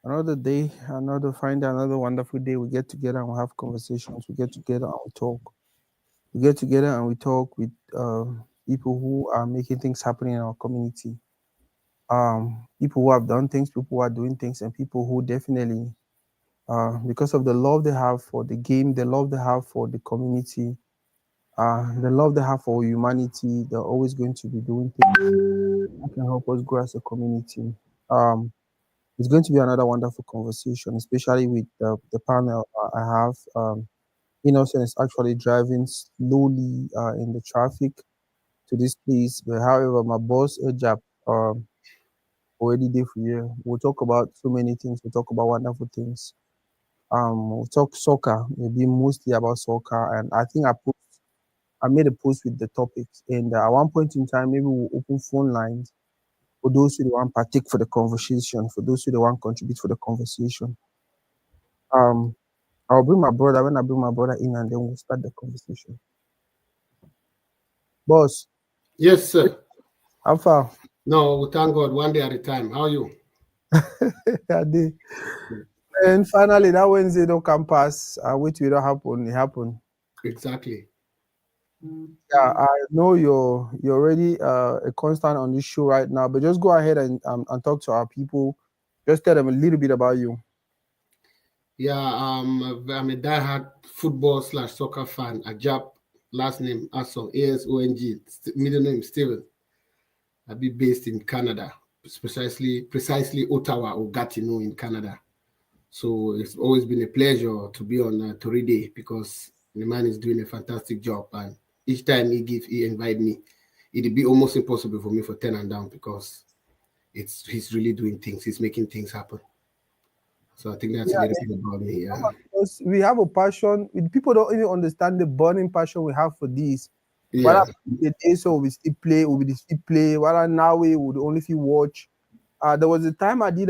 Another day, another wonderful day. We get together and we have conversations. We get together and we talk. We get together and we talk with people who are making things happen in our community. People who have done things, people who are doing things, and people who definitely, because of the love they have for the game, the love they have for the community, the love they have for humanity, they're always going to be doing things that can help us grow as a community. Um, It's going to be another wonderful conversation, especially with the panel I have. Innocent is actually driving slowly in the traffic to this place, but however, my boss, Ejap, already there for you. We'll talk about so many things. We'll talk about wonderful things. We'll talk soccer, maybe mostly about soccer. And I think I made a post with the topics. And at one point in time, maybe we'll open phone lines for those who want partake for the conversation, for those who want contribute for the conversation. Um, I'll bring my brother when I bring my brother in, and then we'll start the conversation. Boss, Yes, sir. how far? No, we thank God, one day at a time. How are you? I did. And finally, that Wednesday don't come pass. I wait till it don't happen. It happen. Exactly. Yeah, I know you're already a constant on this show right now, but just go ahead and talk to our people. Just tell them a little bit about you. Yeah, I'm a diehard football slash soccer fan. Ajap, last name Asong, ASONG, middle name Steven. I'll be based in Canada, precisely Ottawa or Gatineau in Canada. So it's always been a pleasure to be on Toridey because the man is doing a fantastic job. And each time he invite me, it'd be almost impossible for me for turn and down because he's really doing things. He's making things happen. So I think that's a Yeah, little bit about me. Yeah. because we have a passion. People don't even understand the burning passion we have for this. Whether Yeah. the day so we still play, we still play. Whether now we would only if you watch. There was a time I did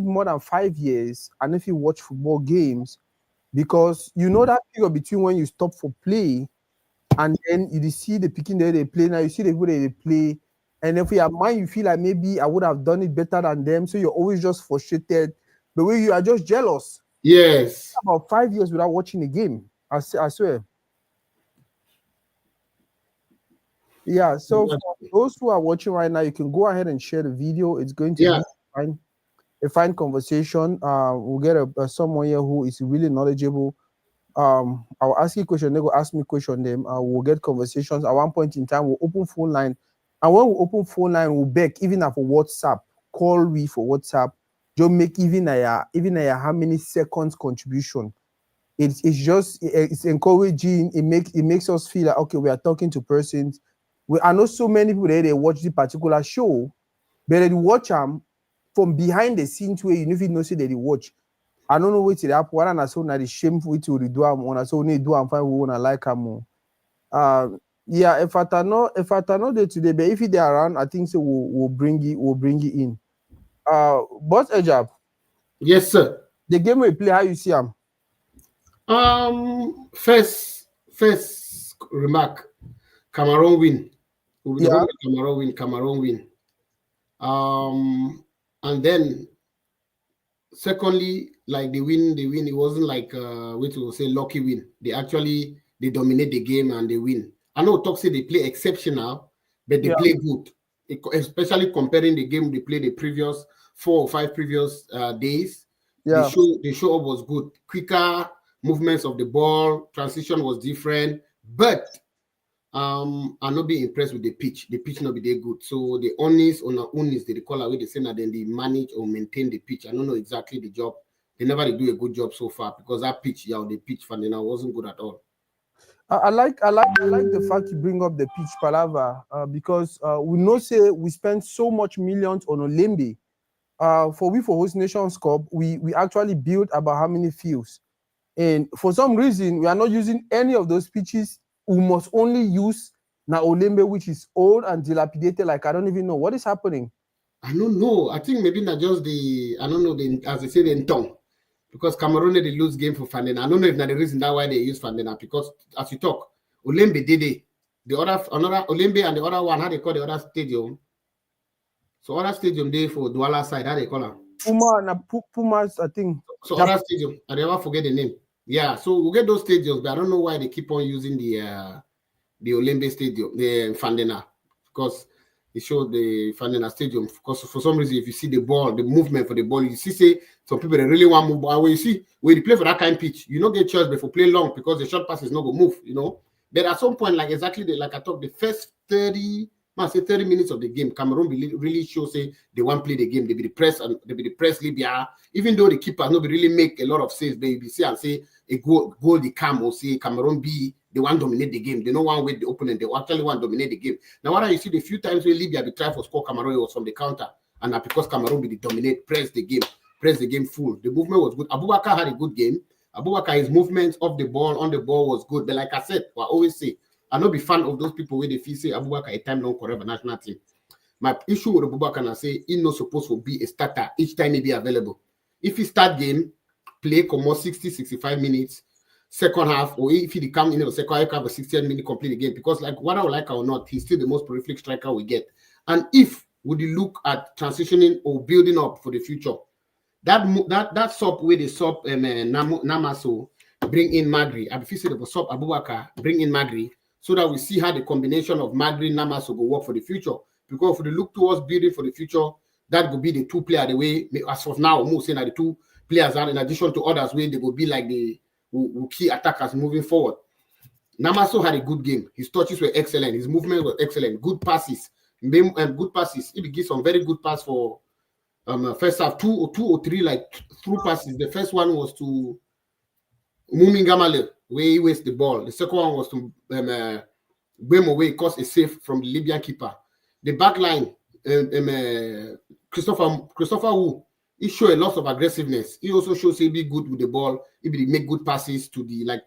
more than 5 years, and if you watch football games, because you know that period between when you stop for play and then you see the picking there they play now, you see the people that they play, and if you have mind, you feel like maybe I would have done it better than them, so you're always just frustrated. The way you are just jealous. Yes. About 5 years without watching a game. I swear. Yeah, so for those who are watching right now, you can go ahead and share the video. It's going to Yeah. be fine. A fine conversation. We'll get a someone here who is really knowledgeable. I'll ask you a question, they will ask me a question. Then we'll get conversations. At one point in time, we'll open phone line, and when we open phone line, we'll beg even for WhatsApp. Call we for WhatsApp. Just make even a how many seconds contribution. It's encouraging. It makes us feel like okay, we are talking to persons. I know so many people there they watch this particular show, but they watch them from behind the scenes where you know if you know say they watch. I don't know what it happen. One and so now the shameful to do am on so need do am fine we wanna like am more. Yeah, if I know day today, but if they around, I think so we'll bring it in. Boss Ejab, Yes, sir. the game we play, how you see them? First remark. Cameroon win. We'll be the Yeah, home Cameroon win. Cameroon win. And then secondly, like they win. It wasn't like which will say lucky win. They dominate the game and they win. I know talk say they play exceptional, but they yeah, play good. Especially comparing the game they played the previous 4 or 5 previous days. The yeah. show up was good. Quicker movements of the ball, transition was different, but I not be impressed with the pitch. The pitch not be there good. So the owners they call away the say that then they manage or maintain the pitch. I don't know exactly the job. They never do a good job so far because that pitch, yeah, the pitch for now wasn't good at all. I like the fact you bring up the pitch palava because we know say we spend so much millions on Olembe. For host nations cup, we actually built about how many fields, and for some reason we are not using any of those pitches. We must only use na Olembe, which is old and dilapidated. Like I don't even know what is happening. I don't know. I think maybe not just the I don't know the as they say the tongue. Because Cameroon they lose game for Fandena. I don't know if that's the reason that why they use Fandena. Because as you talk, Olembe did it. The other another Olembe and the other one, how they call the other stadium. So other stadium there for Douala side, how they call them? Pumas, I think. So other stadium, I never forget the name. Yeah, so we'll get those stadiums, but I don't know why they keep on using the Olympic Stadium, the Fandena, because it showed the Fandena Stadium. Because for some reason, if you see the ball, the movement for the ball, you see, say some people they really want to move. But when you see when you play for that kind of pitch, you don't get choice before play long because the short pass is not gonna move, you know. But at some point, like exactly like I talked, the first 30 minutes of the game, Cameroon really show say they want to play the game. They be the press and they be the press Libya. Even though the keeper nobody really make a lot of saves, but you see and say a goal the Cam or say Cameroon be they want to dominate the game. They don't want to wait the opponent. They actually want to dominate the game. Now, what you see the few times where Libya be try for score Cameroon was from the counter, and that because Cameroon be the dominate, press the game full. The movement was good. Abubakar had a good game. Abubakar, his movement of the ball on the ball was good. But like I said, I always say, I not be fan of those people where they feel say Abubakar a time long forever national team. My issue with Abubakar, I say he's not supposed to be a starter each time he be available. If he start game, play come 60, 65 minutes, second half, or if he come in the second half, have a 60 minute complete the game. Because like whether I like or not, he's still the most prolific striker we get. And if would you look at transitioning or building up for the future, that sub where they sub Namaso bring in Magri. I feel say the sub Abubakar bring in Magri so that we see how the combination of Magri and Namaso will work for the future. Because if we look towards building for the future, that will be the two player the way as of now, almost saying that the two players are in addition to others where they will be like the key attackers moving forward. Namaso had a good game. His touches were excellent. His movement was excellent. Good passes. Good passes. He gives some very good pass for first half, two or three like through passes. The first one was to Mumi Gamale, where he wastes the ball. The second one was to Bemo, where he caused a save from the Libyan keeper. The back line, Christopher Wu, he showed a lot of aggressiveness. He also shows he be good with the ball. He be make good passes to the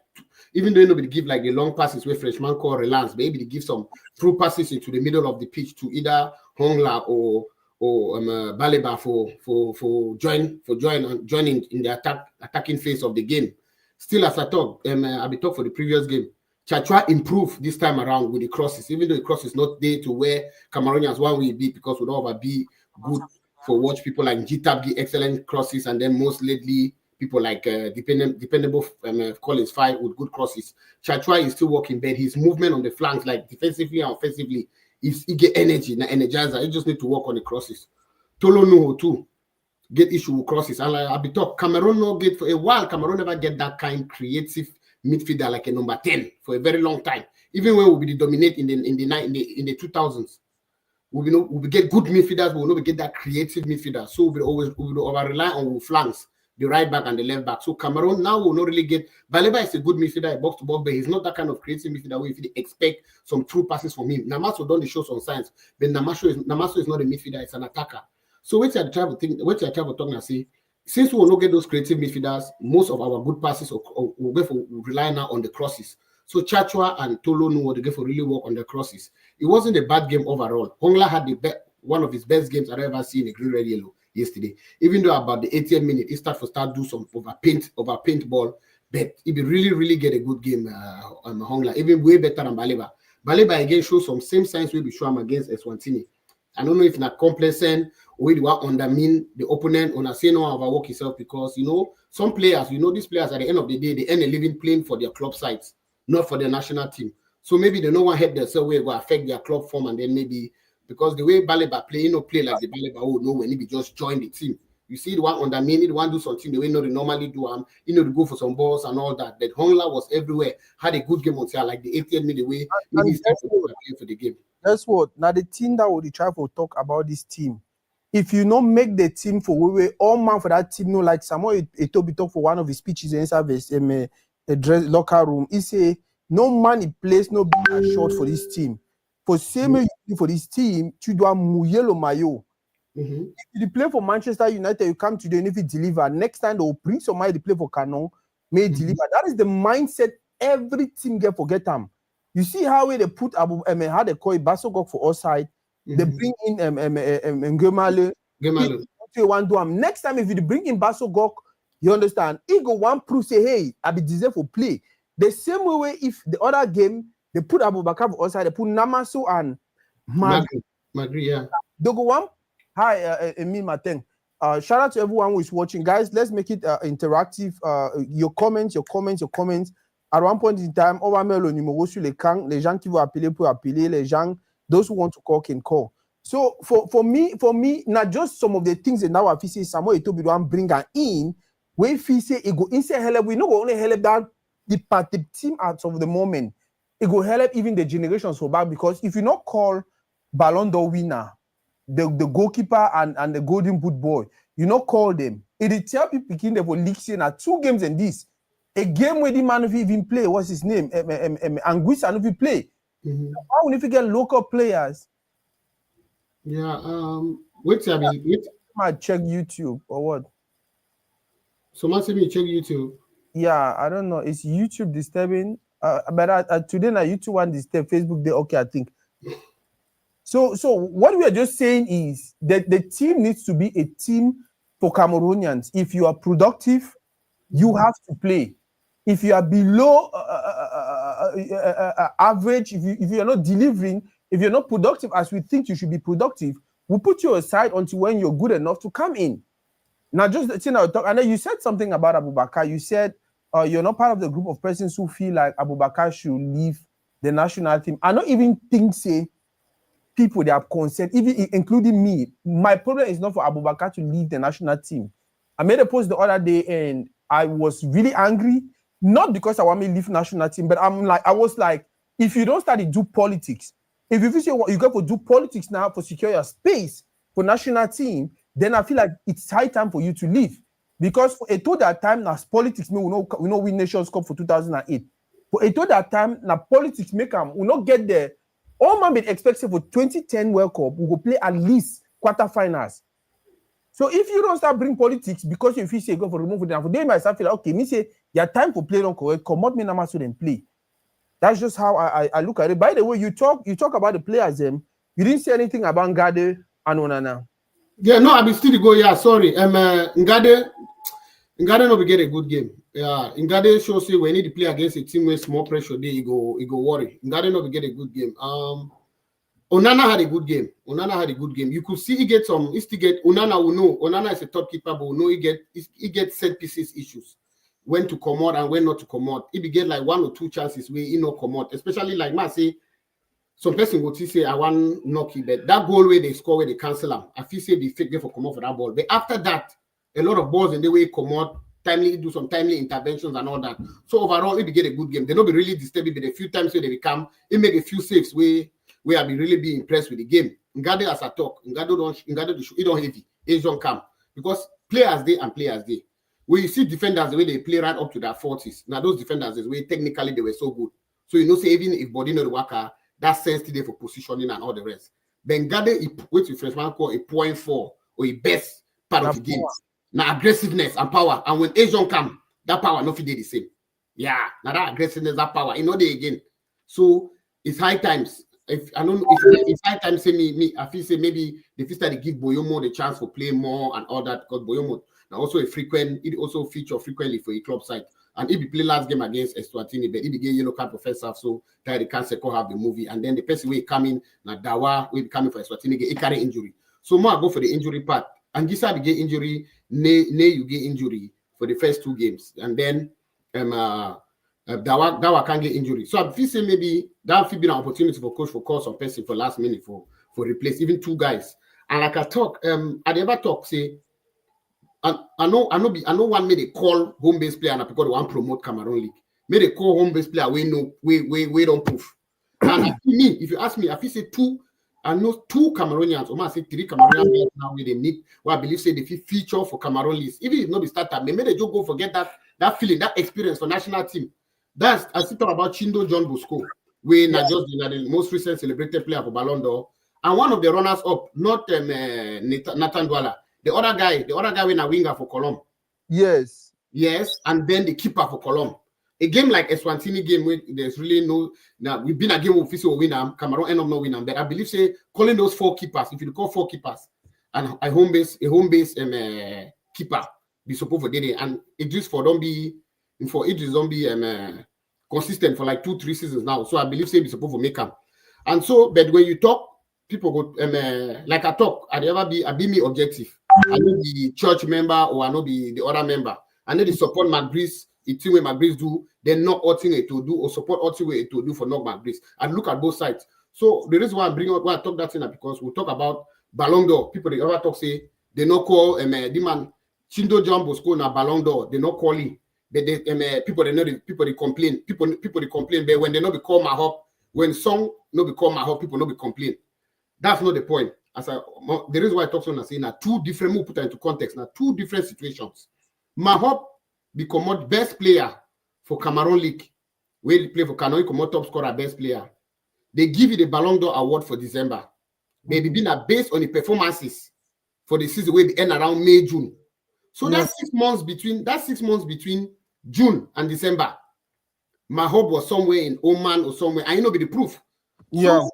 even though nobody give like the long passes where freshman call relance, but maybe give some through passes into the middle of the pitch to either Hongla or Baleba for joining in the attacking phase of the game. Still, as I talk, I be talk for the previous game. Chachua improved this time around with the crosses, even though the cross is not there to where Cameroonians one will be because we don't be good for watch people like Gitab give excellent crosses, and then most lately people like dependable Collins 5 with good crosses. Chachua is still working, but his movement on the flanks, like defensively and offensively, he get energy, energizer. He just need to work on the crosses. Tolo Nuhu too get issue with crosses, and like I be talk, Cameroon no get for a while. Cameroon never get that kind creative midfielder like a number 10 for a very long time. Even when we be dominate in the 2000s, we get good midfielders, but we not get that creative midfielder. So we over rely on flanks, the right back and the left back. So Cameroon now will not really get. Baleba is a good midfielder, box to box, but he's not that kind of creative midfielder where if you expect some true passes from him. Namaso don't show some signs, but Namaso is not a midfielder; it's an attacker. So what you try to talk and say, since we will not get those creative midfielders, most of our good passes will rely now on the crosses. So Chachua and Tolo Nuwo they get for really work on the crosses. It wasn't a bad game overall. Hongla had one of his best games I've ever seen in green, red, yellow yesterday. Even though about the 80th minute, he start do some over paint ball, but he be really get a good game. Hongla even way better than Baleba. Baleba again shows some same signs we be show him against Eswatini. I don't know if not complacent or you want undermine the opponent or say no overwork yourself because some players, these players at the end of the day they earn a living playing for their club sides, not for their national team. So maybe they don't want to head themselves where it will affect their club form, and then maybe because the way Baleba play, play like the Baleba when he be just join the team. You see the one undermine, the one do something the way they normally do to go for some balls and all that. But Hongla was everywhere, had a good game until like the 80th minute way maybe start to play for the game. Guess what? Now the team that would try to talk about this team. If you not make the team for way all man for that team, like Samuel Etobi talk for one of his speeches inside a dress locker room. He say no man in place, no big short for this team. For same for this team, tu dois mouiller le maillot. If you play for Manchester United, you come today and if you deliver, next time they'll bring somebody to play for Canon, may deliver. That is the mindset every team get forget them. You see how they put how they call it Basogok for outside. They bring in Ngemale. Next time, if you bring in Basogok, you understand? He go one proof say, hey, I be deserve for play. The same way if the other game they put Abu Bakar for outside, they put Namaso and Magri, yeah. They go one. Hi, Emile Martin. Shout out to everyone who is watching, guys. Let's make it interactive. Your comments, your comments, your comments. At one point in time, on va mettre le numéro sur l'écran. Les gens qui vont appeler pour appeler. Les gens, those who want to call can call. So for me, not just some of the things that now I feel say Samuel Etobi don't bring her in. When feel say it go inside help, we know go only help that the team out of the moment. It go help even the generations for back, because if you not call Ballon d'Or winner, the goalkeeper and the golden boot boy, you not call them. It tell people begin the league saying 2 games in this. A game where the man even play, what's his name? Anguissa and if you play. How if you get local players? Yeah, wait, I mean, wait. I check YouTube or what? So much me check YouTube. Yeah, I don't know. Is YouTube disturbing? But today na YouTube one disturb, Facebook they okay, I think. So what we are just saying is that the team needs to be a team for Cameroonians. If you are productive, you have to play. If you are below average, if you are not delivering, if you're not productive as we think you should be productive, we'll put you aside until when you're good enough to come in. Now, just the thing I would talk, and then you said something about Abubakar. You said you're not part of the group of persons who feel like Abubakar should leave the national team. I don't even think say people that are concerned, even including me. My problem is not for Abubakar to leave the national team. I made a post the other day and I was really angry, not because I want me to leave national team, but I was like, if you don't start to do politics, if you say you got to do politics now for secure your space for national team, then I feel like it's high time for you to leave. Because for a total that time, now politics, we know win Nations Cup for 2008. For a total that time, now politics make them, we not get there. All man be expected for 2010 World Cup, we will play at least quarterfinals. So if you don't start bring politics because you feel say go for remove them, for them myself feel like, okay, me say your time for play don't correct, come out me now so then play. That's just how I look at it. By the way, you talk about the players, you didn't say anything about Ngade and Onana. Yeah, no, I be still go. Yeah, sorry. Ngade no be get a good game. Yeah, Ngade shows say when he play against a team with small pressure, there he go worry. Ngade no be get a good game. Onana had a good game. You could see he get some. He still get Onana. We know Onana is a top keeper, but we know he get set pieces issues. When to come out and when not to come out. He be get like 1 or 2 chances where he not come out. Especially like man say, some person will say I want knocky, but that goal where they score where they cancel them. I feel say they fake for come out for that ball. But after that, a lot of balls in the way come out, do some timely interventions and all that. So overall, it be get a good game. They not be really disturbing, but a few times where they become, it make a few saves where I be really be impressed with the game. Ngade as I talk, Ngade he don't heavy. Asian come because players they and players they. When you see defenders the way they play right up to their 40s, now those defenders is way technically they were so good. So you know, say even if body not the worker, that sense today for positioning and all the rest. Bengade, what you Frenchman call a 0.4 or a best part of the game. Now aggressiveness and power. And when Asian come, that power not did the same. Yeah, now that aggressiveness, that power, you know they again. So it's high times. If I don't know if it's high time say me, I feel say maybe the first time they give Boyomo the chance for play more and all that, because Boyomo now also it also feature frequently for a club side. And if he play last game against Eswatini, but if he get yellow card for first half, so that they can't second half the movie. And then the person will come in, now Dawa will be coming for Eswatini, get a carry injury. So more go for the injury part. And Gisa get injury, you get injury for the first 2 games. And then Dawa can't get injury. So I feel say maybe that would be an opportunity for coach for call some person for last minute for replace even 2 guys. And like I talk, I never talk say. I know one made a call home base player and because they want promote Cameroon League. Made a call home base player we don't proof. And me, if you ask me, I feel say 2. I know 2 Cameroonians, or I say 3 Cameroonians now where they need. Well, I believe say they feature for Cameroon League. Even if not the starter, maybe they just go forget that feeling, that experience for national team. That's I still talk about Chindo John Bosco, when not just the most recent celebrated player for Ballon d'Or, and one of the runners up, not Nathan Douala. The other guy when a winger for Colombe. Yes, and then the keeper for Colombe. A game like Eswatini game where there's really no. Now we've been a game with official winner. Cameroon end up not winning, but I believe say calling those 4 keepers. If you call 4 keepers and a home base keeper be supposed for day and Idris for don't be consistent for like 2-3 seasons now. So I believe say be supposed to make them. And so, but when you talk people go like I talk, I never be me objective. I know the church member or I know the other member. I know the support McGreece, the thing where McGreece do, then not all thing to do or support all thing way to do for not McGreece. And look at both sides. So the reason why I bring up why I talk that thing because we talk about Ballon d'Or. People they ever talk say they not call the man Chindo Jumbo school na Ballon d'Or. They not call him. But they people they know people they complain. People they complain. But when they not be call my hop, when song not be call my hop, people not be complain. That's not the point. The reason why I talk so I say now two different move put into context. Now two different situations. Mahop become best player for Cameroon League. Where he play for Cameroon, come top scorer, best player. They give you the Ballon d'Or award for December. Maybe being based on the performances for the season where they end around May, June. So that's 6 months between June and December. Mahop was somewhere in Oman or somewhere, and you know be the proof. Yeah. So,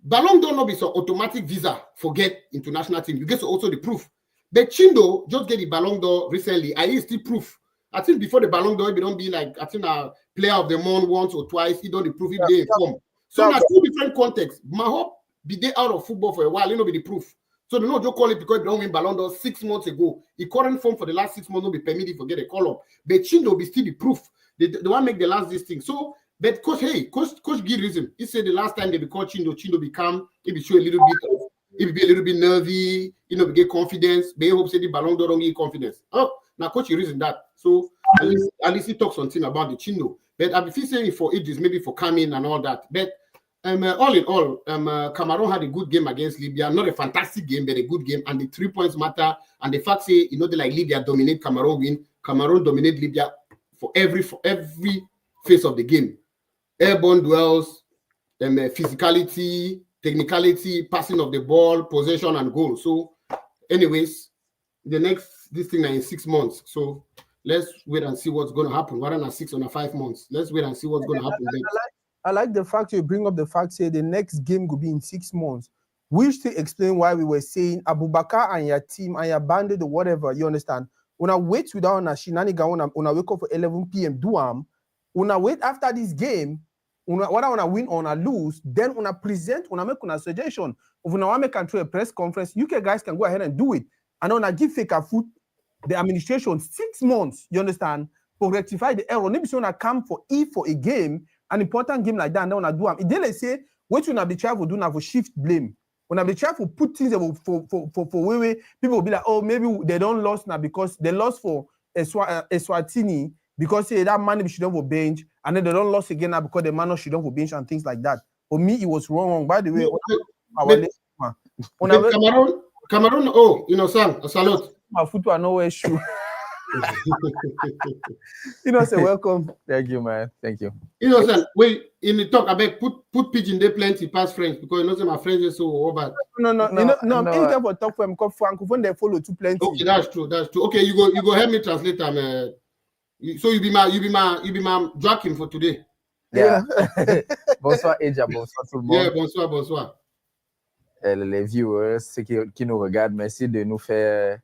Ballon d'Or not be so automatic visa for get international team. You get also the proof. But Chindo just get the Ballon d'Or recently. I still proof. I think before the Ballon d'Or, it don't be like I think a player of the month once or twice. He don't the proof. He they inform. So now two different contexts. Mahop be they out of football for a while. You know be the proof. So they don't just call it because they don't win Ballon d'Or 6 months ago. The current form for the last 6 months don't be permitted for get a call up. But Chindo be still the proof. They want to make the last this thing. So. But coach give reason. He said the last time they be called Chindo become he be show a little bit he be a little bit nervy, you know, get confidence. But he hope say the Ballon d'Or don't get confidence. Oh, now coach he reason that. So at least he talks something about the Chindo. But I be saying for ages, maybe for coming and all that. But all in all, Cameroon had a good game against Libya. Not a fantastic game, but a good game. And the 3 points matter. And the fact say, you know, they like Libya dominate Cameroon win. Cameroon dominate Libya for every phase of the game. Airborne duels, physicality, technicality, passing of the ball, possession, and goal. So, anyways, this thing is in 6 months. So, let's wait and see what's going to happen. Rather than 6 or 5 months. Let's wait and see what's going to happen. I like the fact you bring up the fact say the next game could be in 6 months. We should explain why we were saying Abubakar and your team and your bandit or whatever. You understand? When I wait without a shenanigan, when I wake up for 11 p.m. do when I wait after this game. Whether I win or I lose, then when I present, when I make a suggestion, when I make a press conference, UK guys can go ahead and do it. And when I give fake a foot, the administration 6 months, you understand, to rectify the error. Maybe when I come for a game, an important game like that, and then when I do it, they say, what when I be travel do now for shift blame. When I be travel put things for way, people will be like, oh, maybe they don't lost now because they lost for Eswatini. Because that man should have bench, and then they don't lose again now because the man should have bench and things like that. For me, it was wrong. By the way, Cameroon, oh, you know, Sam, a salute. My foot are nowhere shoe. You know, say welcome. Thank you, man. Thank you. You know, Sam, wait, in the talk, I beg put pidgin there plenty past French because you know, my French is so bad. No. I'm here for talk for him. Francophone, they follow too plenty. Okay, that's true. Okay, you go help me translate them. So you be my Joachim for today. Yeah. Bonsoir Eja, bonsoir tout le monde. Yeah, bonsoir. Les viewers, ceux qui nous regardent, merci de nous faire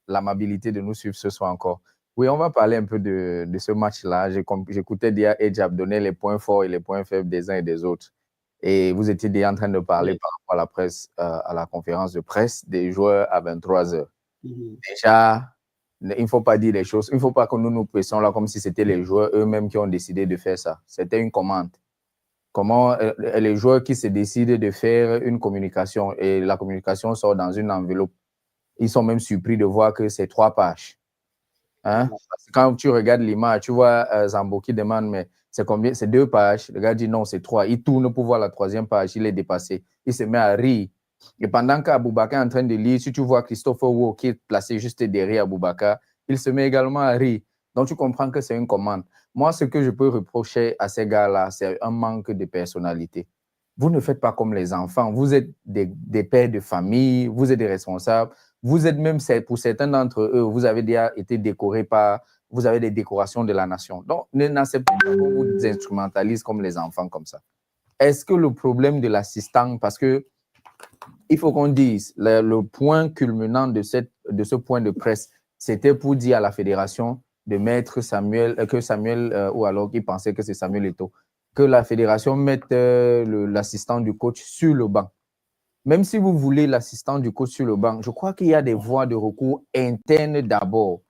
l'amabilité de nous suivre ce soir encore. Oui, on va parler un peu de ce match-là. J'écoutais déjà Ejab donner les points forts et les points faibles des uns et des autres. Et vous étiez déjà en train de parler par rapport à la presse, à la conférence de presse des joueurs à 23h. Déjà, il ne faut pas dire les choses. Il ne faut pas que nous pressions là comme si c'était les joueurs eux-mêmes qui ont décidé de faire ça. C'était une commande. Comment les joueurs qui se décident de faire une communication et la communication sort dans une enveloppe, ils sont même surpris de voir que c'est 3 pages. Hein? Parce que quand tu regardes l'image, tu vois Zambo qui demande mais c'est combien? C'est 2 pages. Le gars dit non, c'est 3. Il tourne pour voir la 3e page, il est dépassé. Il se met à rire. Et pendant qu'Aboubacar est en train de lire, si tu vois Christopher Wu qui est placé juste derrière Aboubacar, il se met également à rire. Donc, tu comprends que c'est une commande. Moi, ce que je peux reprocher à ces gars-là, c'est un manque de personnalité. Vous ne faites pas comme les enfants. Vous êtes des pères de famille, vous êtes des responsables. Vous êtes même, pour certains d'entre eux, vous avez déjà été décorés vous avez des décorations de la nation. Donc, n'acceptez pas qu'on vous instrumentalise comme les enfants comme ça. Est-ce que le problème de l'assistant, parce que il faut qu'on dise, le point culminant de ce point de presse, c'était pour dire à la fédération de mettre Samuel, ou alors qu'il pensait que c'est Samuel Eto'o, que la fédération mette l'assistant du coach sur le banc. Même si vous voulez l'assistant du coach sur le banc, je crois qu'il y a des voies de recours internes d'abord.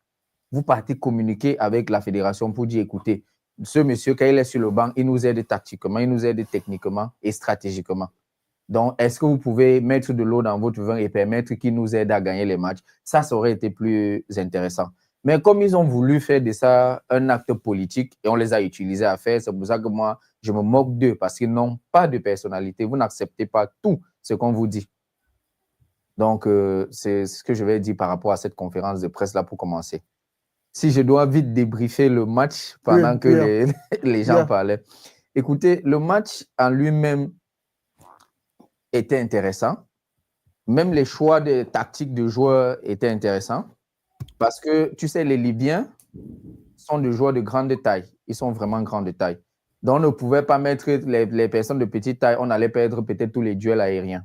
Vous partez communiquer avec la fédération pour dire, écoutez, ce monsieur, quand il est sur le banc, il nous aide tactiquement, il nous aide techniquement et stratégiquement. Donc, est-ce que vous pouvez mettre de l'eau dans votre vin et permettre qu'il nous aide à gagner les matchs? Ça aurait été plus intéressant. Mais comme ils ont voulu faire de ça un acte politique et on les a utilisés à faire, c'est pour ça que moi, je me moque d'eux parce qu'ils n'ont pas de personnalité. Vous n'acceptez pas tout ce qu'on vous dit. Donc, c'est ce que je vais dire par rapport à cette conférence de presse-là pour commencer. Si je dois vite débriefer le match pendant que les gens parlaient. Écoutez, le match en lui-même était intéressant. Même les choix de tactiques de joueurs étaient intéressants. Parce que, tu sais, les Libyens sont des joueurs de grande taille. Ils sont vraiment grande taille. Donc, on ne pouvait pas mettre les personnes de petite taille. On allait perdre peut-être tous les duels aériens.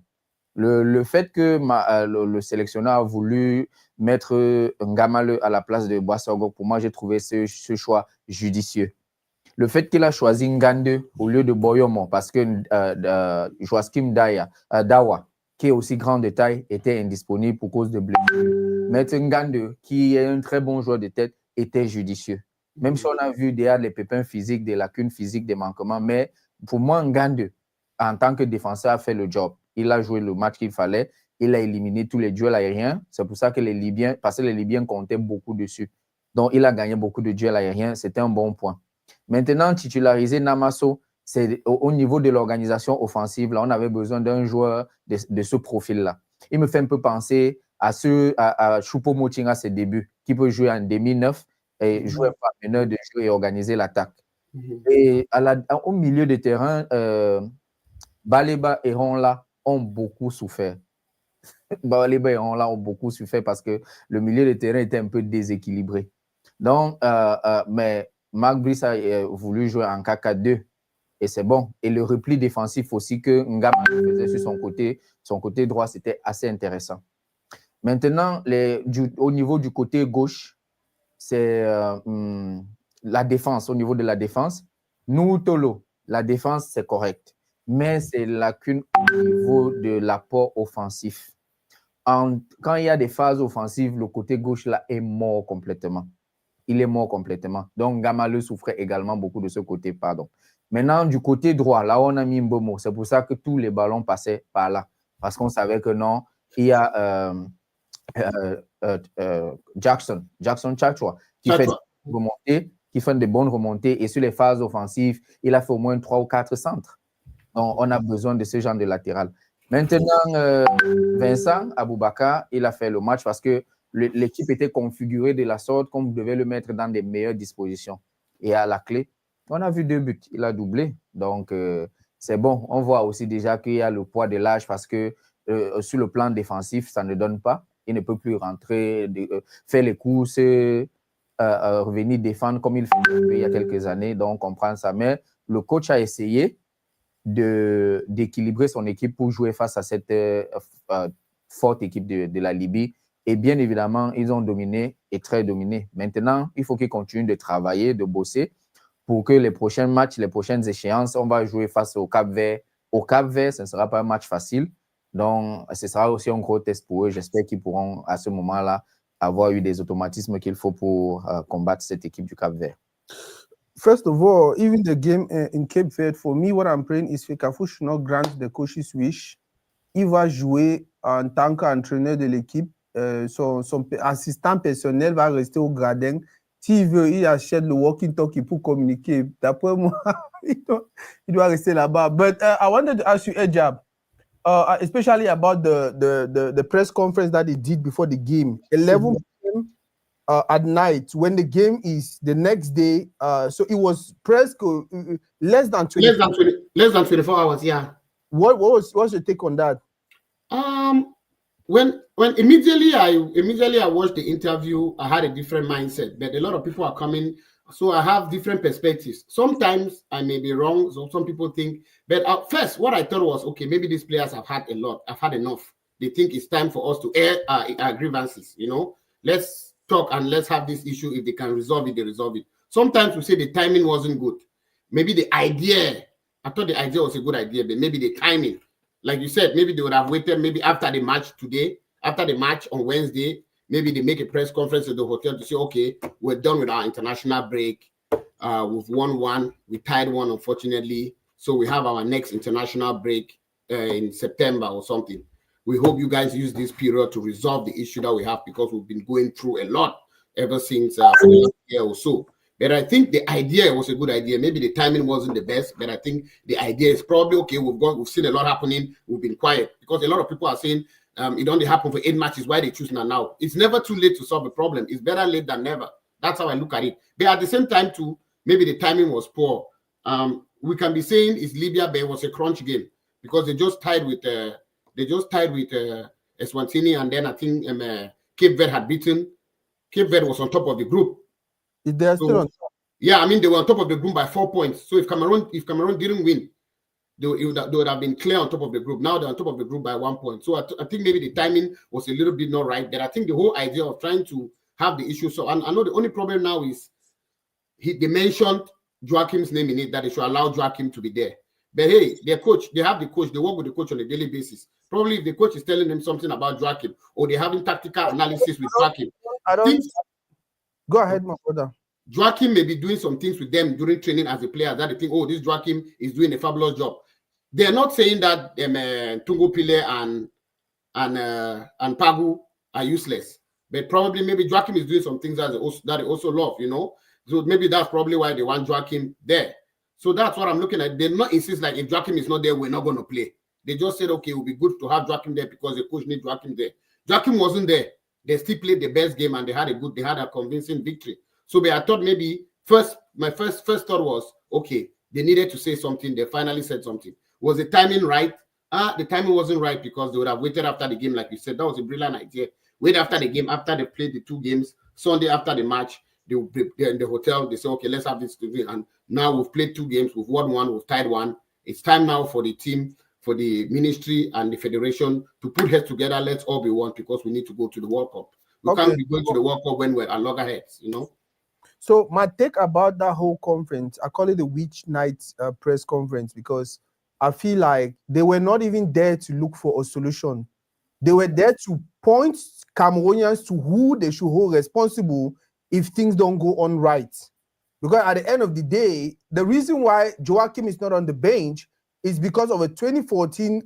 Le fait que le sélectionneur a voulu mettre Ngamale à la place de Boissogo, pour moi, j'ai trouvé ce choix judicieux. Le fait qu'il a choisi Ngande au lieu de Boyomo, parce que Joachim Dawa, qui est aussi grand de taille, était indisponible pour cause de blessure. Mettre Ngande, qui est un très bon joueur de tête, était judicieux. Même si on a vu derrière les pépins physiques, des lacunes physiques, des manquements, mais pour moi, Ngande, en tant que défenseur, a fait le job. Il a joué le match qu'il fallait. Il a éliminé tous les duels aériens. C'est pour ça que les Libyens, parce que les Libyens comptaient beaucoup dessus. Donc, il a gagné beaucoup de duels aériens. C'était un bon point. Maintenant, titulariser Namasso, c'est au niveau de l'organisation offensive. Là, on avait besoin d'un joueur de ce profil-là. Il me fait un peu penser à Choupo-Moting à ses débuts, qui peut jouer en 2009 et jouer par meneur de jeu et organiser l'attaque. Et au milieu de terrain, Baleba et Ronla ont beaucoup souffert. Baleba et Ronla ont beaucoup souffert parce que le milieu de terrain était un peu déséquilibré. Donc, mais Marc Brice a voulu jouer en 4-4-2 et c'est bon. Et le repli défensif aussi que Ngama faisait sur son côté droit, c'était assez intéressant. Maintenant, au niveau du côté gauche, c'est la défense. Au niveau de la défense, nous, Tolo, la défense, c'est correct. Mais c'est lacune au niveau de l'apport offensif. Quand il y a des phases offensives, le côté gauche là est mort complètement. Il est mort complètement. Donc, Ngamale souffrait également beaucoup de ce côté, pardon. Maintenant, du côté droit, là, on a mis Mbomo. C'est pour ça que tous les ballons passaient par là. Parce qu'on savait que non, il y a Jackson Chachua, qui fait des bonnes remontées. Et sur les phases offensives, il a fait au moins 3 ou 4 centres. Donc, on a besoin de ce genre de latéral. Maintenant, Vincent Aboubakar, il a fait le match parce que l'équipe était configurée de la sorte qu'on devait le mettre dans des meilleures dispositions. Et à la clé, on a vu 2 buts. Il a doublé. Donc, c'est bon. On voit aussi déjà qu'il y a le poids de l'âge parce que sur le plan défensif, ça ne donne pas. Il ne peut plus rentrer, faire les courses, revenir défendre comme il faisait il y a quelques années. Donc, on prend ça. Mais le coach a essayé d'équilibrer son équipe pour jouer face à cette forte équipe de la Libye. Et bien évidemment, ils ont dominé et très dominé. Maintenant, il faut qu'ils continuent de travailler, de bosser pour que les prochains matchs, les prochaines échéances, on va jouer face au Cap-Vert. Au Cap-Vert, ce ne sera pas un match facile. Donc, ce sera aussi un gros test pour eux. J'espère qu'ils pourront, à ce moment-là, avoir eu des automatismes qu'il faut pour combattre cette équipe du Cap-Vert. First of all, even the game in Cape Verde, for me, what I'm praying is Fekafu should not grant the coach's wish. Il va jouer en tant qu'entraîneur de l'équipe. Son assistant personnel va rester au gradin. S'il veut, il achète le walkie-talkie pour communiquer. D'après moi, il doit rester là-bas. But I wanted to ask you, Ejab, especially about the press conference that he did before the game. 11 p.m. At night, when the game is the next day. So it was press less than 24 hours, yeah. What's your take on that? When immediately I watched the interview, I had a different mindset, but a lot of people are coming, so I have different perspectives. Sometimes I may be wrong, so some people think, but at first what I thought was, okay, maybe these players have had enough. They think it's time for us to air our grievances, let's talk and let's have this issue. If they can resolve it, they resolve it. Sometimes we say the timing wasn't good. Maybe the idea I thought the idea was a good idea, but maybe the timing, like you said, maybe they would have waited. Maybe after the match today, after the match on Wednesday, maybe they make a press conference at the hotel to say, okay, we're done with our international break. We've won one, we tied one, unfortunately. So we have our next international break in September or something. We hope you guys use this period to resolve the issue that we have, because we've been going through a lot ever since for the last year or so. But I think the idea was a good idea. Maybe the timing wasn't the best, but I think the idea is probably okay. We've seen a lot happening. We've been quiet, because a lot of people are saying it only happened for 8 matches. Why they choose now? It's never too late to solve a problem. It's better late than never. That's how I look at it. But at the same time, too, maybe the timing was poor. We can be saying it's Libya, but it was a crunch game, because they just tied with Eswatini, and then I think Cape Verde had beaten. Cape Verde was on top of the group. They're still on top. Yeah, I mean, they were on top of the group by 4 points. So if Cameroon didn't win, they would have been clear on top of the group. Now they're on top of the group by 1 point. So I think maybe the timing was a little bit not right. But I think the whole idea of trying to have the issue. So I know the only problem now is they mentioned Joachim's name in it, that they should allow Joachim to be there. But hey, their coach, they have the coach, they work with the coach on a daily basis. Probably if the coach is telling them something about Joachim, or they're having tactical analysis with Joachim. Go ahead, my brother. Joachim may be doing some things with them during training as a player that they think, oh, this Joachim is doing a fabulous job. They're not saying that Tungo Pile and Pagu are useless, but probably maybe Joachim is doing some things that they also love, you know. So maybe that's probably why they want Joachim there. So that's what I'm looking at. They not insist like if Joachim is not there, we're not going to play. They just said, okay, it would be good to have Joachim there because the coach needs Joachim there. Joachim wasn't there. They still played the best game and they had a convincing victory. So I thought maybe my first thought was, okay, they needed to say something. They finally said something. Was the timing right? The timing wasn't right because they would have waited after the game, like you said. That was a brilliant idea. Wait after the game, after they played the 2 games, Sunday after the match, they're in the hotel. They say, okay, let's have this to do. And now we've played 2 games. We've won 1. We've tied 1. It's time now for the team, for the ministry and the federation to put heads together. Let's all be one because we need to go to the World Cup. We can't be going to the World Cup when we're at loggerheads, you know? So my take about that whole conference, I call it the witch night press conference, because I feel like they were not even there to look for a solution. They were there to point Cameroonians to who they should hold responsible if things don't go on right. Because at the end of the day, the reason why Joachim is not on the bench is because of a 2014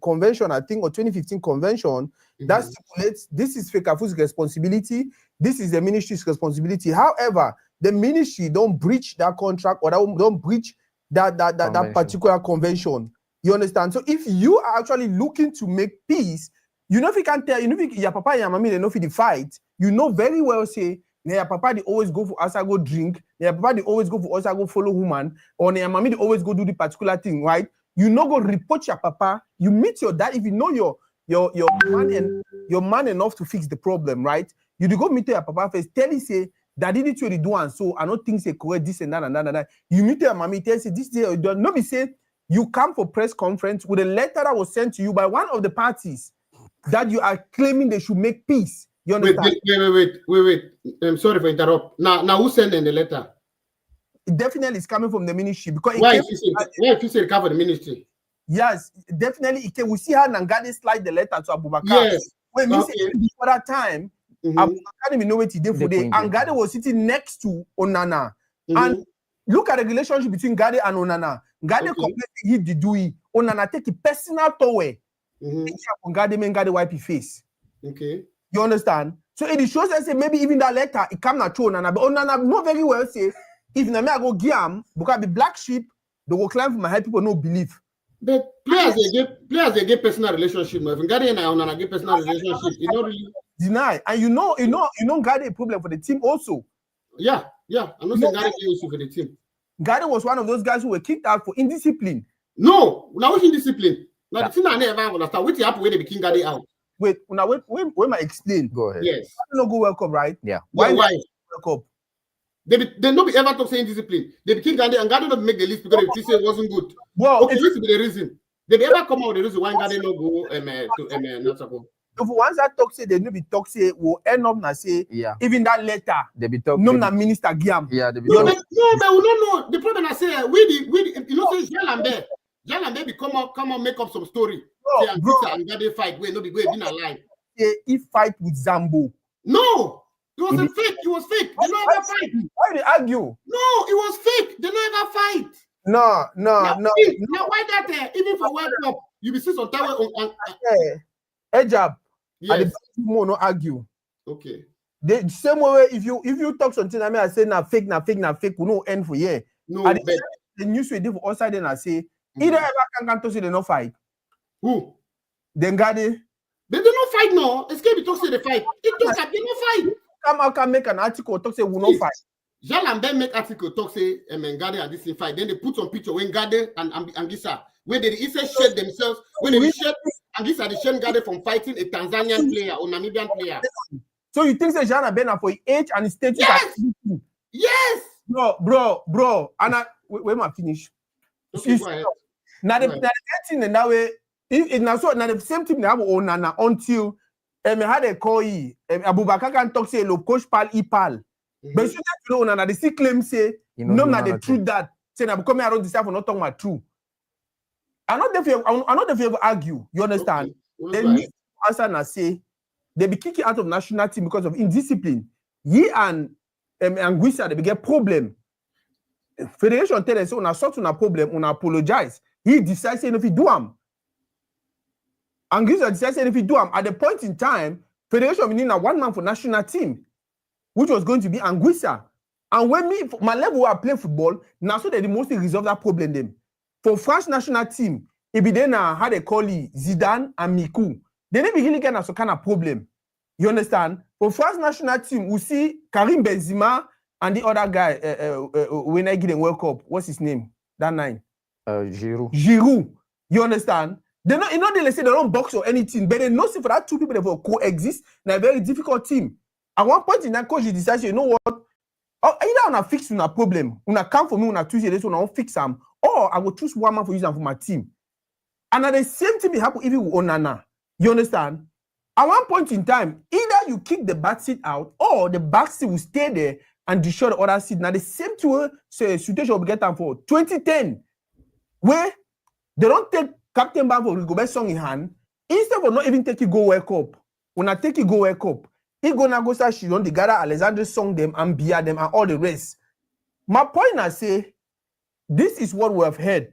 convention, I think, or 2015 convention that stipulates this is FECAFO's responsibility, this is the ministry's responsibility. However, the ministry don't breach that contract or don't breach that particular convention. You understand? So if you are actually looking to make peace, you know, if you can tell, you know, if your papa and your mommy, they know if you fight, you know very well, say, your papa, they always go for us, I go drink. Your papa, they always go for us, I go follow woman. Or your mommy, they always go do the particular thing, right? You know, go report your papa. You meet your dad if you know your man enough to fix the problem, right? You do go meet your papa first. Tell him, say, daddy need to do and so I don't think say correct this and that and that and that. You meet your mommy, tell say this day, not be say you come for press conference with a letter that was sent to you by one of the parties that you are claiming they should make peace. You understand? Wait. I'm sorry for interrupt. Now who sent in the letter? It definitely is coming from the ministry because why if you say it come from the ministry? Yes, definitely. We see how Nangade slide the letter to Abubakar. Yes. When we say before that time, Abubakar didn't know what he did for day. And Gade was sitting next to Onana. And look at the relationship between Gade and Onana. Gade completely hit the Dewey. Onana take a personal towel. Gade wipe his face. Okay. You understand? So it shows us say maybe even that letter it come not to Onana, but Onana know very well say if na me I go giam because be black sheep, they go climb for my head. People no believe. But players they get personal relationship. If Gade and Onana get personal relationship, you don't really deny. And you know Gade a problem for the team also. Yeah. I'm not saying Gade is issue for the team. Gade was one of those guys who were kicked out for indiscipline. No, now which indiscipline? Now the thing I never understand. What happened when they became Gade out? Wait, now when I explain. Go ahead. Yes. No go World Cup, right? Yeah. Why? World Cup? They not be ever talk saying discipline. They became Gade and Gade not make the list because they say it wasn't good. Well, okay, this be the reason. They ever come out with the reason why Gade no go to Nassau. if once that talk say they no be talk say will end up na say even that letter they be talk no na minister Giam. Yeah, they be no, talk. but we don't know. The problem I say we you know say Jalambe be come up make up some story. Say and they fight where no be going in a lie. He fight with Zambo. No, it was a fake. It was fake. They don't ever fight. Why do you argue? No, it was fake. They don't ever fight. No. Now why that even for World Cup you be see some time on Ejab. Yes. And the more no argue. Okay. The same way if you talk something I say na fake we no end for year. No, and but the news we did for outside then I say either ever can say they no fight. Who? Then Gade. They do not fight no. Escape it talk say they fight. It talks that they no fight. Come out can make an article talk say we no fight. Jalambe make article talk say Ngade and this fight. Then they put some picture when Ngade and Angisa where they shed themselves when they shed Angisa they shed Ngade from fighting a Tanzanian player or Namibian player. So you think say Jana Ben for age and his status? Yes. Bro. And where my finish? Okay, go ahead. Now the thing in that way. If now so now the same team they have on until had a call Abubakar can talk say lo coach pal ipal. But you know na the still claim say no na the truth that say na come around this for not talk my truth. I'm not the favor argue. You understand? Okay. Then you answer na say they be kicking out of national team because of indiscipline. He and Anguissa they be get problem. Federation tell us so na sort una problem, una apologize. He decides if he do am. Anguissa decides if he do am at the point in time, Federation we need a one man for national team, which was going to be Anguissa. And when my level where I play football, now so they mostly resolve that problem them. For France national team, it be then how they call it Zidane and Miku. They never really get some kind of problem. You understand? For France national team, we see Karim Benzema and the other guy when I get a World Cup. What's his name? That nine. Giroud. You understand? They know, they say they don't box or anything, but they know for that two people that will coexist in a very difficult team. At one point in that coach, he decides, you know what? Either I want to fix una problem, una come for me, una Tuesday, this one I won't fix them, or I will choose one man for use them for my team. And at the same time, it happen even with Onana. You understand? At one point in time, either you kick the back seat out, or the back seat will stay there and destroy the other seat. Now the same two situation will be getting for 2010, where they don't take Captain Ban for Rigobert song in hand, instead of not even take it go World Cup. When I take it go World Cup, he gonna go start she the gather Alexander song them and Bia them and all the rest. My point I say, this is what we have heard.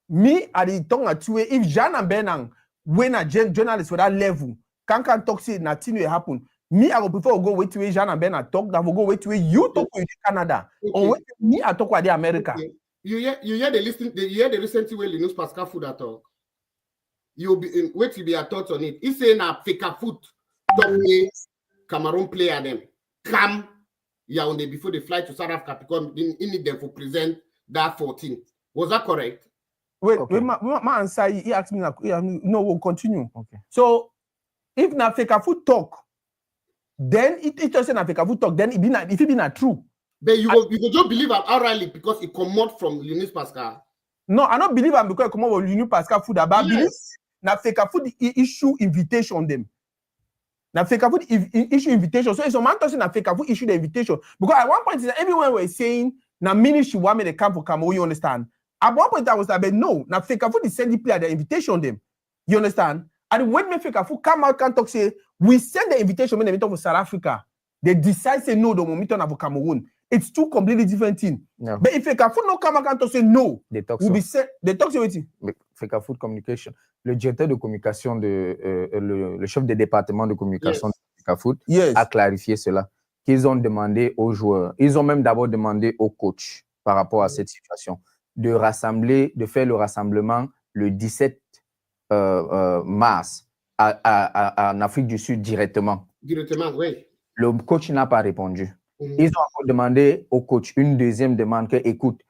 Me at the tongue at two if Jean and Benang when a journalist for that level can talk say nothing will happen. Me, I would prefer go wait to Jean and Ben talk than go wait to you talk with Canada or wait me I talk with the America. Okay. You hear the recent way Linus Pascal food at all. You'll be wait to be a thoughts on it. He's saying a fake foot top me Cameroon player them come Yaoundé before they fly to South Africa because they need them for present that 14. Was that correct? Wait, okay. my answer he asked me like no, we'll continue. Okay. So if na fake foot talk, then it doesn't na fake foot talk, then if it be not true. But you go just believe him outrightly because it come out from Linus Pascal. No, I don't believe him because it come out from Linus Pascal food, but I believe na fake food issue invitation them. Na fake food issue invitation. So if some man talking na fake food issue the invitation because at one point everyone were saying na ministry want me to come for Cameroon, you understand? At one point I was like, but no, na fake food is sending player the invitation them. You understand? And when me fake food come out can talk say we send the invitation when they meet for South Africa, they decide say no, the meet on for Cameroon. It's two completely different things. No. But if fake food no come out can talk say no, they talk will be said they talk say waiting. Fake food communication. Le directeur de communication le chef de département de communication de Fake Food a clarifié cela. Qu'ils ont demandé aux joueurs, ils ont même d'abord demandé au coach par rapport à cette situation de faire le rassemblement le 17 mars en Afrique du Sud directement. Directement, oui. Le coach n'a pas répondu. Ils ont encore demandé au coach une deuxième demande que, écoute,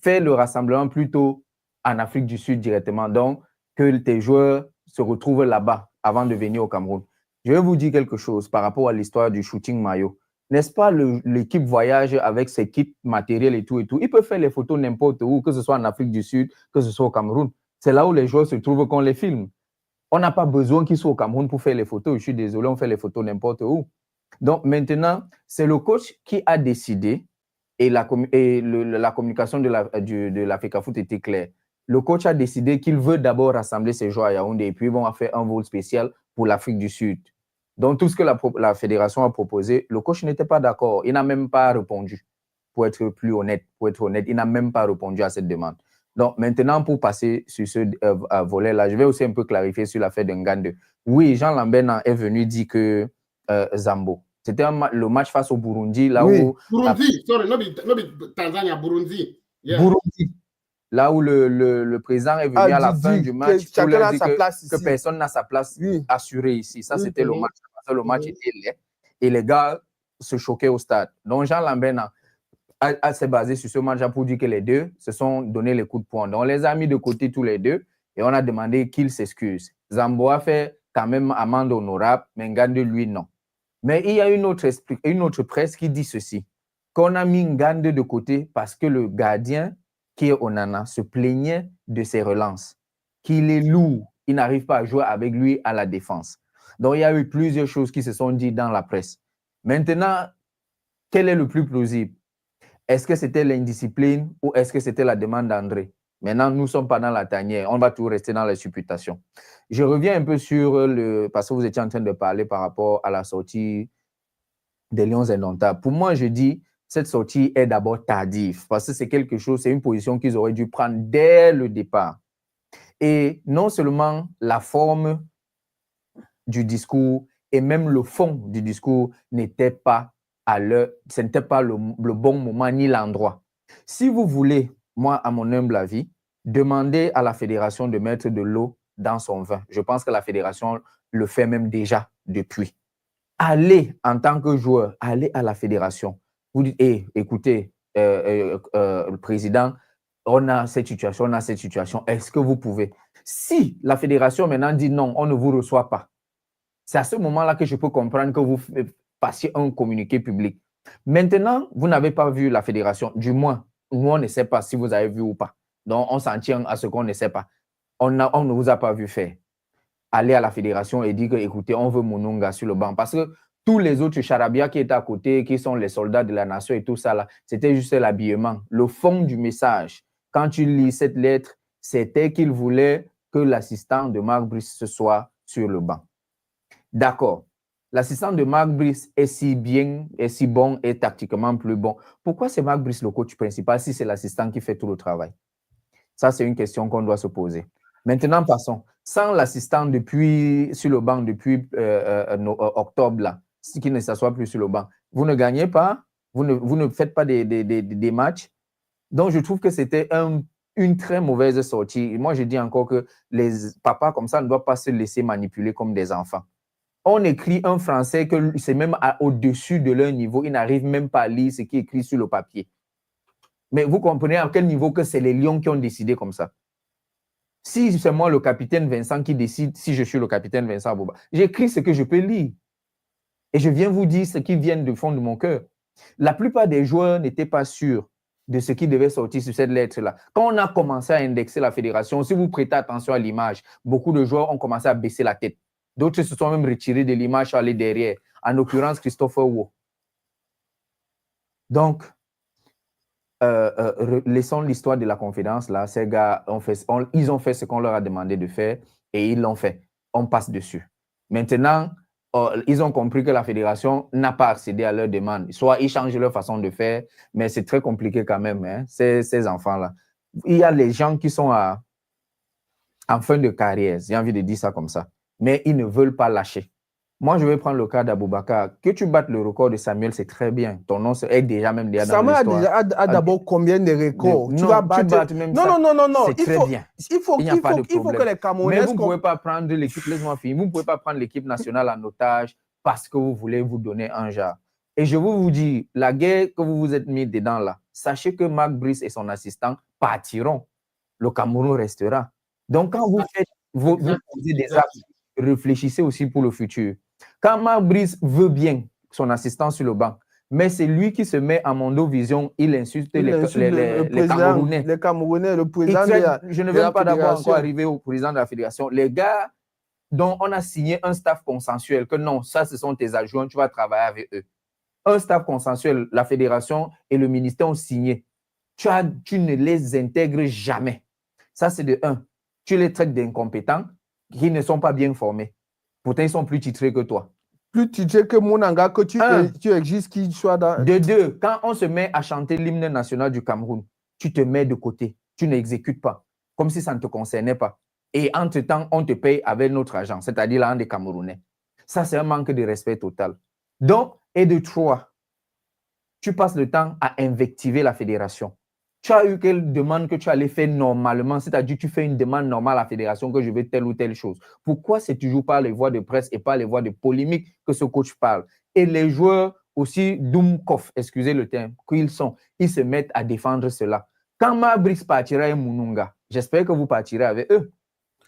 fais le rassemblement plutôt en Afrique du Sud directement, donc que tes joueurs se retrouvent là-bas avant de venir au Cameroun. Je vais vous dire quelque chose par rapport à l'histoire du shooting maillot. N'est-ce pas l'équipe voyage avec ses kits matériels et tout et tout. Ils peuvent faire les photos n'importe où, que ce soit en Afrique du Sud, que ce soit au Cameroun. C'est là où les joueurs se trouvent qu'on les filme. On n'a pas besoin qu'ils soient au Cameroun pour faire les photos. Je suis désolé, on fait les photos n'importe où. Donc maintenant, c'est le coach qui a décidé et la communication de l'Africa Foot était claire. Le coach a décidé qu'il veut d'abord rassembler ses joueurs à Yaoundé et puis ils vont faire un vol spécial pour l'Afrique du Sud. Donc tout ce que la fédération a proposé, le coach n'était pas d'accord. Il n'a même pas répondu, pour être plus honnête. Il n'a même pas répondu à cette demande. Donc maintenant, pour passer sur ce volet-là, je vais aussi un peu clarifier sur l'affaire de Ngande. Oui, Jean Lambert est venu dire que Zambo. C'était le match face au Burundi, là où... Burundi, sorry, not Tanzania, Burundi. Yeah. Burundi. Là où le président est venu à la fin du match pour leur dire que personne n'a sa place assurée ici. Ça, c'était le match. Le match était laid. Et les gars se choquaient au stade. Donc, Jean Lambert s'est basé sur ce match pour dire que les deux se sont donné les coups de poing. Donc, on les a mis de côté tous les deux et on a demandé qu'ils s'excusent. Zambo a fait quand même amende honorable, mais Ngande, lui, non. Mais il y a une autre presse qui dit ceci, qu'on a mis Ngande de côté parce que le gardien, qui est Onana, se plaignait de ses relances, qu'il est lourd, il n'arrive pas à jouer avec lui à la défense. Donc, il y a eu plusieurs choses qui se sont dites dans la presse. Maintenant, quel est le plus plausible? Est-ce que c'était l'indiscipline ou est-ce que c'était la demande d'André? Maintenant, nous ne sommes pas dans la tanière. On va tout rester dans les supputations. Je reviens un peu sur parce que vous étiez en train de parler par rapport à la sortie des Lions indomptables. Pour moi, je dis, cette sortie est d'abord tardive parce que c'est quelque chose, c'est une position qu'ils auraient dû prendre dès le départ. Et non seulement la forme du discours et même le fond du discours n'était pas ce n'était pas le bon moment ni l'endroit. Si vous voulez, moi, à mon humble avis, demandez à la fédération de mettre de l'eau dans son vin. Je pense que la fédération le fait même déjà depuis. Allez, en tant que joueur, allez à la fédération. Vous dites, écoutez, le président, on a cette situation, est-ce que vous pouvez? Si la fédération maintenant dit non, on ne vous reçoit pas, c'est à ce moment-là que je peux comprendre que vous passiez un communiqué public. Maintenant, vous n'avez pas vu la fédération, du moins, nous, on ne sait pas si vous avez vu ou pas. Donc, on s'en tient à ce qu'on ne sait pas. On ne vous a pas vu faire. Allez à la fédération et dire que, écoutez, on veut Mononga sur le banc. Parce que tous les autres charabia qui étaient à côté, qui sont les soldats de la nation et tout ça, là, c'était juste l'habillement. Le fond du message, quand tu lis cette lettre, c'était qu'il voulait que l'assistant de Marc Brice soit sur le banc. D'accord. L'assistant de Marc Brice est si bien, est si bon et tactiquement plus bon. Pourquoi c'est Marc Brice le coach principal si c'est l'assistant qui fait tout le travail? Ça, c'est une question qu'on doit se poser. Maintenant, passons. Sans l'assistant sur le banc depuis octobre, là, qui ne s'assoit plus sur le banc, vous ne gagnez pas, vous ne faites pas des matchs. Donc, je trouve que c'était une très mauvaise sortie. Moi, je dis encore que les papas comme ça ne doivent pas se laisser manipuler comme des enfants. On écrit un français que c'est même au-dessus de leur niveau. Ils n'arrivent même pas à lire ce qui est écrit sur le papier. Mais vous comprenez à quel niveau que c'est les Lions qui ont décidé comme ça. Si c'est moi le capitaine Vincent qui décide, si je suis le capitaine Vincent Abouba, j'écris ce que je peux lire. Et je viens vous dire ce qui vient du fond de mon cœur. La plupart des joueurs n'étaient pas sûrs de ce qui devait sortir sur cette lettre-là. Quand on a commencé à indexer la fédération, si vous prêtez attention à l'image, beaucoup de joueurs ont commencé à baisser la tête. D'autres se sont même retirés de l'image, aller derrière. En l'occurrence, Christopher Wu. Donc, laissons l'histoire de la confidence là. Ces gars ils ont fait ce qu'on leur a demandé de faire et ils l'ont fait. On passe dessus. Maintenant, ils ont compris que la fédération n'a pas accédé à leurs demandes. Soit ils changent leur façon de faire, mais c'est très compliqué quand même, hein, ces enfants-là. Il y a les gens qui sont en fin de carrière, j'ai envie de dire ça comme ça, mais ils ne veulent pas lâcher. Moi, je vais prendre le cas d'Aboubacar. Que tu battes le record de Samuel, c'est très bien. Ton nom est déjà même dans l'histoire. Samuel a d'abord combien de records? Tu vas battre même non, ça. C'est très bien. Il faut que les Camerounais... Mais vous ne pouvez pas prendre l'équipe, laisse-moi finir, vous ne pouvez pas prendre l'équipe nationale en otage parce que vous voulez vous donner un genre. Et je vous dis, la guerre que vous vous êtes mis dedans là, sachez que Marc Brice et son assistant partiront. Le Cameroun restera. Donc, quand vous faites vous posez des actes, réfléchissez aussi pour le futur. Quand Marc Brice veut bien son assistant sur le banc, mais c'est lui qui se met en mondovision, il insulte les Camerounais. Les Camerounais, le président je ne veux pas d'abord encore arriver au président de la fédération. Les gars Donc, on a signé un staff consensuel que non, ça, ce sont tes adjoints, tu vas travailler avec eux. Un staff consensuel, la fédération et le ministère ont signé. Tu ne les intègres jamais. Ça, c'est de un. Tu les traites d'incompétents qui ne sont pas bien formés. Pourtant, ils sont plus titrés que toi. Plus titrés que Mounanga, que tu exiges qu'il soit dans... De deux, quand on se met à chanter l'hymne national du Cameroun, tu te mets de côté. Tu n'exécutes pas. Comme si ça ne te concernait pas. Et entre-temps, on te paye avec notre argent, c'est-à-dire l'argent des Camerounais. Ça, c'est un manque de respect total. Donc, et de trois, tu passes le temps à invectiver la fédération. Tu as eu quelle demande que tu allais faire normalement, c'est-à-dire tu fais une demande normale à la fédération que je veux telle ou telle chose. Pourquoi c'est toujours par les voies de presse et pas les voies de polémique que ce coach parle? Et les joueurs aussi, Doumkov, excusez le terme, qu'ils sont, ils se mettent à défendre cela. Quand Mabrice partira et Moununga, j'espère que vous partirez avec eux.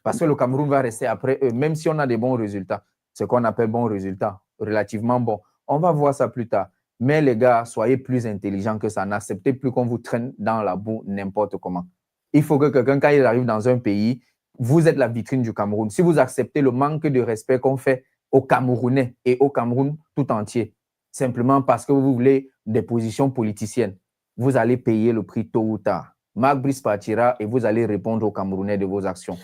Parce que le Cameroun va rester après eux, même si on a des bons résultats. Ce qu'on appelle bons résultats, relativement bons. On va voir ça plus tard. Mais les gars, soyez plus intelligents que ça. N'acceptez plus qu'on vous traîne dans la boue n'importe comment. Il faut que quelqu'un, quand il arrive dans un pays, vous êtes la vitrine du Cameroun. Si vous acceptez le manque de respect qu'on fait aux Camerounais et au Cameroun tout entier, simplement parce que vous voulez des positions politiciennes, vous allez payer le prix tôt ou tard. Marc Brice partira et vous allez répondre aux Camerounais de vos actions.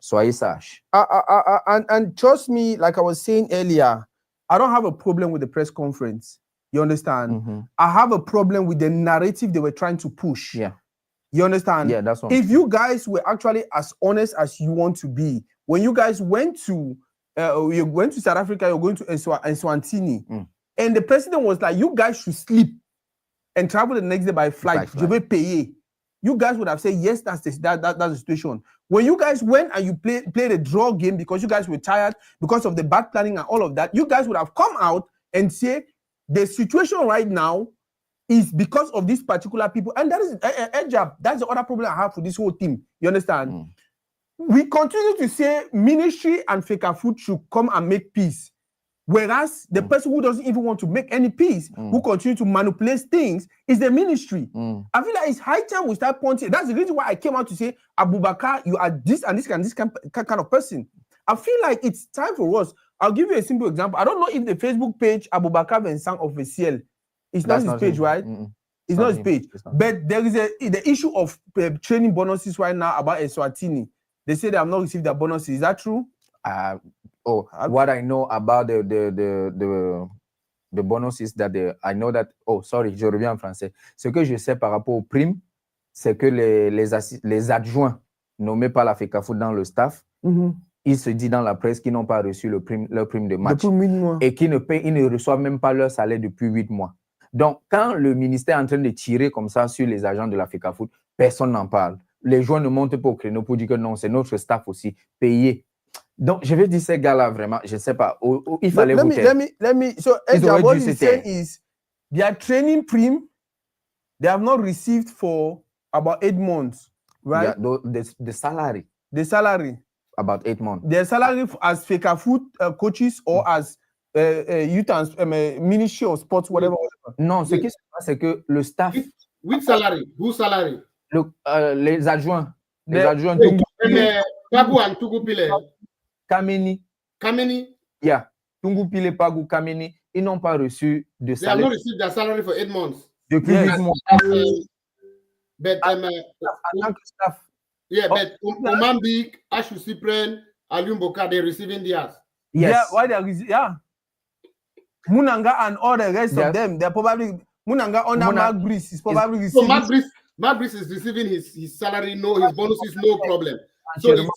Soyez sages. And trust me, like I was saying earlier, I don't have a problem with the press conference. You understand? Mm-hmm. I have a problem with the narrative they were trying to push. Yeah. You understand? Yeah, that's what if you guys were actually as honest as you want to be, when you guys went to South Africa, you're going to Eswatini, and the president was like, you guys should sleep and travel the next day by flight. Je vais payer. You guys would have said, yes, that's the situation. When you guys went and you played a draw game because you guys were tired because of the bad planning and all of that, you guys would have come out and say, the situation right now is because of these particular people. And that is Ejab. That's the other problem I have for this whole team. You understand? We continue to say ministry and Fecafoot should come and make peace. Whereas the person who doesn't even want to make any peace, who continue to manipulate things, is the ministry. I feel like it's high time we start pointing. That's the reason why I came out to say, Abubakar, you are this and this and this kind of person. I feel like it's time for us. I'll give you a simple example. I don't know if the Facebook page Abubakar Vincent Officiel is not his page, right? It's not his page. But there is the issue of training bonuses right now about Eswatini. They say they have not received their bonuses. Is that true? What I know about the bonus is that I know that, je reviens en français. Ce que je sais par rapport aux primes, c'est que les adjoints nommés par la FECAFOOT dans le staff, ils se disent dans la presse qu'ils n'ont pas reçu leur prime de match et qu'ils ne reçoivent même pas leur salaire depuis 8 mois. Donc, quand le ministère est en train de tirer comme ça sur les agents de la FECAFOOT, personne n'en parle. Les joueurs ne montent pas au créneau pour dire que non, c'est notre staff aussi, payé. Donc, je vais dire ces gars-là, vraiment, je ne sais pas, il fallait voter. Let me, so Edgar, what he's saying is, their training prime, they have not received for about 8 months, right? Yeah, the salary. The salary. About 8 months. Their salary as Fecafoot coaches or as youth and Ministry of Sports, whatever. Non, ce qui se passe, c'est que le staff... Which salary? Whose salary? Les adjoints. Les adjoints. Pagou and Tugupile. Kameni. Yeah. Tungupile, Pagou, Kameni, ils n'ont pas reçu de salaire. They have not received their salary for 8 months. Depuis 8 mois. But staff. Yeah, but Omambik, Ashu Cyprian, Alium Boka, they're receiving theirs. Yes. Yeah, why they're Mounanga and all the rest of them, they're probably Mounanga under Marc Brice is probably receiving. So Marc Brice is receiving his salary, his bonuses, no problem. So it's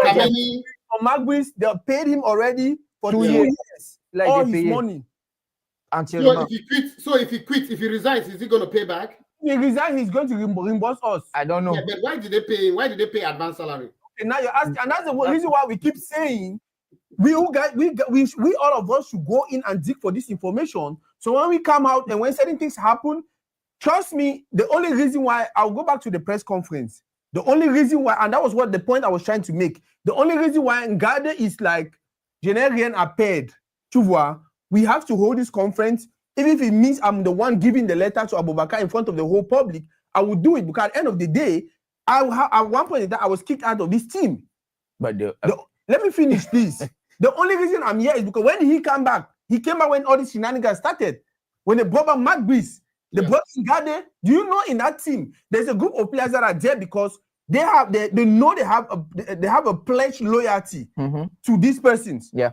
Kameni. For Marc Brice, they paid him already for 2 years. Like all his money. So if he resigns, is he going to pay back? He resigns, he's going to reimburse us. I don't know. Yeah, but why did they pay advance salary? Okay, now you're asking, and that's the reason why we keep saying we all of us should go in and dig for this information. So when we come out and when certain things happen, trust me, the only reason why I'll go back to the press conference. The only reason why, and that was what the point I was trying to make. The only reason why Ngade is like, je n'ai rien à perdre. Tu vois, we have to hold this conference. Even if it means I'm the one giving the letter to Abubakar in front of the whole public, I will do it because at the end of the day, at one point in time, I was kicked out of this team. But Let me finish, please. The only reason I'm here is because when he came back when all these shenanigans started. When they brought back Mark Brees, they brought in Gade. Do you know in that team, there's a group of players that are there because they know they have a pledge loyalty to these persons. Yeah.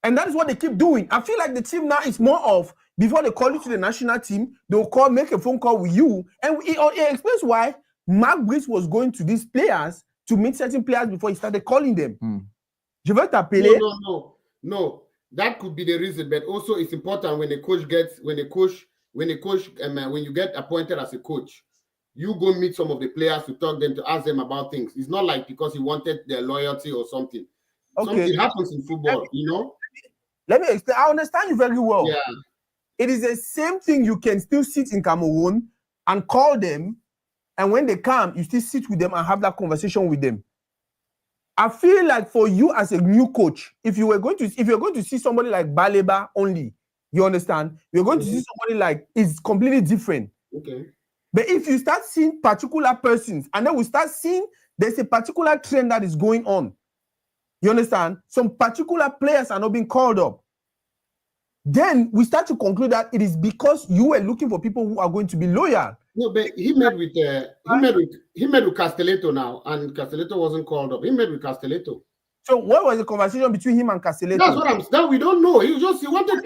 And that is what they keep doing. I feel like the team now is more of, before they call you to the national team, they'll make a phone call with you. And it explains why Mark Brees was going to these players to meet certain players before he started calling them. Je veux t'appeler. No. That could be the reason, but also it's important when you get appointed as a coach, you go meet some of the players to talk them, to ask them about things. It's not like because he wanted their loyalty or something. Something happens in football, Let me explain. I understand you very well. Yeah. It is the same thing. You can still sit in Cameroon and call them, and when they come, you still sit with them and have that conversation with them. I feel like for you as a new coach, if you're going to see somebody like Baleba only, you understand? You're going to see somebody like, it's completely different. Okay. But if you start seeing particular persons, and then we start seeing there's a particular trend that is going on, you understand? Some particular players are not being called up. Then we start to conclude that it is because you were looking for people who are going to be loyal. No, but he met with Castelletto now, and Castelletto wasn't called up. He met with Castelletto. So what was the conversation between him and Castelletto? That's what I'm saying. We don't know. He wanted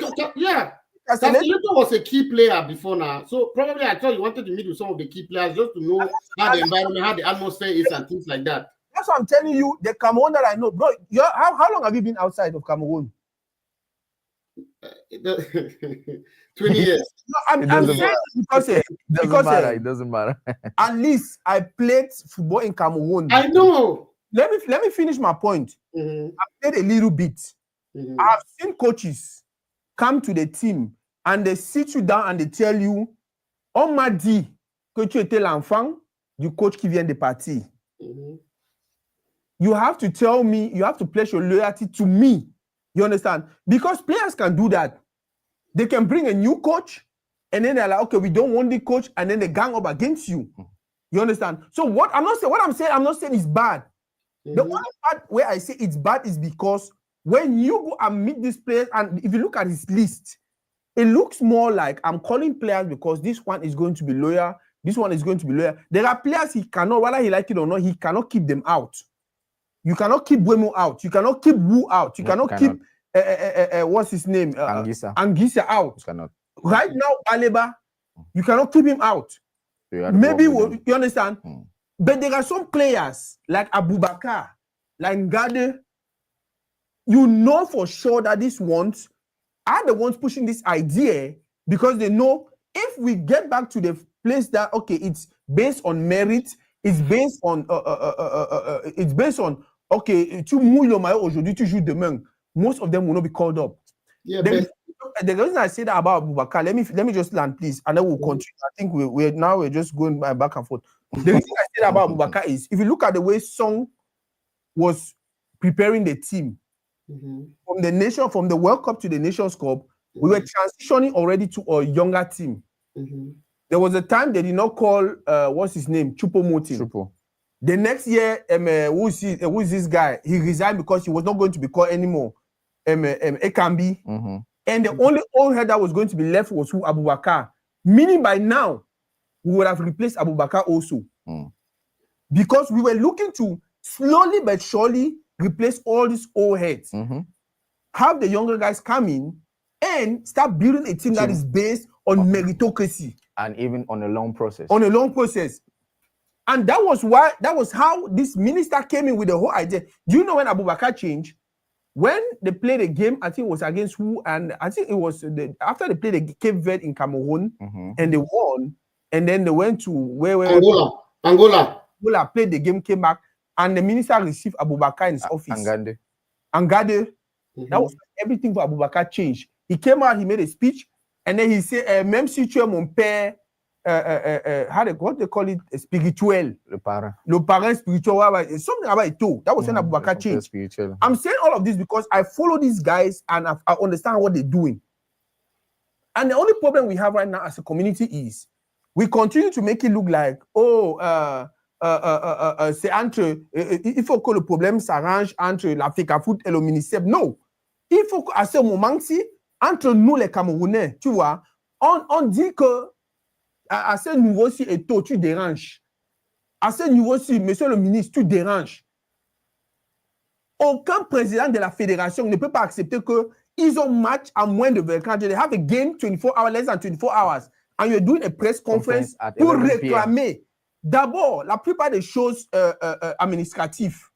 Castelletto was a key player before now. So probably I thought he wanted to meet with some of the key players just to know how the environment, how the atmosphere is and things like that. That's what I'm telling you. The Cameroon that I know, bro. How long have you been outside of Cameroon? 20 years. No, I'm saying because it doesn't matter. At least I played football in Cameroon. I know. Let me finish my point. I played a little bit. I've seen coaches come to the team and they sit you down and they tell you, on m'a dit que tu étais l'enfant du coach qui vient de partir. You have to tell me, you have to pledge your loyalty to me. You understand? Because players can do that. They can bring a new coach and then they're like, okay, we don't want the coach, and then they gang up against you. You understand? So I'm not saying it's bad. The only part where I say it's bad is because when you go and meet these players, and if you look at his list, it looks more like I'm calling players because this one is going to be loyal, this one is going to be loyal. There are players he cannot, whether he like it or not, he cannot keep them out. You cannot keep Buemo out. You cannot keep Wu out. You cannot keep what's his name? Anguissa out. You cannot. Right now, Baleba, you cannot keep him out. Maybe you understand. But there are some players like Abubakar, like Ngade. You know for sure that these ones are the ones pushing this idea because they know if we get back to the place that it's based on merit, it's based on tu mouilles le maillot aujourd'hui, tu joues demain. Most of them will not be called up. Yeah, the reason I say that about Abubakar, let me just land, please, and then we'll continue. I think we're just going back and forth. The reason I say that about Abubakar is if you look at the way Song was preparing the team from the World Cup to the Nations Cup, we were transitioning already to a younger team. There was a time they did not call what's his name, Choupo-Moting. The next year, who is this guy? He resigned because he was not going to be called anymore. Ekambi. And the only old head that was going to be left was Abubakar. Meaning by now, we would have replaced Abubakar also. Because we were looking to slowly but surely replace all these old heads. Have the younger guys come in and start building a team that is based on meritocracy. And even on a long process. And that was how this minister came in with the whole idea. Do you know when Abubakar changed? When they played a game, I think it was against who, and I think it was after they played the Cape Verde in Cameroon and they won, and then they went to Angola played the game, came back, and the minister received Abubakar in his office. Angade. That was everything for Abubakar changed. He came out, he made a speech, and then he said, même si tu es mon père, what they call it, spirituel. Le parent spiritual, something about it too. That was when Abubakar changed. I'm saying all of this because I follow these guys and I understand what they're doing. And the only problem we have right now as a community is we continue to make it look like, c'est entre, il faut que le problème s'arrange entre l'Africa Foot et le ministère. Non, il faut qu'à ce moment-ci, entre nous les Camerounais, tu vois, on dit que à ce niveau-ci, et toi, tu déranges. À ce niveau-ci, monsieur le ministre, tu déranges. Aucun président de la fédération ne peut pas accepter qu'ils ont match à moins de 24 heures. They have a game 24 hours, less than 24 hours. And you're doing a press conference pour réclamer. D'abord, la plupart des choses administratives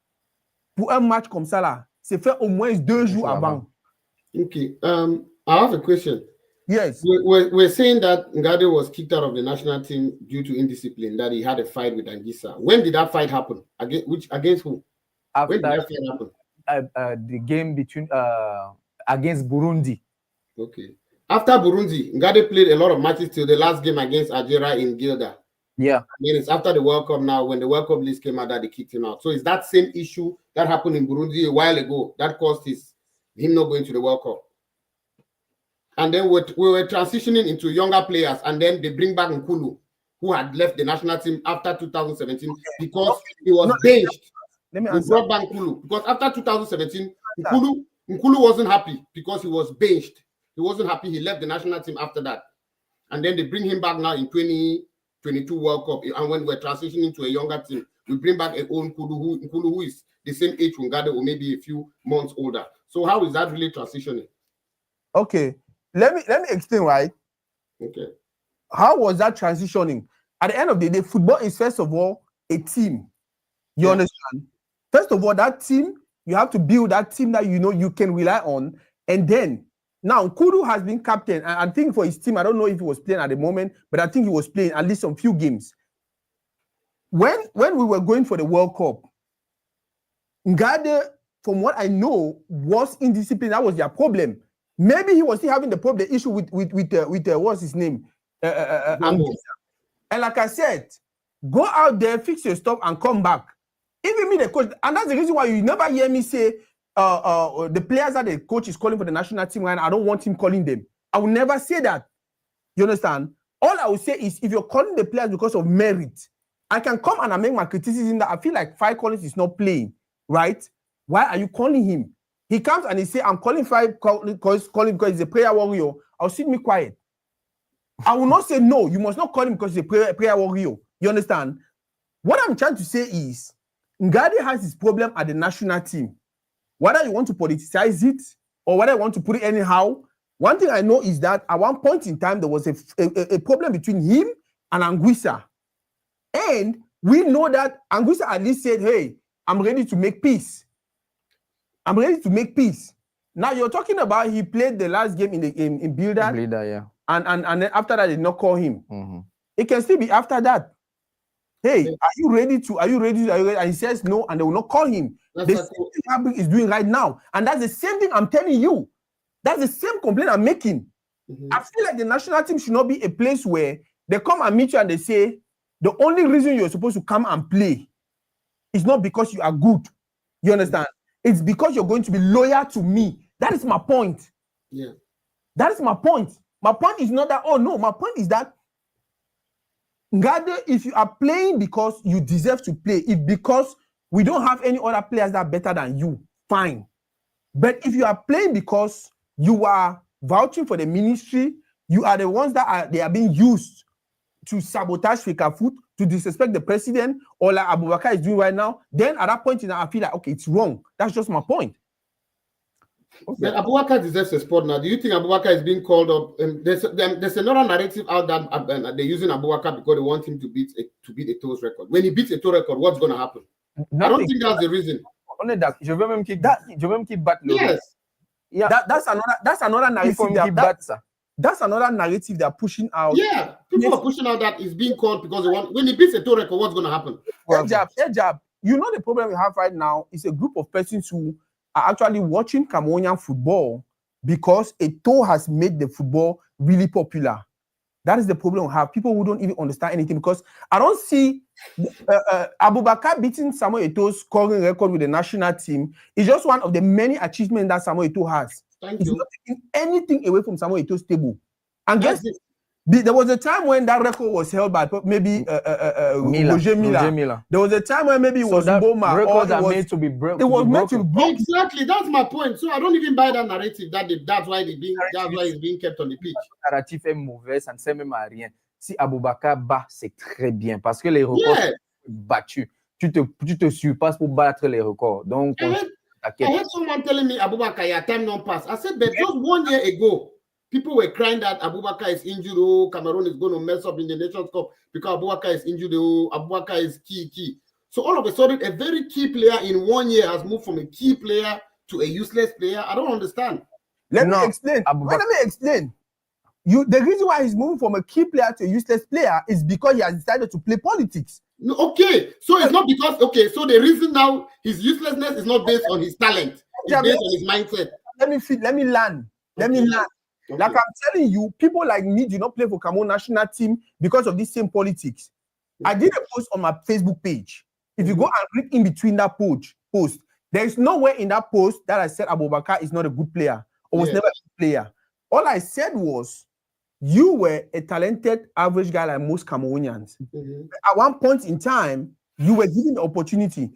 pour un match comme ça, là, c'est fait au moins 2 jours avant. Okay. I have a question. Yes. We're saying that Ngade was kicked out of the national team due to indiscipline, that he had a fight with Anguissa. When did that fight happen? Against who? After when did that fight happen? The game between against Burundi. Okay. After Burundi, Ngade played a lot of matches till the last game against Algeria in Gilda. Yeah. Then it's after the World Cup now, when the World Cup list came out, that they kicked him out. So is that same issue that happened in Burundi a while ago that caused him not going to the World Cup? And then we were transitioning into younger players, and then they bring back Nkulu, who had left the national team after 2017 because he was benched. Let me We answer. brought back Nkulu because after 2017, Nkulu wasn't happy because he was benched. He wasn't happy. He left the national team after that. And then they bring him back now in 2022 World Cup. And when we're transitioning to a younger team, we bring back a own Nkulu who is the same age from Ngade or maybe a few months older. So how is that really transitioning? Okay. Let me explain, right? Okay. How was that transitioning? At the end of the day, football is first of all a team. You understand? First of all, that team, you have to build that team that you know you can rely on. And then, now, Kudu has been captain. I think for his team, I don't know if he was playing at the moment, but I think he was playing at least some few games. When we were going for the World Cup, Ngade, from what I know, was indisciplined. That was their problem. Maybe he was still having the issue with what's his name? Anguissa. And like I said, go out there, fix your stuff, and come back. Even me, the coach, and that's the reason why you never hear me say the players that the coach is calling for the national team right now, I don't want him calling them. I will never say that. You understand? All I will say is if you're calling the players because of merit, I can come and I make my criticism that I feel like Five Collins is not playing, right? Why are you calling him? He comes and he say, I'm calling Five because he's a prayer warrior. I'll sit me quiet. I will not say, no, you must not call him because he's a prayer warrior. You understand? What I'm trying to say is, Ngade has his problem at the national team. Whether you want to politicize it or whether you want to put it anyhow, one thing I know is that at one point in time, there was a problem between him and Anguissa. And we know that Anguissa at least said, hey, I'm ready to make peace. I'm ready to make peace. Now you're talking about he played the last game in Builder. Yeah. And then after that, they did not call him. Mm-hmm. It can still be after that. Hey, are you ready? And he says no, and they will not call him. The same thing Abik is doing right now. And that's the same thing I'm telling you. That's the same complaint I'm making. Mm-hmm. I feel like the national team should not be a place where they come and meet you and they say, the only reason you're supposed to come and play is not because you are good. You understand? It's because you're going to be loyal to me. That is my point. Yeah. That is my point. My point is not that, oh no, my point is that Ngade, if you are playing because you deserve to play, if because we don't have any other players that are better than you, fine. But if you are playing because you are vouching for the ministry, you are the ones that are being used to sabotage Africa Foot, to disrespect the president, or like Abubakar is doing right now, then at that point, I feel like, okay, it's wrong. That's just my point. Okay. But Abubakar deserves a spot now. Do you think Abubakar is being called up? There's another narrative out that they're using Abubakar because they want him to beat Eto'o's record. When he beats Eto'o's record, what's going to happen? Nothing. I don't think that's the reason. On est d'accord. Je veux même qu'il batte le. Yes. Yeah. That's another narrative. That's another narrative they're pushing out. Yeah, people are pushing out that is being called because they want. When he beats Eto'o record, what's going to happen? Ejab. You know the problem we have right now is a group of persons who are actually watching Cameroonian football because Eto'o has made the football really popular. That is the problem we have. People who don't even understand anything because I don't see Abubakar beating Samuel Eto'o's scoring record with the national team. It's just one of the many achievements that Samuel Eto'o has. Thank you. It's not taking anything away from Samuel Eto'o's table. And guess There was a time when that record was held by maybe Roger Milla. There was a time when maybe it was Mboma. Records are meant to be broken. It was meant to be broken. Exactly, that's my point. So I don't even buy that narrative that's why it's being kept on the pitch. Le narratif est mauvais, ça ne sert même à rien. Si Aboubakar bat, c'est très bien parce que les records sont battus. Tu te surpasses pour battre les records. Donc, I heard someone telling me Aboubakar, your time don't pass. I said, but just 1 year ago, people were crying that Aboubakar is injured. Oh, Cameroon is going to mess up in the Nations Cup because Aboubakar is injured. Oh, Aboubakar is key. So all of a sudden, a very key player in 1 year has moved from a key player to a useless player. I don't understand. Let me explain. The reason why he's moving from a key player to a useless player is because he has decided to play politics. No, okay, so it's not because so the reason now his uselessness is not based on his talent, it's based on his mindset. Let me learn. Okay. Like I'm telling you, people like me do not play for Cameroon national team because of this same politics. I did a post on my Facebook page. If you go and read in between that post, there is nowhere in that post that I said Aboubakar is not a good player or was never a good player. All I said was, you were a talented average guy like most Cameroonians. At one point in time, you were given the opportunity.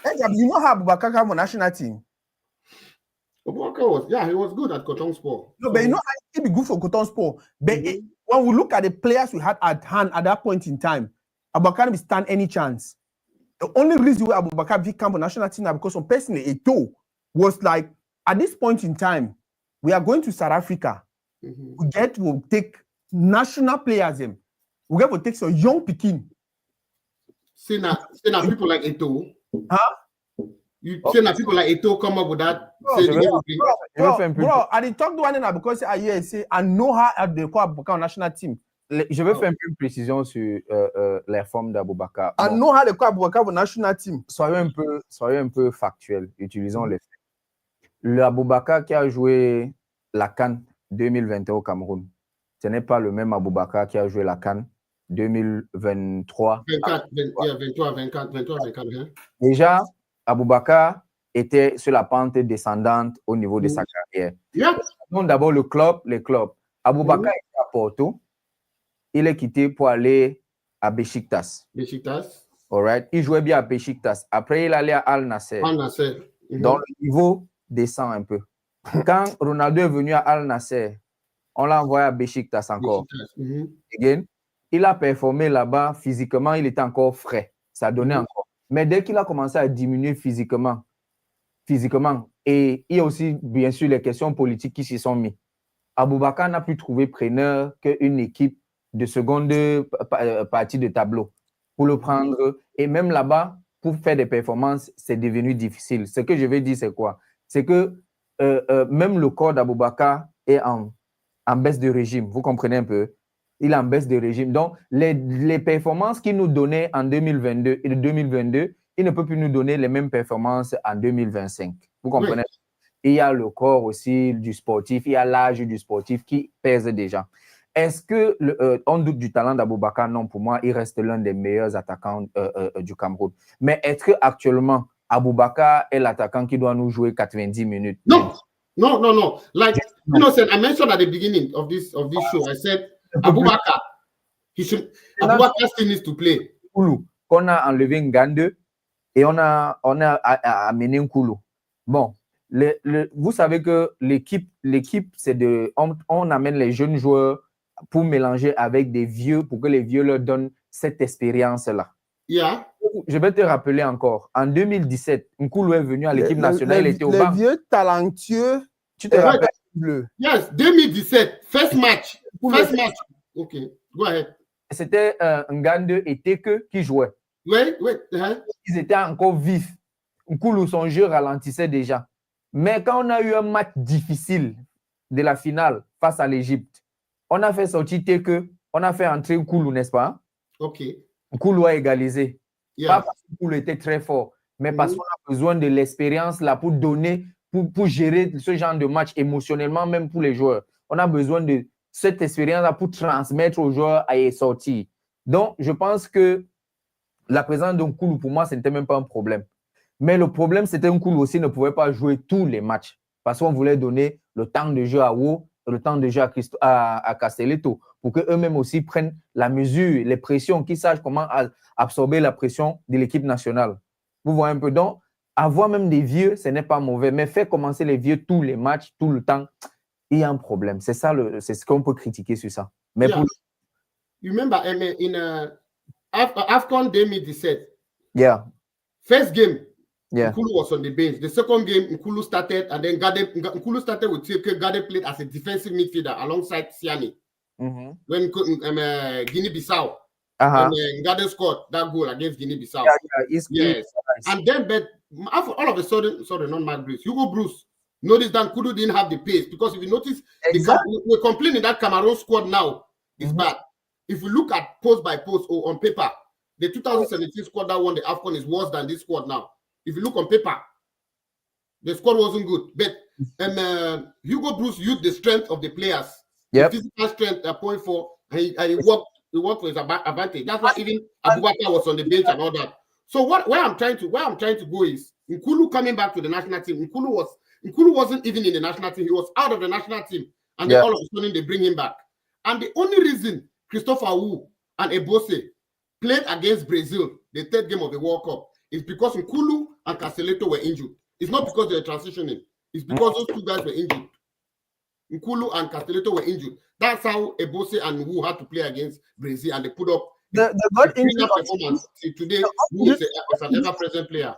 You know how Aboubakar came on national team? Aboubakar he was good at Coton Sport. No, but you know how he be good for Coton Sport. But when we look at the players we had at hand at that point in time, Aboubakar didn't stand any chance. The only reason why Aboubakar became on national team now because some person Eto was like, at this point in time, we are going to South Africa. We'll take national players. We get to take some young Pekin. See now people like Eto. Huh? You say now people like Eto come up with that. Bro, I didn't talk to one another because I know how they call Aboubakar on national team. Je veux faire un peu une précision sur les formes d'Aboubakar. I know how they call Aboubakar on national team. Soyons un peu factuels. Utilisons les faits. Le Aboubakar qui a joué la CAN 2021 au Cameroun, ce n'est pas le même Aboubakar qui a joué la CAN 2023. 23-24. Déjà, Aboubakar était sur la pente descendante au niveau de sa carrière. Donc d'abord les clubs. Aboubakar était à Porto. Il est quitté pour aller à Beşiktaş. Alright. Il jouait bien à Beşiktaş. Après, il allait à Al Nassr. Donc le niveau descend un peu. Quand Ronaldo est venu à Al Nassr, on l'a envoyé à Beşiktaş encore. Again, il a performé là-bas physiquement, il était encore frais. Ça donnait encore. Mais dès qu'il a commencé à diminuer physiquement, et il y a aussi, bien sûr, les questions politiques qui s'y sont mises. Aboubakar n'a plus trouvé preneur qu'une équipe de seconde partie de tableau pour le prendre. Et même là-bas, pour faire des performances, c'est devenu difficile. Ce que je veux dire, c'est quoi? C'est que même le corps d'Aboubakar est en baisse de régime. Vous comprenez un peu? Il est en baisse de régime. Donc, les performances qu'il nous donnait en 2022 et de 2022, il ne peut plus nous donner les mêmes performances en 2025. Vous comprenez? Oui. Il y a le corps aussi du sportif, il y a l'âge du sportif qui pèse déjà. Est-ce que on doute du talent d'Aboubakar? Non, pour moi, il reste l'un des meilleurs attaquants du Cameroun. Mais est-ce qu'actuellement, Aboubakar est l'attaquant qui doit nous jouer 90 minutes? No. Like, you know, I mentioned at the beginning of this show, I said, Aboubakar still needs to play. Qu'on a enlevé Ngande et on a amené Nkulu. Bon, vous savez que l'équipe, c'est on amène les jeunes joueurs pour mélanger avec des vieux, pour que les vieux leur donnent cette expérience-là. Yeah. Je vais te rappeler encore, en 2017, Nkulu est venu à l'équipe nationale, il était au banc. Les vieux talentueux, tu te rappelles? Yes, 2017, first match. Ok, go ahead. C'était Ngande et Teke qui jouaient. Oui. Ils étaient encore vifs. Nkulu, son jeu ralentissait déjà. Mais quand on a eu un match difficile de la finale face à l'Égypte, on a fait sortir Teke, on a fait entrer Nkulu, n'est-ce pas? Ok. Nkulu a égalisé. Yeah. Pas parce que Nkulu était très fort, mais parce qu'on a besoin de l'expérience là pour donner, pour gérer ce genre de match émotionnellement, même pour les joueurs. On a besoin de cette expérience-là pour transmettre aux joueurs à y sortir. Donc, je pense que la présence de Nkulu, pour moi, ce n'était même pas un problème. Mais le problème, c'était que Nkulu aussi ne pouvait pas jouer tous les matchs parce qu'on voulait donner le temps de jeu à Wo le temps de jeu à Castelletto pour qu'eux-mêmes aussi prennent la mesure, les pressions, qu'ils sachent comment absorber la pression de l'équipe nationale. Vous voyez un peu. Donc, avoir même des vieux, ce n'est pas mauvais, mais faire commencer les vieux tous les matchs, tout le temps, il y a un problème. C'est ça, c'est ce qu'on peut critiquer sur ça. Mais yeah. You remember in AFCON 2017? Yeah. First game, yeah. Nkulu was on the bench. The second game, Nkulu started, and then Nkulu started with TK. Gade played as a defensive midfielder alongside Siani. When Guinea-Bissau, and Gade scored that goal against Guinea-Bissau. Yes. And then, but all of a sudden, sorry, not Mark Bruce, Hugo Bruce. Notice that Nkulu didn't have the pace, because if you notice, we're complaining that Cameroon squad now is bad. If we look at post by post or on paper, the 2017 squad that won the AFCON is worse than this squad now. If you look on paper, the squad wasn't good. But Hugo Bruce used the strength of the players, the physical strength at 0.4, and he worked for his advantage. That's why even Abubakar was on the bench and all that. So where I'm trying to go is Nkulu coming back to the national team. Nkulu wasn't even in the national team. He was out of the national team, and then all of a sudden they bring him back. And the only reason Christopher Wu and Ebose played against Brazil, the third game of the World Cup, is because Nkulu and Castelletto were injured. It's not because they were transitioning. It's because those two guys were injured. Nkulu and Castelletto were injured. That's how Ebose and Wu had to play against Brazil, and they put up the got injured performance. Today, Wu is an ever-present player.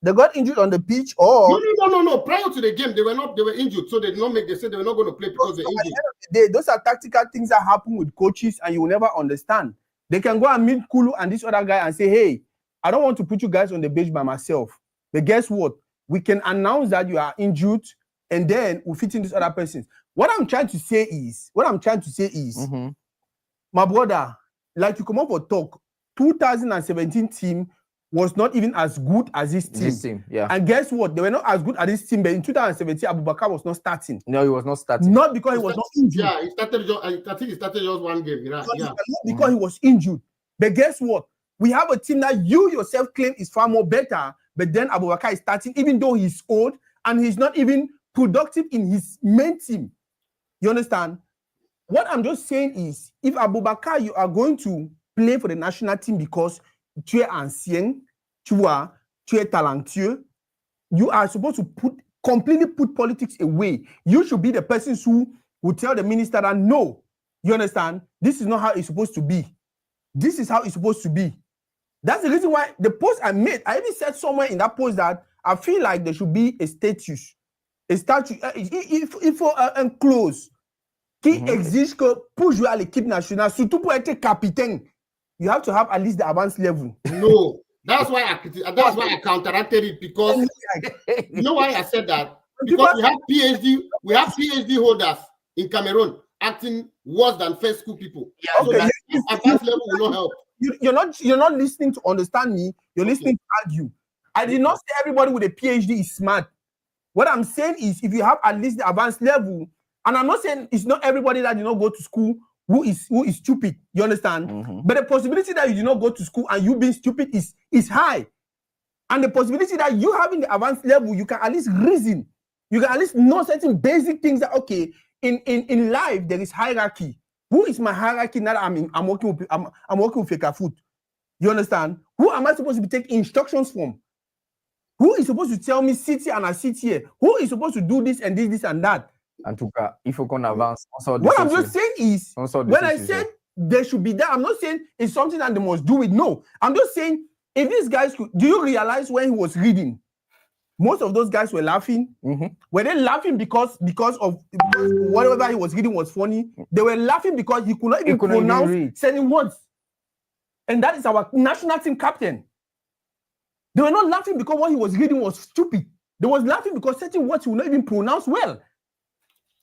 They got injured on the pitch, or no. Prior to the game, they were injured, so they did not make. They said they were not going to play because they're injured. At the end of the day, those are tactical things that happen with coaches, and you will never understand. They can go and meet Kulu and this other guy and say, "Hey, I don't want to put you guys on the bench by myself. But guess what? We can announce that you are injured, and then we fit in this other person." What I'm trying to say is, my brother, like you come up for talk, 2017 team was not even as good as this team. And guess what? They were not as good as this team, but in 2017, Abubakar was not starting. No, he was not starting. Not because he was not injured. Yeah, I think he started just one game. Not because he was injured. But guess what? We have a team that you yourself claim is far more better, but then Abubakar is starting, even though he's old and he's not even productive in his main team. You understand? What I'm just saying is, if Abubakar, you are going to play for the national team because tu es ancien, tu es talentueux, you are supposed to completely put politics away. You should be the person who will tell the minister that, no, you understand, this is not how it's supposed to be. This is how it's supposed to be. That's the reason why the post I made, I even said somewhere in that post that I feel like there should be a statue, il faut un clause qui exige que pour jouer à l'équipe nationale, surtout pour être capitaine, you have to have at least the advanced level. No, that's why I counteracted it, because you know why I said that? Because we have PhD holders in Cameroon acting worse than first school people. Yeah, so that advanced level will not help. You're not listening to understand me. You're listening to argue. I did not say everybody with a PhD is smart. What I'm saying is, if you have at least the advanced level, and I'm not saying it's not everybody that did not go to school who is stupid. You understand? But the possibility that you did not go to school and you being stupid is high. And the possibility that you having the advanced level, you can at least reason. You can at least know certain basic things that, okay, in life there is hierarchy. Who is my hierarchy now that I'm working with Feka Food? You understand? Who am I supposed to be taking instructions from? Who is supposed to tell me sit here and I sit here? Who is supposed to do this and this and that? En tout cas, il faut qu'on avance. What I'm just saying is, when I said there should be that, I'm not saying it's something that they must do it. No, I'm just saying, if these guys could, do you realize when he was reading, most of those guys were laughing? Were they laughing because of whatever he was reading was funny? They were laughing because he could not even pronounce certain words. And that is our national team captain. They were not laughing because what he was reading was stupid. They was laughing because certain words he would not even pronounce well.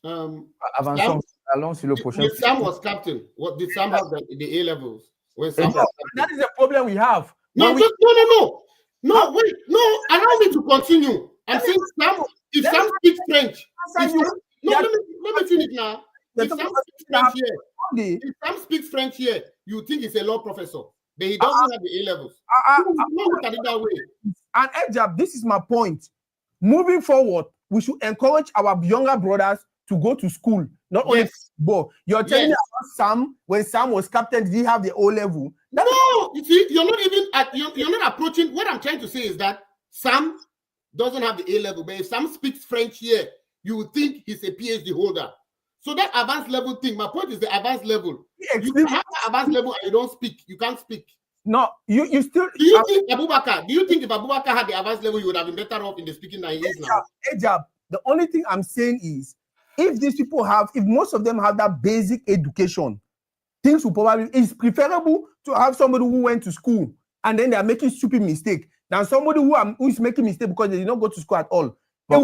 Allons sur le prochain. Sam was captain. What did Sam have the A levels? That is the problem we have. No, wait. No, allow me to continue. I'm saying Sam, if Sam speaks French, let me finish now. If Sam speaks French here, you think he's a law professor, but he doesn't have the A levels. Look at it that way. And Ejab, this is my point. Moving forward, we should encourage our younger brothers to go to school, not only football. You're telling me about Sam, when Sam was captain, did he have the O level? No, you see, you're not even you're not approaching. What I'm trying to say is that Sam doesn't have the A level, but if Sam speaks French here, you would think he's a PhD holder. So that advanced level thing, my point is the advanced level. You can have the advanced level and you don't speak. You can't speak. No, you still. Do you think if Abubakar had the advanced level, he would have been better off in the speaking than he is now? Ejab, the only thing I'm saying is, if these people if most of them have that basic education, things will probably, it's preferable to have somebody who went to school and then they are making stupid mistake than somebody who is making mistake because they did not go to school at all. Let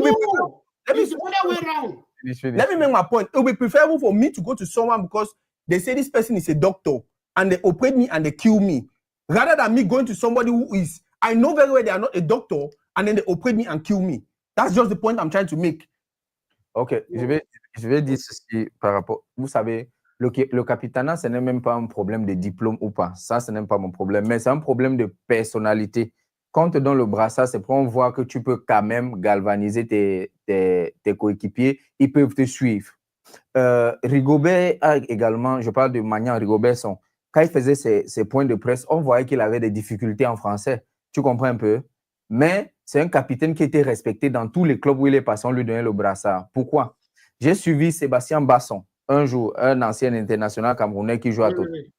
me make my point. It will be preferable for me to go to someone because they say this person is a doctor and they operate me and they kill me, rather than me going to somebody who is, I know very well they are not a doctor and then they operate me and kill me. That's just the point I'm trying to make. Ok, je vais dire ceci par rapport, vous savez, le capitanat, ce n'est même pas un problème de diplôme ou pas. Ça, ce n'est pas mon problème, mais c'est un problème de personnalité. Quand on te donne le brassard, c'est pour voir que tu peux quand même galvaniser tes coéquipiers. Ils peuvent te suivre. Rigobert a également, je parle de Magnan Rigobert, quand il faisait ses points de presse, on voyait qu'il avait des difficultés en français. Tu comprends un peu? Mais c'est un capitaine qui était respecté dans tous les clubs où il est passé, on lui donnait le brassard. Pourquoi? J'ai suivi Sébastien Basson, un jour, un ancien international camerounais qui joue à Toridey.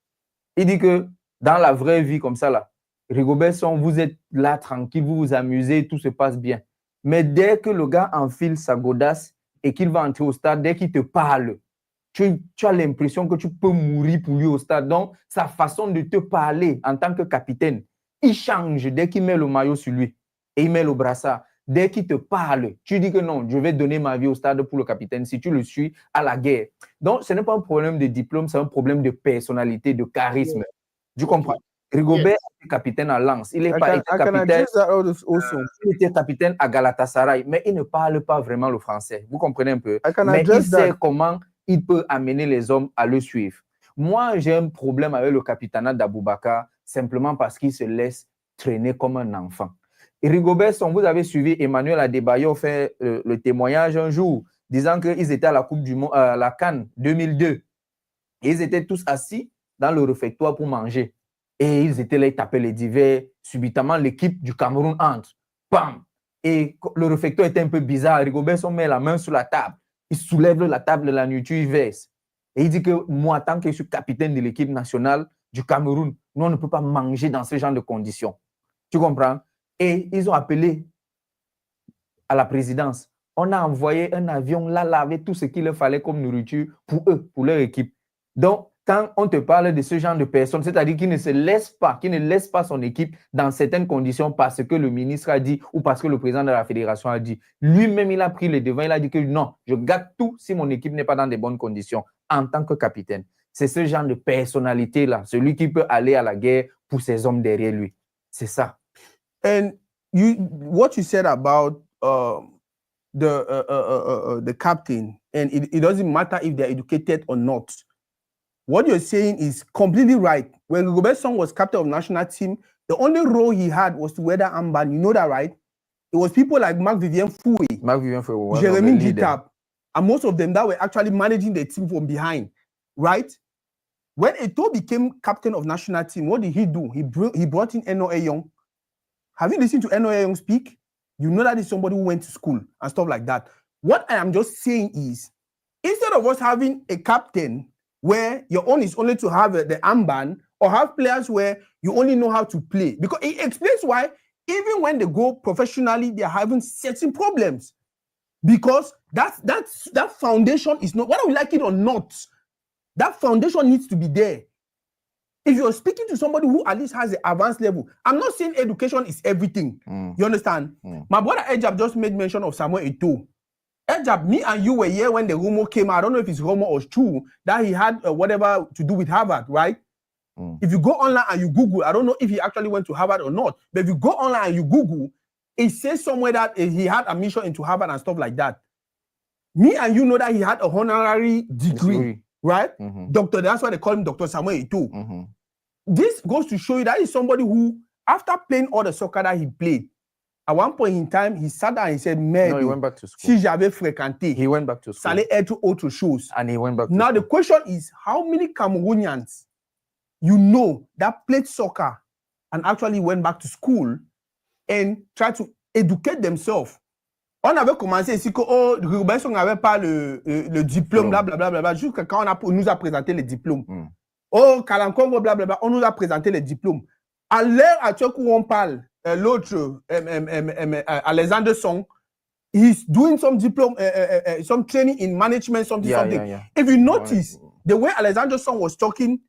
Il dit que dans la vraie vie comme ça, là, Rigobert, vous êtes là tranquille, vous vous amusez, tout se passe bien. Mais dès que le gars enfile sa godasse et qu'il va entrer au stade, dès qu'il te parle, tu as l'impression que tu peux mourir pour lui au stade. Donc, sa façon de te parler en tant que capitaine, il change dès qu'il met le maillot sur lui et il met le brassard. Dès qu'il te parle, tu dis que non, je vais donner ma vie au stade pour le capitaine si tu le suis à la guerre. Donc, ce n'est pas un problème de diplôme, c'est un problème de personnalité, de charisme. Tu comprends? Rigobert était capitaine à Lens. Il n'est pas été capitaine. Il était capitaine à Galatasaray, mais il ne parle pas vraiment le français. Vous comprenez un peu? Mais il sait comment il peut amener les hommes à le suivre. Moi, j'ai un problème avec le capitanat d'Aboubacar simplement parce qu'il se laisse traîner comme un enfant. Et Rigobert, vous avez suivi Emmanuel Adebayor faire le témoignage un jour, disant qu'ils étaient à la Coupe du Monde, la CAN 2002. Et ils étaient tous assis dans le réfectoire pour manger. Et ils étaient là, ils tapaient les divers. Subitement, l'équipe du Cameroun entre. Bam! Et le réfectoire était un peu bizarre. Rigobert met la main sur la table. Il soulève la table de la nourriture, il verse. Et il dit que moi, tant que je suis capitaine de l'équipe nationale du Cameroun, nous, on ne peut pas manger dans ce genre de conditions. Tu comprends? Et ils ont appelé à la présidence. On a envoyé un avion là laver tout ce qu'il leur fallait comme nourriture pour eux, pour leur équipe. Donc, quand on te parle de ce genre de personnes, c'est-à-dire qui ne se laisse pas, qui ne laisse pas son équipe dans certaines conditions parce que le ministre a dit ou parce que le président de la fédération a dit. Lui-même, il a pris les devants, il a dit que non, je garde tout si mon équipe n'est pas dans de bonnes conditions en tant que capitaine. C'est ce genre de personnalité-là, celui qui peut aller à la guerre pour ses hommes derrière lui. C'est ça. And what you said about the captain, and it doesn't matter if they're educated or not. What you're saying is completely right. When Rigobert was captain of national team, the only role he had was to wear that armband. You know that, right? It was people like Marc-Vivien Foué, Jérémy Guitap, and most of them that were actually managing the team from behind, right? When Eto'o became captain of national team, what did he do? He brought in Eno Eyong. Have you listened to Eno Eyong speak? You know that is somebody who went to school and stuff like that. What I am just saying is, instead of us having a captain where your own is only to have the armband, or have players where you only know how to play, because it explains why even when they go professionally, they're having certain problems, because that foundation is not, whether we like it or not, that foundation needs to be there. If you're speaking to somebody who at least has the advanced level, I'm not saying education is everything. You understand? My brother Ejab just made mention of Samuel Eto'o. Ejab, me and you were here when the rumor came out. I don't know if it's rumor or true that he had whatever to do with Harvard, right? If you go online and you Google, I don't know if he actually went to Harvard or not, but if you go online and you Google, it says somewhere that he had admission into Harvard and stuff like that. Me and you know that he had a honorary degree, right? Doctor, that's why they call him Dr. Samuel Eto'o. This goes to show you that is somebody who, after playing all the soccer that he played, At one point in time, he sat down and he said, No, he went back to school. Si j'avais fréquenté, He went back to ça school. allait être autre chose. And he went back to Now school. the question is, how many Cameroonians you know that played soccer and actually went back to school and tried to educate themselves? On avait commencé ici que Rubens, on n'avait pas le diplôme, blablabla, jusqu'à quand on nous a présenté les diplômes. Oh, Kalankongo, blablabla, on nous a présenté les diplômes. À l'heure actuelle où on parle, l'autre, Alexander Song, he's doing some diploma, some training in management, something. Yeah. If you notice, the way Alexander Song was talking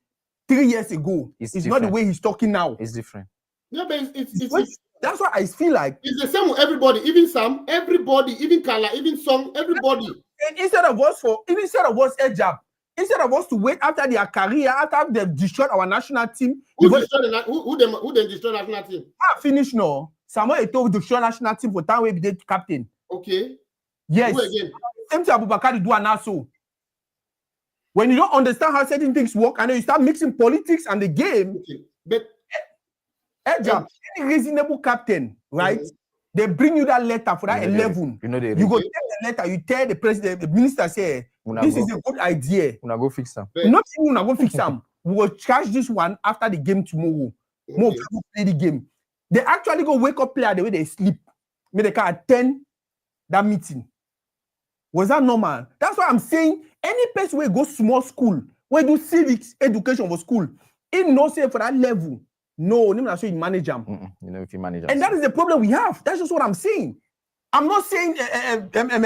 3 years ago is not the way he's talking now. It's different. Yeah, but it's that's why I feel like it's the same with everybody, even Sam, everybody, even Kala, even Song, everybody. And instead of us Ejab, instead of us to wait after their career, after they've destroyed our national team. Who then destroyed national team? Finish now. Samuel Eto'o destroyed national team for time where he did captain. Okay. Yes. Who again? Same thing Abubakar do and also. When you don't understand how certain things work, and then you start mixing politics and the game. Okay. But Ejab, any reasonable captain, right? They bring you that letter for that 11. You go take the letter, you tell the president, the minister, say, this is a good idea. Una go fix them. Not even go fix them. We will charge this one after the game tomorrow. More people play the game. They actually go wake up player the way they sleep. May they can attend that meeting. Was that normal? That's why I'm saying any person where go small school, where do civics education for school, it no say for that level. No, you know, so you manage them. You know, if you manage them. And that is the problem we have. That's just what I'm saying. I'm not saying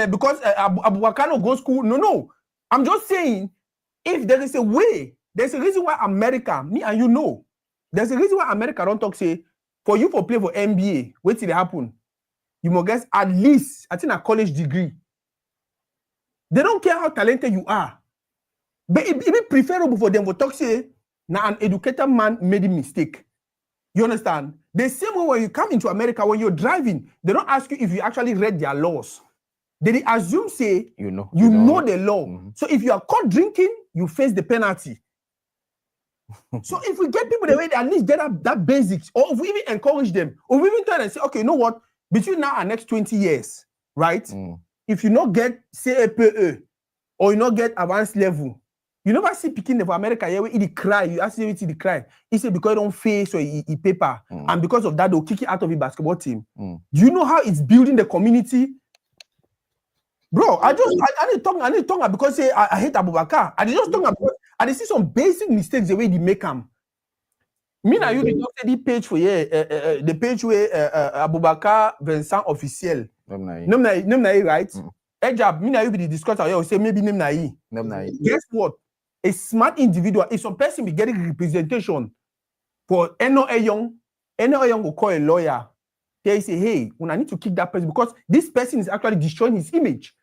because Abubakar no go school. No. I'm just saying if there is a way, there's a reason why America, me and you know, there's a reason why America don't talk say for you for play for NBA, wait till it happen. You must get at least, I think, a college degree. They don't care how talented you are. But it be preferable for them to talk say, now an educated man made a mistake. You understand? The same way when you come into America, when you're driving, they don't ask you if you actually read their laws. They assume, say, you know the law. So if you are caught drinking, you face the penalty. So if we get people the way they at least get that basics, or if we even encourage them, or we even tell them and say, okay, you know what? Between now and next 20 years, right? If you not get CAPE or you not get advanced level, you never see picking for America here where he cry. You ask him to cry. He said because he don't face or he paper, and because of that they'll kick it out of the basketball team. Do you know how it's building the community? Bro, I need to talk because say I hate Abubakar. I just talk about I see some basic mistakes the way they make them. Me and you don't say the page for the page where Abubakar Vincent officiel. Nemnai, right? Ejab, me and you be the discuss or say maybe Nemnai. Guess what? A smart individual, if some person be getting representation for any young will call a lawyer. They say, hey, when I need to kick that person because this person is actually destroying his image.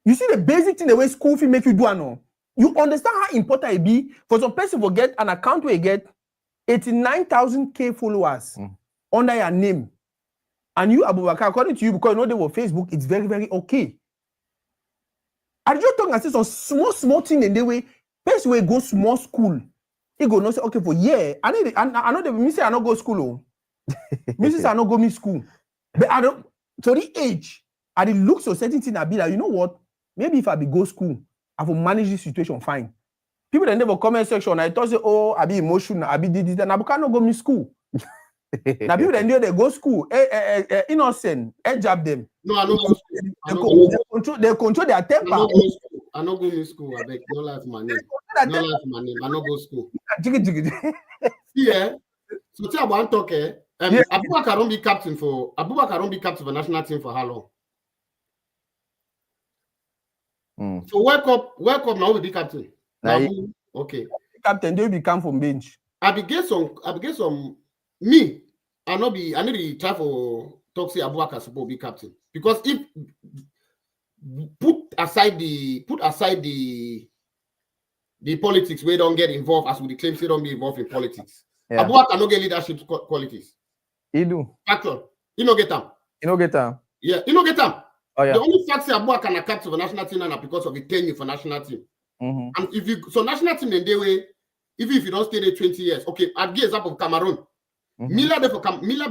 You see the basic thing the way school fee make you do and all. You understand how important it be for some person to get an account where you get 89,000 followers under your name. And you, Abubakar, according to you, because you know they were Facebook, it's very, very okay. I just talking and say some small thing in the way, person where go small school, he go not say, okay, for I know the me say I not go school. Me say I not go me school. But I don't for the age, I the looks of certain thing I be like, you know what? Maybe if I be go school, I will manage this situation fine. People that never comment section, I thought say, oh, I be emotional, I be this, and I can't go me school. Now people that know they go school, innocent, jab them. No, I don't go school. They control their temper. I don't go to school. I beg, no life my name. No life my name. I don't go school. Yeah. So tell one talk. Abubakar don't be captain for national team for how long? So World Cup now will be captain. Okay. Captain, they will become from bench. I be get some. Me, I need to try for talk say Abubakar supposed to be captain because if put aside the politics, we don't get involved as we claim they don't be involved in politics. Yeah. Abubakar no get leadership qualities. He do. Factual. He no get them. Yeah, he no get them. Oh, yeah. The only fact say Abubakar na captain for national team now because of the tenure for national team. And if you national team in the way, even if you don't stay there 20 years, okay, I'll give example of Cameroon. Mila be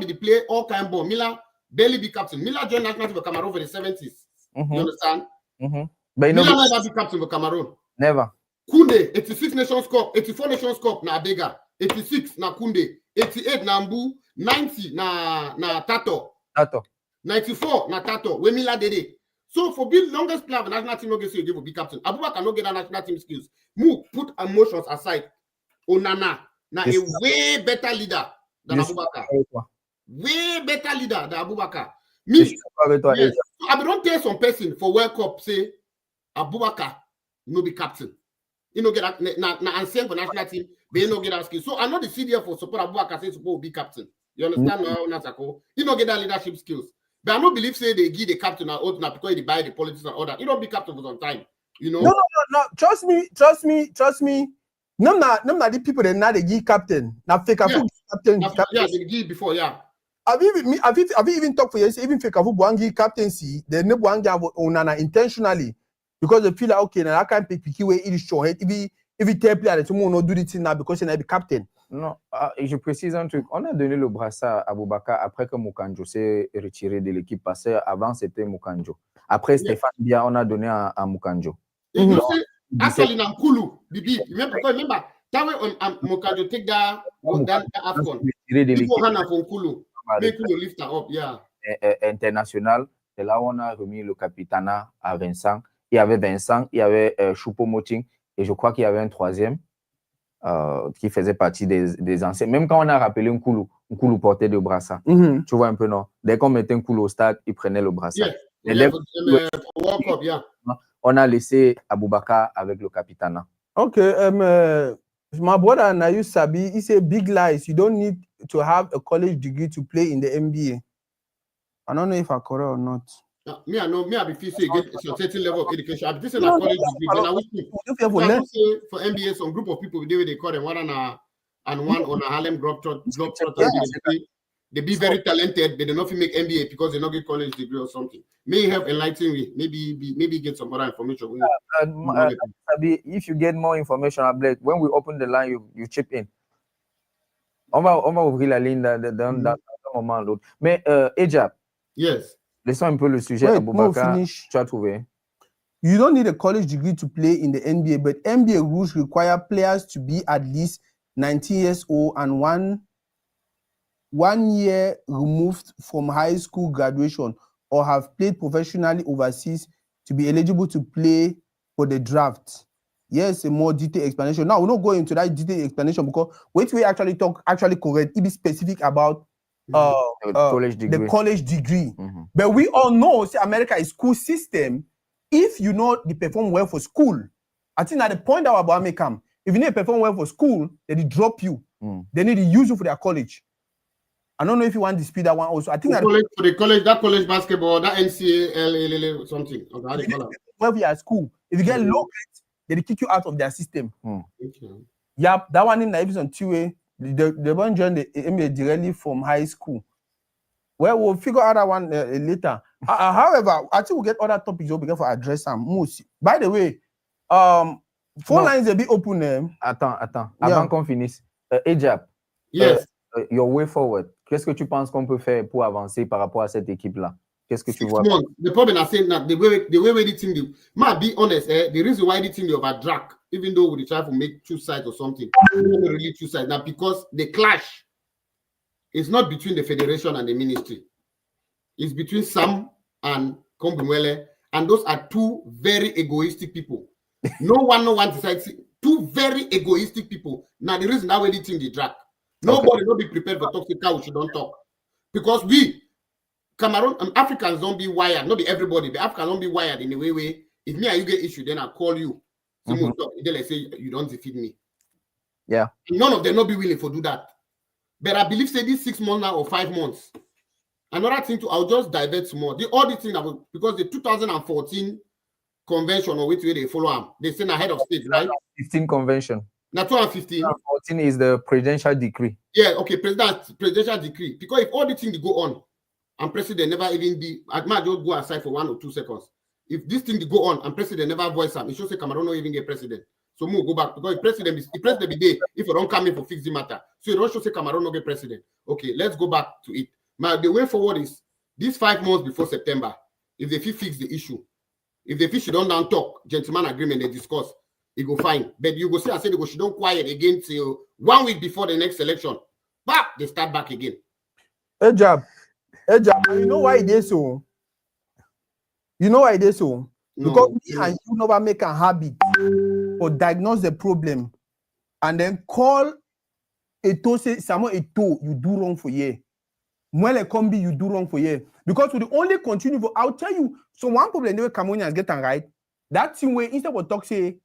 the play all kind ball. Mila barely be captain. Miller joined national team for Cameroon for the 70s. You understand? But Miller never be captain for Cameroon. Never. Kunde, 86 Nations Cup, 84 Nations Cup na Abega, 86 na Kunde, 88 na Mbu, 90 na Tato. 94 na Tato, when Miller did it. So for the longest player of the national team, no get say you give a big captain. Abubakar no get that national team skills. Move, put emotions aside. Onana, now a way better leader than Abubakar. Way better leader than Abubakar. Me, yes. So I don't tell some person for World Cup say Abubakar no be captain. You know get na ancien for national team, but you no get that skill. So I know the CDF for support Abubakar say support be captain. You understand now, Natako? You don't get that leadership skills. But I don't believe say they give the captain an oath now because they buy the politics and all that. You don't be captain for some time. You know? No. Trust me. No, the people that now they give captain. Now fake captain. Yeah, they give before, yeah. Have you even talked for years? Even fake Buangi captaincy, they no Buangi Onana intentionally because they feel like okay, now I can't pick way it is short. If you tell player that someone not do the thing now because they be captain. Non, je précise un truc. On a donné le brassard à Aboubakar après que Mukanjo s'est retiré de l'équipe parce qu'avant c'était Mukanjo. Après Stéphane Bia, on a donné à Mukanjo. Actually, Nankulu, Bibi, remember, that way on Mukanjo take that Afcon. People hand for Nkulu, make Nkulu lift her up, yeah. International, c'est là où on a remis le capitana à Vincent. Il y avait Vincent, il y avait Choupo-Moting et je crois qu'il y avait un troisième. Qui faisait partie des anciens. Même quand on a rappelé Nkulu portait le brassard. Tu vois un peu, non? Dès qu'on mettait Nkulu au stade, il prenait le brassard. On a laissé Aboubakar avec le capitana. Okay, my brother Nayu Sabi, he said big lies. You don't need to have a college degree to play in the NBA. I don't know if I'm correct or not. Me, I know. Me, I be feel say get a certain level of education. I be this in a college degree, but I wish say for NBA, some group of people they call them one on a Harlem Globetrotter. They be very talented, but they not make NBA because they not get college degree or something. May help enlighten me. Maybe get some other information. If you get more information, when we open the line, you chip in. On va ouvrir la ligne dans un moment ou l'autre. Mais Ejab. Yes. Laissons un peu le sujet à Aboubakar. Tu as trouvé. You don't need a college degree to play in the NBA, but NBA rules require players to be at least 19 years old and one year removed from high school graduation or have played professionally overseas to be eligible to play for the draft. Yes, a more detailed explanation. Now, we're not going into that detailed explanation because what we actually correct, it be specific about the college degree. But we all know, see, America is school system. If you know they perform well for school, I think at the point that about may come, if you need to perform well for school, they drop you. They need to use you for their college. I don't know if you want to dispute that one also. I think for the college basketball, that NCAA something. Well, we are at school. If you get low grades, they kick you out of their system. Okay. Yeah, that one in Naivis on two-way. They won't join the NBA directly from high school. Well, we'll figure out that one later. However, I think we'll get other topics we'll begin for address some. By the way, phone lines a bit open. Attends. Avant qu'on finisse, Ejab. Yes. Your way forward. Qu'est-ce que tu penses qu'on peut faire pour avancer par rapport à cette équipe-là? Qu'est-ce que tu vois? The problem I say that the way they think, might be honest, the reason why they think they overdrag, even though we try to make two sides or something, they don't really two sides. Now because the clash is not between the federation and the ministry. It's between Sam and Kombumwele, and those are two very egoistic people. No one decides. Two very egoistic people. Now the reason that way they think they drag. Nobody will be prepared for toxic cow. We don't talk because we Cameroon and Africans don't be wired. Not be everybody, but Africans don't be wired in a way. If me and you get issue, then I call you. Someone talk, then they say you don't defeat me. Yeah. None of them not be willing to do that. But I believe say this 6 months now or 5 months. Another thing I'll just divert more. The other thing because the 2014 convention or which way they follow them, they send ahead of state, right? 15 convention. Now 2015. 2014 is the presidential decree. Yeah, okay, presidential decree. Because if all the things go on, and president never even be, I might just go aside for 1 or 2 seconds. If this thing go on and president never voice them, it should say Cameroon not even get president. So we'll go back because if president be there, if you don't come in for fix the matter, so you don't should say Cameroon not get president. Okay, let's go back to it. Now the way forward is these 5 months before September, if they fix the issue, if the fish don't down talk, gentleman agreement, they discuss, it go fine. But you go see, I said, she don't quiet again till 1 week before the next election. But they start back again. Ejab. You know why it is so? You know why it is so? No. Because me and you never make a habit or diagnose the problem and then call Eto, say, someone Eto, you do wrong for you. Mwele Kombi, you do wrong for you. Because we only continue for, I'll tell you, so one problem the way Cameroonians get right, that thing where instead of talk say,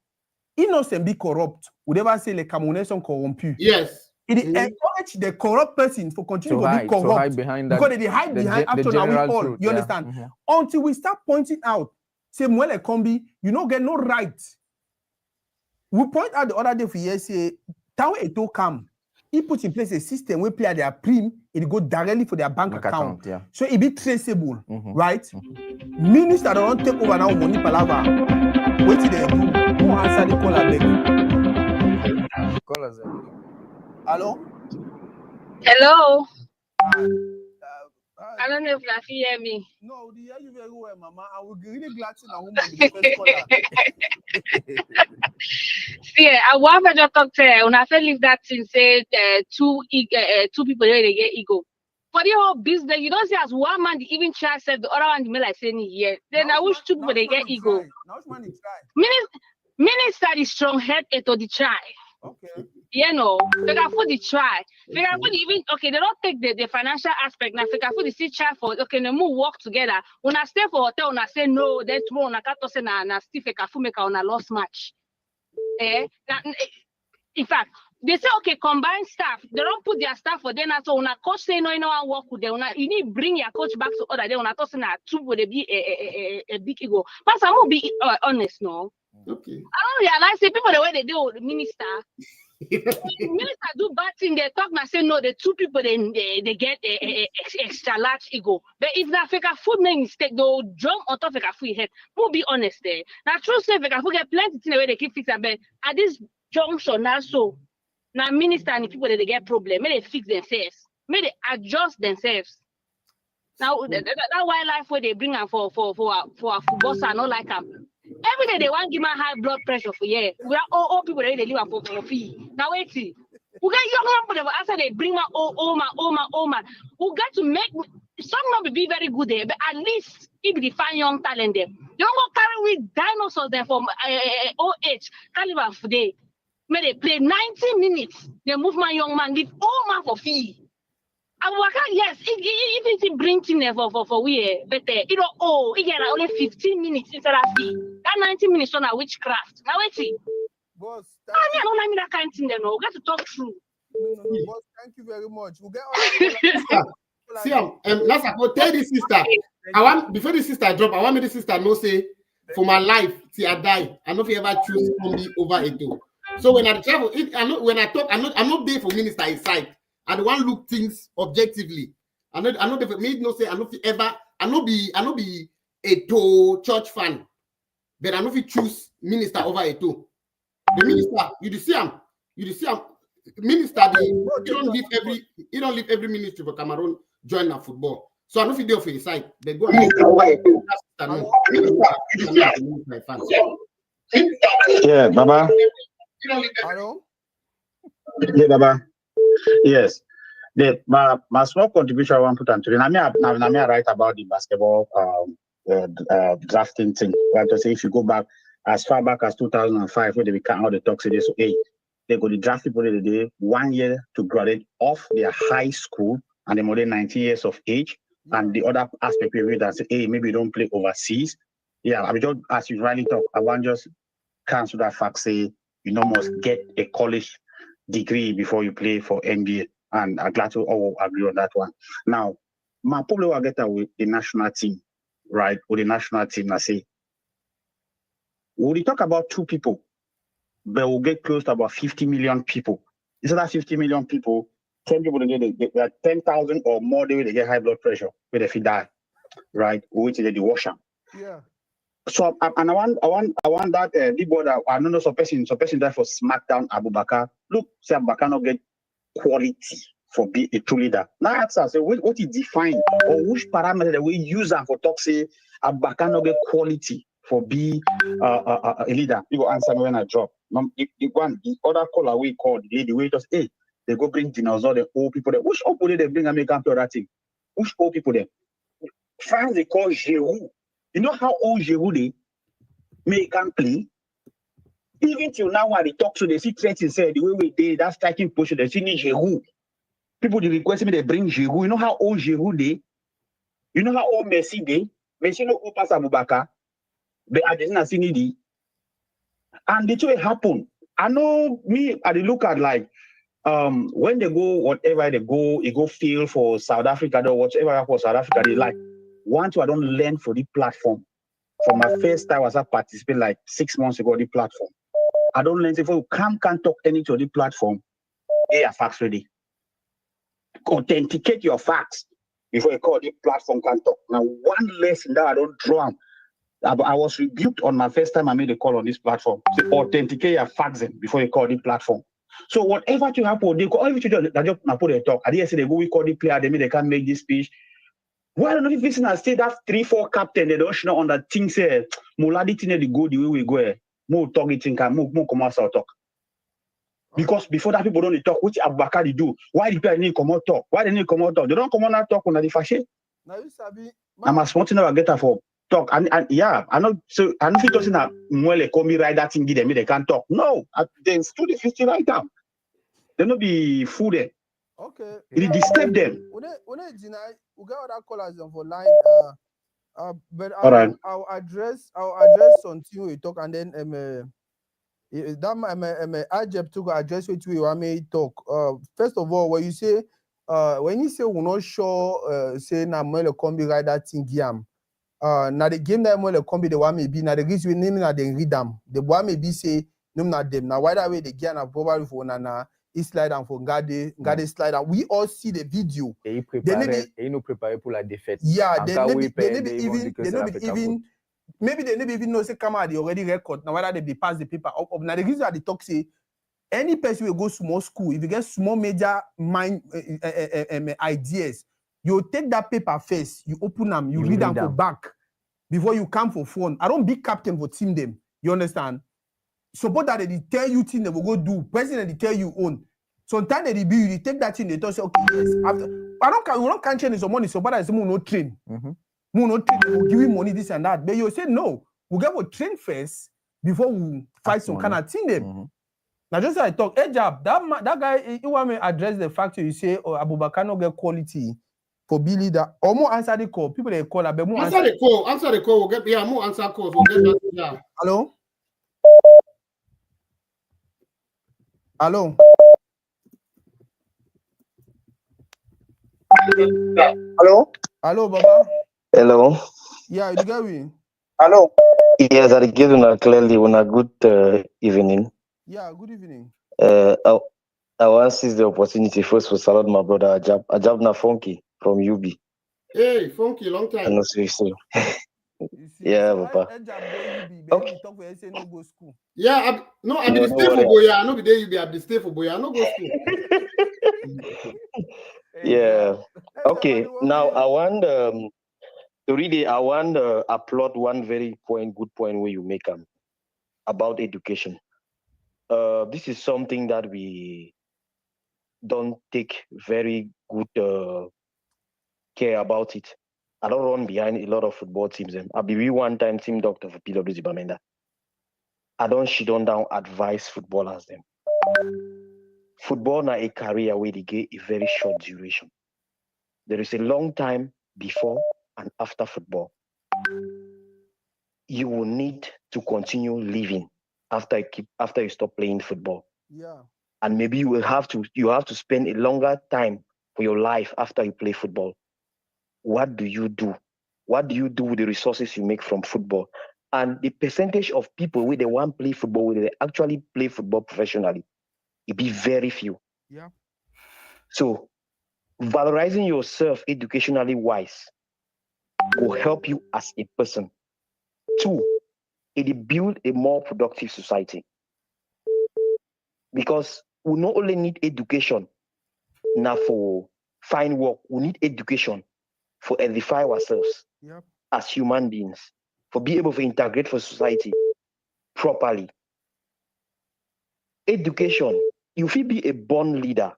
innocent be corrupt, would ever say the Cameroonians sont corrompus. Yes. It encourage the corrupt person for continue to be corrupt. hide behind that, because they hide behind after now we all, truth, you understand? Until we start pointing out, say, Mwele Kombi, you don't get no right. We point out the other day for years, say, Tawe Eto come. He put in place a system where player their prim, it go directly for their bank account. Yeah. So it be traceable, right? Minister don't take over now money palava. What did they do? Who answer the call back? Call us. Hello? Hello. I don't know if you hear me. No, we hear you very well, Mama. I will be really glad to know who will be the first caller. See, I want to talk to her. When I feel leave that thing, say two people there, they get ego. For the whole business, you don't see as one man the even try said the other one the like saying here. Then I wish two people they get ego. Minister is strong head to the try. Okay. You know, they can put the try. They can put even they don't take the financial aspect. Now they can put the see try for they move work together. When I stay for hotel, when I say no, then tomorrow when I can't say na still fake a make on a lost match. In fact, they say combine staff. They don't put their staff for them. So when a coach say no, you know I work with them. You need to bring your coach back to other day. When I talk na two would be a big ego. But I will be honest, no. Okay. I don't realize the people the way they do with the minister. Minister do bad thing, they talk and say no, the two people they get extra large ego. But if that fake food make mistake, they'll jump on top of a food head. We'll be honest there. Now true say fake food get plenty things the way they keep fixing, but at this junction now so now minister and the people that they get problem, may they fix themselves, may they adjust themselves. Now that wildlife where they bring them for our football and not like them. Every day they want to give me high blood pressure for year. We are all people that they live for fee. Now wait see. We get young people after they bring my oh man. We get to make some not be very good there, but at least if they find young talent there. You don't go carry with dinosaurs there from OH caliber for day. May they play 90 minutes. They move my young man, leave all man for fee. Yes, if it brings in there for we but you know it get only 15 minutes instead of fee. That 90 minutes on a witchcraft. Now wait see. Boss, I don't mean that kind of thing there. No, we got to talk true. No, boss, thank you very much. We'll get all See, last I go tell this sister. I want before the sister drop, I want me the sister know say for my life till I die, I know if you ever choose Kombi over Eto. So when I travel, when I talk, I'm not there for minister inside. I don't want to look things objectively. I know the me no say I know be Eto church fan, but I know if you choose minister over Eto. The minister, you see him. Minister, he don't leave every ministry for Cameroon join the football. So I know if you do for his side, they go Yeah, Baba. Hello? Yeah, Baba. Yes. My small contribution I want to put on today. I write about the basketball drafting thing. Right? To say if you go back as far back as 2005, where they become how they talk today, so they go to draft people today 1 year to graduate off their high school and they're more than 19 years of age. And the other aspect of it that say, maybe you don't play overseas. Yeah, I mean, just as you rightly talk, I want just cancel that fact, say you must get a college degree before you play for NBA. And I'm glad to all agree on that one. Now, my problem will get with the national team, right? With the national team, I say, we talk about 2 people, but we'll get close to about 50 million people. Instead of 50 million people, 10 people, they get 10,000 or more, they get high blood pressure, where they die, right? Which is the wash up. Yeah. So, and I want that big brother. I don't know some person die for SmackDown Abubakar. Look, say Abubakar not get quality for be a true leader. Now ask us, what is defined or which parameter that we use for talk say Abubakar no get quality for be a leader. You go answer me when I drop. The other caller we call the lady, we just hey, they go bring dinosaur, the old people there. Which old people they bring American play that thing? Which old people there? France they call Giroud. You know how old Giroud they make can play? Even till now, when they talk to, they see threats inside the way we did that striking position. They see Giroud. People they request me they bring Giroud. You know how old Giroud they? You know how old Messi they? Messi no old pass Abubakar. But Argentina see need. And the two happen. I know me. I look at like when they go whatever they go, you go feel for South Africa or whatever for South Africa. They like one to I don't learn for the platform. For my first time as I participate like 6 months ago the platform. I don't learn if you can't talk anything to the platform. Hey, facts ready. Authenticate your facts before you call the platform can talk. Now, one lesson that I don't draw. I was rebuked on my first time I made a call on this platform. So authenticate your facts before you call the platform. So whatever you happen, they call everything that just put a talk. I didn't say they go we call the player, they can't make this speech. Why don't you listen and say that 3-4 captain they don't know on that thing say Muladi thing they go the way we go. More talk it in can more come out talk. Because before that people don't talk, which Abubakar they do. Why the people need come out talk? Why they need come out talk? They don't come out talk on the fashion. Now you sabi. I'm a smart never get her for talk. And yeah, I know so I know if you that Mwele call me write that thing give them they can't talk. No, they stood the 50 right down. They not be fool there. Okay. It disturb them. When I deny, we got other callers on for line. But Alright. I'll address something we talk and then that Ajab to address what we want me talk. First of all, when you say we're not sure say na Mwele combi write that thing giam. Now the game that Mwele combi the one may be now the reason we name they read them. The one may be say no not them. Now why that way the game na probably for na slide and for Gade slide and we all see the video. Et ils nous préparaient pour la défaite. Yeah, they maybe even maybe they never even know say camera they already record. Now whether they be pass the paper up. Now the reason that they talk say any person will go small school, if you get small major mind ideas, you take that paper first, you open them, you read them for back before you come for phone. I don't be captain for team them. You understand? Suppose that they tell you thing they will go do. President they tell you own. Sometimes they be you take that thing they tell you okay yes. After we don't can't change some money. So but I say we no train. We no train. We'll give you money this and that. But you say no. We get to train first before we fight some kind of thing them. Now just like I talk, hey Jab, that guy you want me address the fact you say Abubakar no get quality for be leader. Or more answer the call. People they call but more answer the call. Answer the call. We'll get more answer calls. We'll get that. Yeah. Hello. Hello. Hello. Hello, Baba. Hello. Yeah, you get me. Hello. Yes, I give you clearly on a good evening. Yeah, good evening. I want to seize the opportunity first for salute my brother Ajab na Funky from UB. Hey, Funky, long time. I know so. Yeah, Papa. Okay. Talk for say no go school. Yeah, I be the stay for Boya. I know be there you be at the stay for Boya. I no go school. Yeah. Okay. Now I want Toridey, I want applaud one very good point where you make about education. This is something that we don't take very good care about it. I don't run behind a lot of football teams. I be one time team doctor for PWZ Bamenda. I don't shit on down advise footballers them. Football na a career where they get a very short duration. There is a long time before and after football. You will need to continue living after you stop playing football. Yeah. And maybe you have to spend a longer time for your life after you play football. What do you do? What do you do with the resources you make from football? And the percentage of people where they want to play football, where they actually play football professionally, it be very few. Yeah. So valorizing yourself educationally wise will help you as a person. 2, it build a more productive society. Because we not only need education, now for find work, we need education for edify ourselves as human beings, for be able to integrate for society properly. Education, you will be a born leader,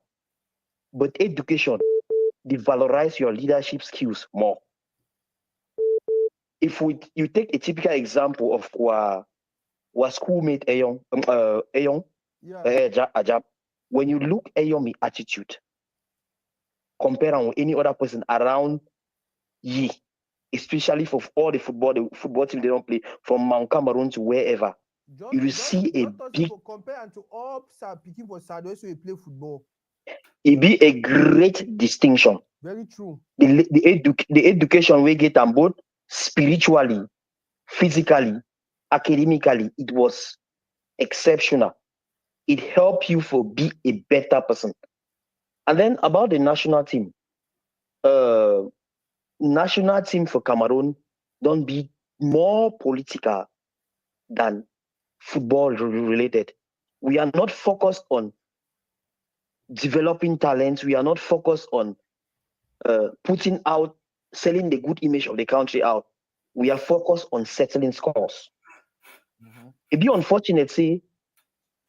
but education, they valorize your leadership skills more. If you take a typical example of our schoolmate Ayong, Ajab, when you look Ayong attitude, compare on any other person around ye, especially for all the football team they don't play, from Mount Cameroon to wherever, you will see a big compare to all people for Saturday so you play football. It be a great distinction. Very true. The education we get on both spiritually, physically, academically, it was exceptional. It helped you for be a better person. And then about the national team, national team for Cameroon don't be more political than football related. We are not focused on developing talents. We are not focused on putting out, selling the good image of the country out. We are focused on settling scores. It'd be unfortunate, say,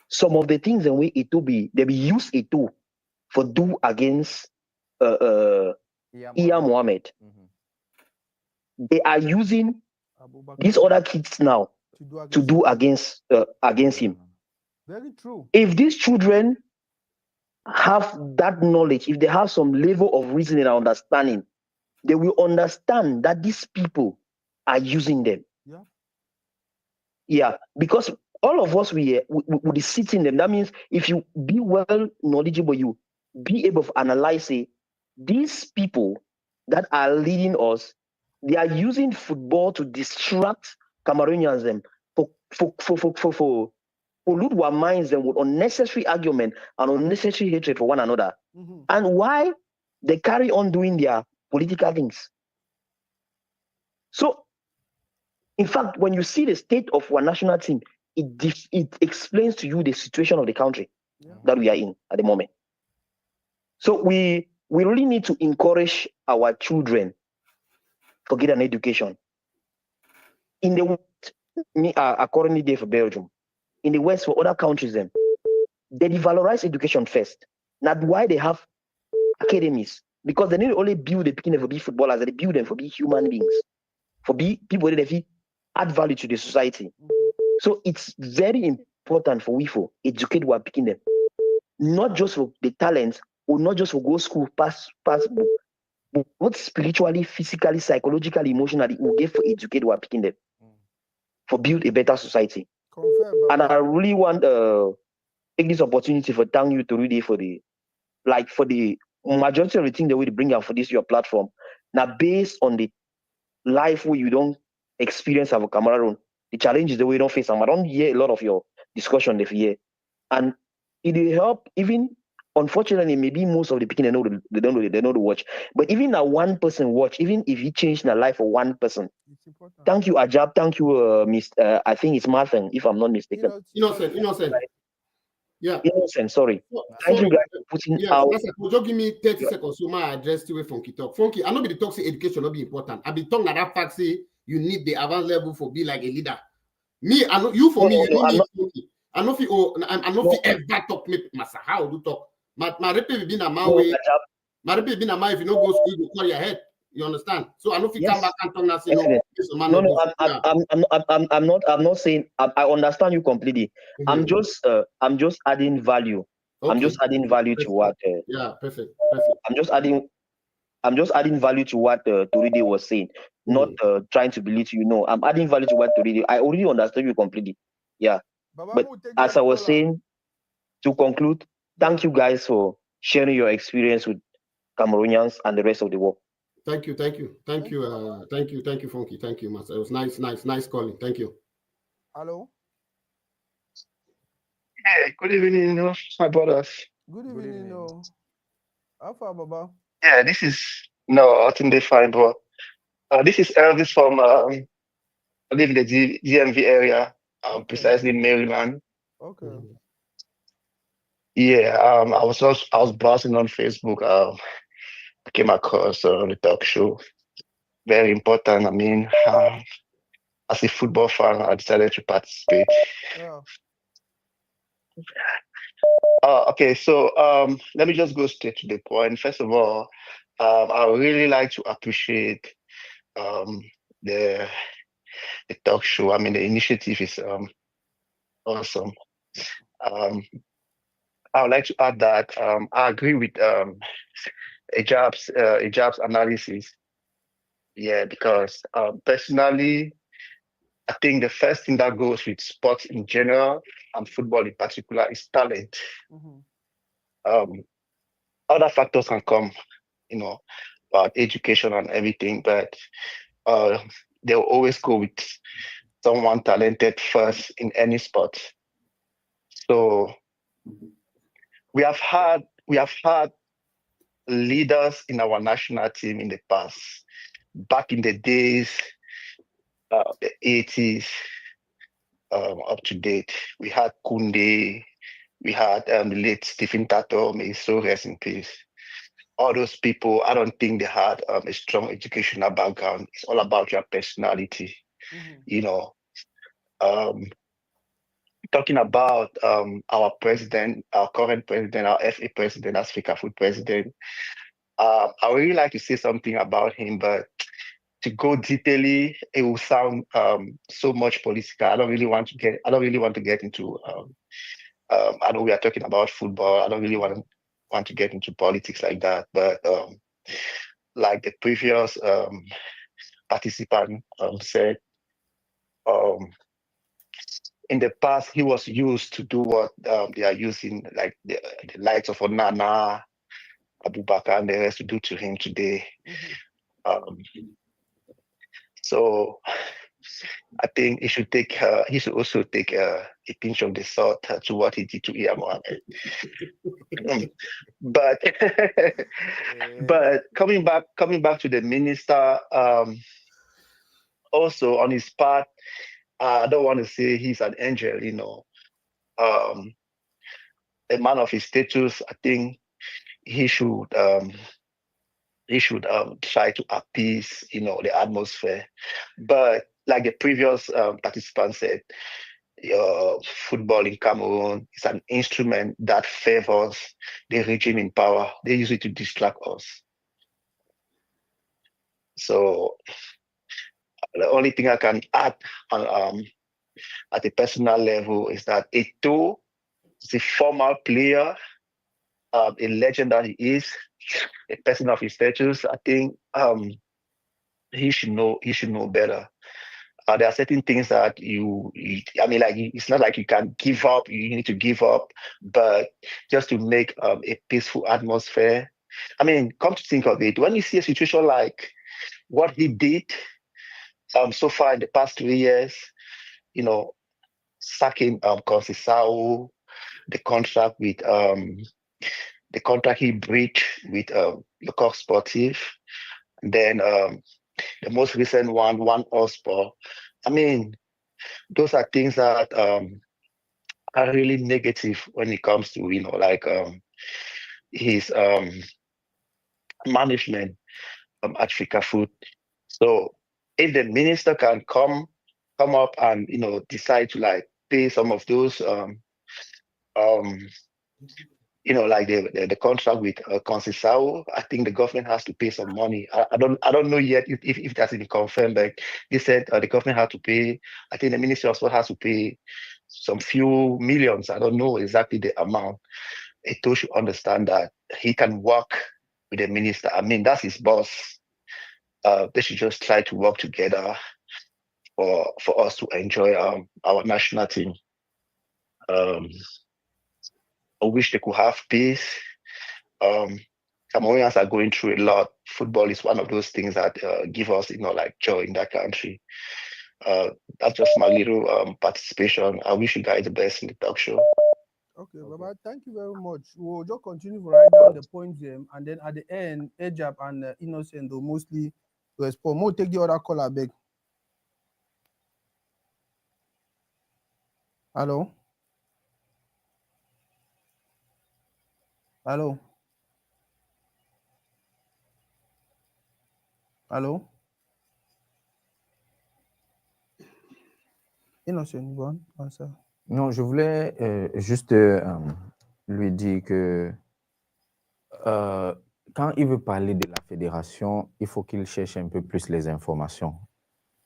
some of the things in way it will be, they be use it to for do against Iya Mohammed. They are using these other kids now to do against him. Very true. If these children have that knowledge, if they have some level of reasoning and understanding, they will understand that these people are using them. Yeah, because all of us we be sitting them. That means if you be well knowledgeable, you be able to analyze it. These people that are leading us, they are using football to distract Cameroonians them for pollute our minds them with unnecessary argument and unnecessary hatred for one another. And why they carry on doing their political things. So, in fact, when you see the state of our national team, it explains to you the situation of the country that we are in at the moment. So we really need to encourage our children to get an education. In the West, me are currently there for Belgium. In the West, for other countries, they valorize education first. That's why they have academies, because they need to only build the people for be footballers, they build them for be human beings, for be people that add value to the society. So it's very important for we to educate what picking them, not just for the talents or not just for go school, pass book, but both spiritually, physically, psychologically, emotionally, we get for educate what picking them, for build a better society. And I really want take this opportunity for thank you to Rudy for the majority of the thing that we bring out for this your platform. Now based on the life where you don't experience our Cameroon, the challenges that we don't face, and I don't hear a lot of your discussion this year, and it will help. Even unfortunately, maybe most of the people they know to watch, but even that one person watch, even if he changed the life of one person. Thank you, Ajab. Thank you, I think it's Martin, if I'm not mistaken. Innocent. Yeah. Innocent, sorry. Thank you guys for putting out. Just give me 30 seconds so my address to Funky talk. Funky, I know the talk say education not be important. I be talking that fact say you need the advanced level for be like a leader. Me, I know you for me, you need Funky. I know if you ever talk me, Massa. How do talk? My rep will be in a man way. My rep will be in a man if you don't go school, you call your head. You understand? So I know if you come back and talk now, say no. I'm not saying I understand you completely. I'm just adding value. Okay. I'm just adding value to what. Perfect. I'm just adding value to what Toridey was saying, not trying to belittle you. No, I'm adding value to what Toridey. I already understand you completely. Yeah, but as I was saying, to conclude, thank you guys for sharing your experience with Cameroonians and the rest of the world. Thank you, Funky. Thank you, Master. It was nice calling. Thank you. Hello. Hey, good evening, my brothers. Good evening, How far, Baba? Yeah, this is I think they fine, bro. This is Elvis from I live in the GMV area, precisely Maryland. Okay. Yeah, I was browsing on Facebook. I came across the talk show. Very important. I mean, as a football fan, I decided to participate. Yeah. Okay, so let me just go straight to the point. First of all, I would really like to appreciate um, the the talk show. I mean, the initiative is awesome. Um, I would like to add that I agree with Ejab's analysis. Yeah, because personally, I think the first thing that goes with sports in general and football in particular is talent. Mm-hmm. Um, Other factors can come, you know, about education and everything, but uh, they'll always go with someone talented first in any sport. So we have had leaders in our national team in the past. Back in the days, the 80s, up to date, we had Kunde, we had the late Stephen Tato, may his soul rest in peace. All those people, I don't think they had a strong educational background. It's all about your personality, Mm-hmm. you know. Um, Talking about our president, our current president, our FA president, as FIFA Food president, I would really like to say something about him, but to go detailedly, it will sound so much political. I don't really want to get into I know we are talking about football. I don't really want to get into politics like that. But like the previous participant said, um, in the past he was used to do what they are using, like the likes of Onana, Abubakar, and the rest to do to him today. Mm-hmm. Um, so I think he should also take a pinch of the salt to what he did to Iya Mohammed. But but coming back to the minister, also on his part, I don't want to say he's an angel, um, a man of his status. I think he should um, try to appease, the atmosphere. But like the previous participant said, football in Cameroon is an instrument that favors the regime in power. They use it to distract us. So the only thing I can add on, at a personal level is that Eto'o is a former player, a legend that he is, a person of his status. I think he should know better. There are certain things that I mean, like it's not like you can give up. You need to give up, but just to make a peaceful atmosphere. I mean, come to think of it, when you see a situation like what he did so far in the past 3 years, you know, sacking Conceição, the contract with the contract he breached with Le Coq Sportif, and then the most recent one Ospo. I mean, those are things that are really negative when it comes to like his management at Africa Food. So if the minister can come up and decide to like pay some of those um like the contract with Conceição, I think the government has to pay some money. I don't know yet if that's been confirmed, but they said the government had to pay. I think the Ministry of Sport has to pay some few millions. I don't know exactly the amount. Eto'o should understand that he can work with the minister. I mean, that's his boss. They should just try to work together for us to enjoy our national team. Um, I wish they could have peace. Cameroonians are going through a lot. Football is one of those things that give us, like joy in that country. That's just my little participation. I wish you guys the best in the talk show. Okay, Baba, thank you very much. We'll just continue to write down the points, and then at the end, Ejab and Innocent will mostly respond. We'll take the other caller back. Hello? Allô? Allô? Innocent, go on. Answer. Non, je voulais juste lui dire que quand il veut parler de la fédération, il faut qu'il cherche un peu plus les informations.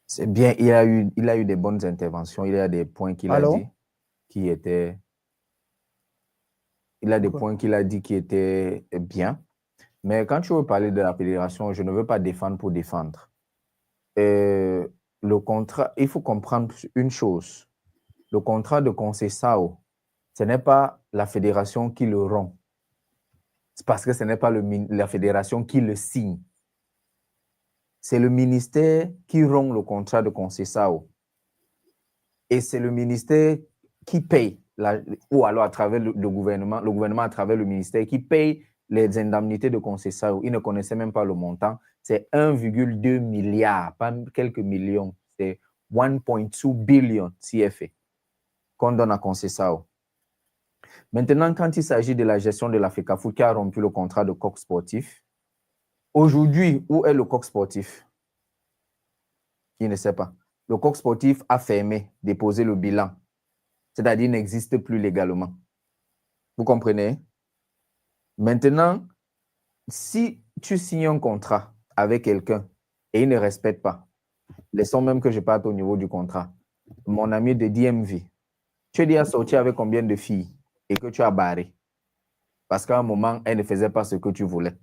C'est bien, il a eu des bonnes interventions, il y a des points qu'il a Allô? dit qui étaient... Il a des points qu'il a dit qui étaient bien. Mais quand tu veux parler de la fédération, je ne veux pas défendre pour défendre. Le contrat, il faut comprendre une chose. Le contrat de Conceição, ce n'est pas la fédération qui le rompt. C'est parce que ce n'est pas la fédération qui le signe. C'est le ministère qui rompt le contrat de Conceição. Et c'est le ministère qui paye, ou alors à travers le gouvernement à travers le ministère qui paye les indemnités de Conceição. Ils ne connaissaient même pas le montant. C'est 1,2 milliard, pas quelques millions. C'est 1,2 billion CFA qu'on donne à Conceição. Maintenant, quand il s'agit de la gestion de la FECAFOOT qui a rompu le contrat de coq sportif, aujourd'hui, où est le coq sportif? Qui ne sait pas. Le coq sportif a fermé, déposé le bilan. C'est-à-dire n'existe plus légalement. Vous comprenez? Maintenant, si tu signes un contrat avec quelqu'un et il ne respecte pas, laissons même que je parte au niveau du contrat. Mon ami de DMV, tu es déjà sorti avec combien de filles et que tu as barré? Parce qu'à un moment, elle ne faisait pas ce que tu voulais.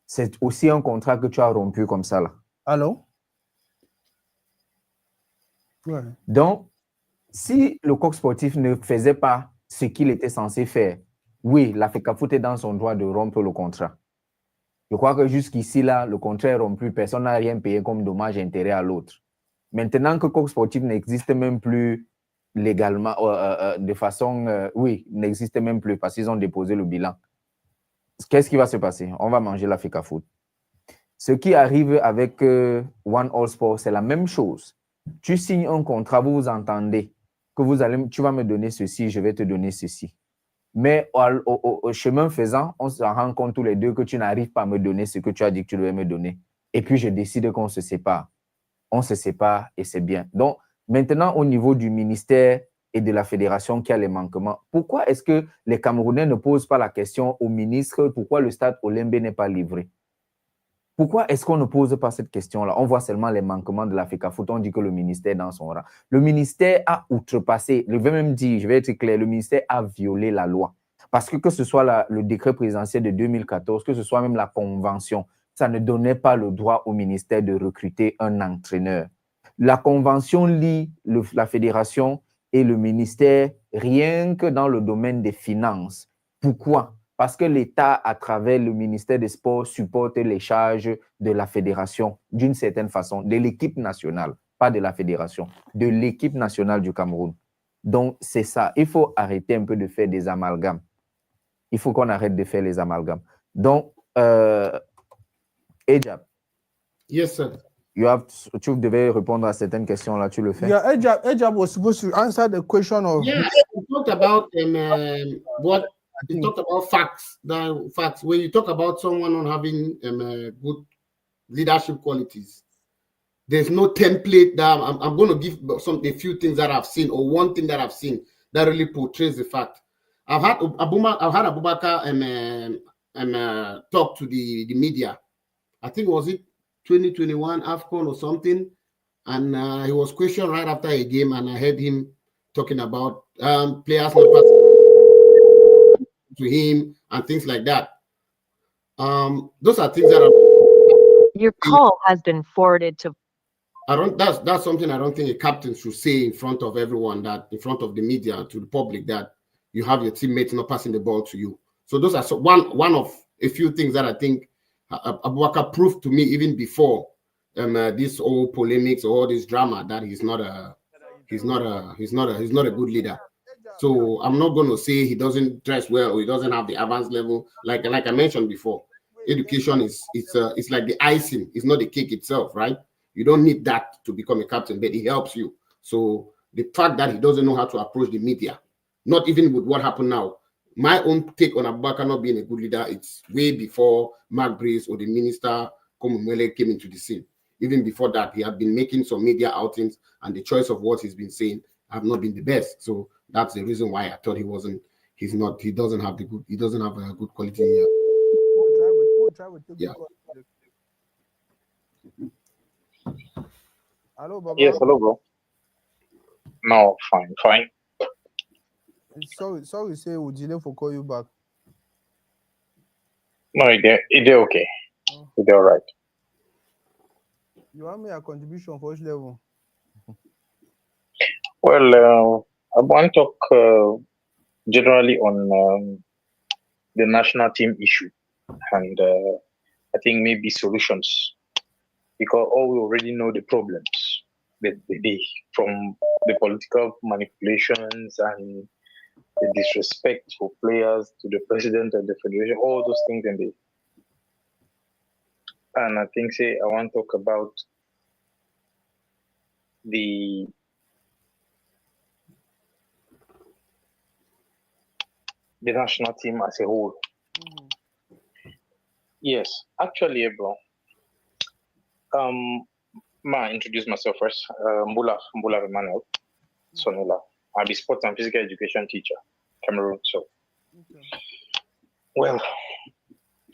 C'est aussi un contrat que tu as rompu comme ça là. Allô? Ouais. Donc, si le coq sportif ne faisait pas ce qu'il était censé faire, oui, la FECAFOOT est dans son droit de rompre le contrat. Je crois que jusqu'ici, là, le contrat est rompu, personne n'a rien payé comme dommage intérêt à l'autre. Maintenant que coq sportif n'existe même plus légalement, de façon, oui, n'existe même plus parce qu'ils ont déposé le bilan. Qu'est-ce qui va se passer? On va manger la FECAFOOT. Ce qui arrive avec One All Sport, c'est la même chose. Tu signes un contrat, vous vous entendez que tu vas me donner ceci, je vais te donner ceci. Mais au chemin faisant, on se rend compte tous les deux que tu n'arrives pas à me donner ce que tu as dit que tu devais me donner. Et puis, je décide qu'on se sépare. On se sépare et c'est bien. Donc, maintenant, au niveau du ministère et de la fédération qui a les manquements, pourquoi est-ce que les Camerounais ne posent pas la question au ministre pourquoi le stade Olembe n'est pas livré? Pourquoi est-ce qu'on ne pose pas cette question-là? On voit seulement les manquements de la FECAFOOT, on dit que le ministère est dans son rang. Le ministère a outrepassé, je vais même dire, je vais être clair, le ministère a violé la loi. Parce que ce soit le décret présidentiel de 2014, que ce soit même la convention, ça ne donnait pas le droit au ministère de recruter un entraîneur. La convention lie la fédération et le ministère rien que dans le domaine des finances. Pourquoi? Parce que l'État, à travers le ministère des Sports, supporte les charges de la fédération d'une certaine façon, de l'équipe nationale, pas de la fédération, de l'équipe nationale du Cameroun. Donc, c'est ça. Il faut arrêter un peu de faire des amalgames. Il faut qu'on arrête de faire les amalgames. Donc, Ejab. Yes, sir. Tu devais répondre à certaines questions-là, tu le fais? Yeah, Ejab was supposed to answer the question of... Yeah, we talked about what... You talked about facts. Facts. When you talk about someone not having good leadership qualities, there's no template that I'm going to give a few things that I've seen, or one thing that I've seen that really portrays the fact. I've had Abubakar talk to the media. I think was it 2021 AFCON or something, and he was questioned right after a game, and I heard him talking about players not passing to him and things like that. Those are things that are... Your call has been forwarded to... That's something I don't think a captain should say in front of everyone, that in front of the media, to the public, that you have your teammates not passing the ball to you. So those are one of a few things that I think Abubakar proved to me even before this whole polemics or all this drama, that he's not a good leader. So I'm not going to say he doesn't dress well or he doesn't have the advanced level. Like I mentioned before, education it's like the icing. It's not the cake itself, right? You don't need that to become a captain, but it helps you. So the fact that he doesn't know how to approach the media, not even with what happened now, my own take on Abubakar not being a good leader, it's way before Mark Brace or the minister Komumwele came into the scene. Even before that, he had been making some media outings, and the choice of what he's been saying have not been the best. So that's the reason why I thought he doesn't have a good quality here. Yeah. Hello, Baba. Yes, hello, bro. No, fine. Sorry, say Ujile for call you back. No, it okay. Oh. It all right. You want me a contribution for which level? Well, I want to talk generally on the national team issue, and I think maybe solutions, because all we already know the problems from the political manipulations and the disrespect for players to the president of the federation, all those things in there. And I think I want to talk about the national team as a whole. Mm-hmm. Yes, actually, bro. I introduce myself first. Mbula Emmanuel Sonila. I'm the sports and physical education teacher, Cameroon. So, okay. Well,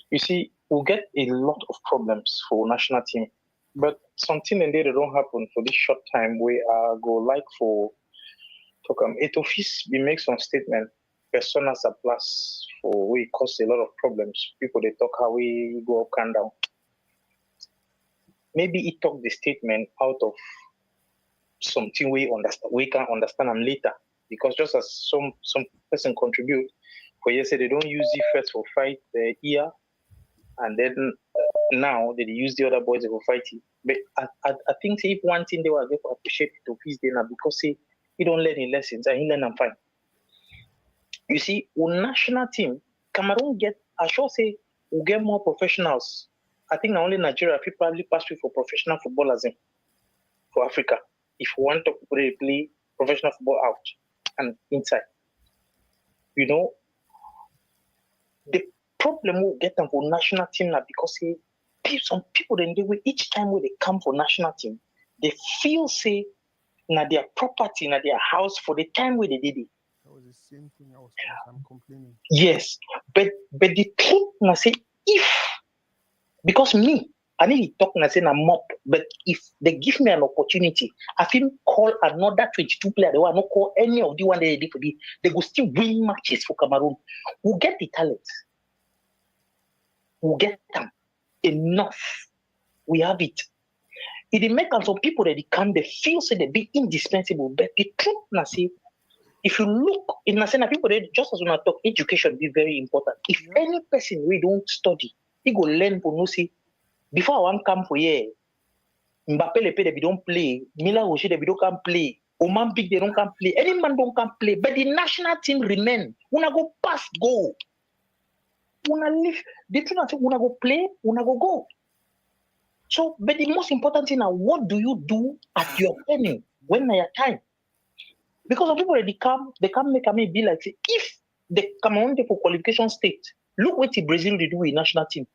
you see, we'll get a lot of problems for national team, but something in there that don't happen for this short time. We go like for it office. We make some statement. Personas surplus for we cause a lot of problems. People they talk how we go up and down. Maybe he took the statement out of something we can understand them later, because just as some person contribute, for you say they don't use it first for fight the ear, and then now they use the other boys for fighting. But I think if one thing they were going to appreciate it of his dinner, because he don't learn his lessons and he learn them fine. You see, our national team, Cameroon I should say, will get more professionals. I think not only Nigeria, people probably pass through for professional footballers for Africa. If we want to play professional football out and inside. You know, the problem we'll get them for national team now, because some people then each time when they come for national team, they feel na their property, na their house for the time where they did it. That was the same thing I'm complaining. Yes, but the truth na say, because I need to talk and say I'm mop, but if they give me an opportunity, I feel call another 22 player. They will not call any of the one they did for the. They will still win matches for Cameroon. We'll get the talent. We'll get them enough. We have it. It make some people that they feel they be indispensable. But the truth na say, if you look in Nasena, people just as when I talk, education be very important. If any person we don't study, he go learn for no see. Before I want come for here, Mbappe Lepe they don't play, Mila Rocher they don't come play, Oman Big they don't come play, any man don't come play, but the national team remain. Una go pass go. Una live, the truth is una go play, una go. So, but the most important thing now, what do you do at your training when your time? Because some people they come make me be like, if they come on for qualification state, look what the Brazil they do with national team.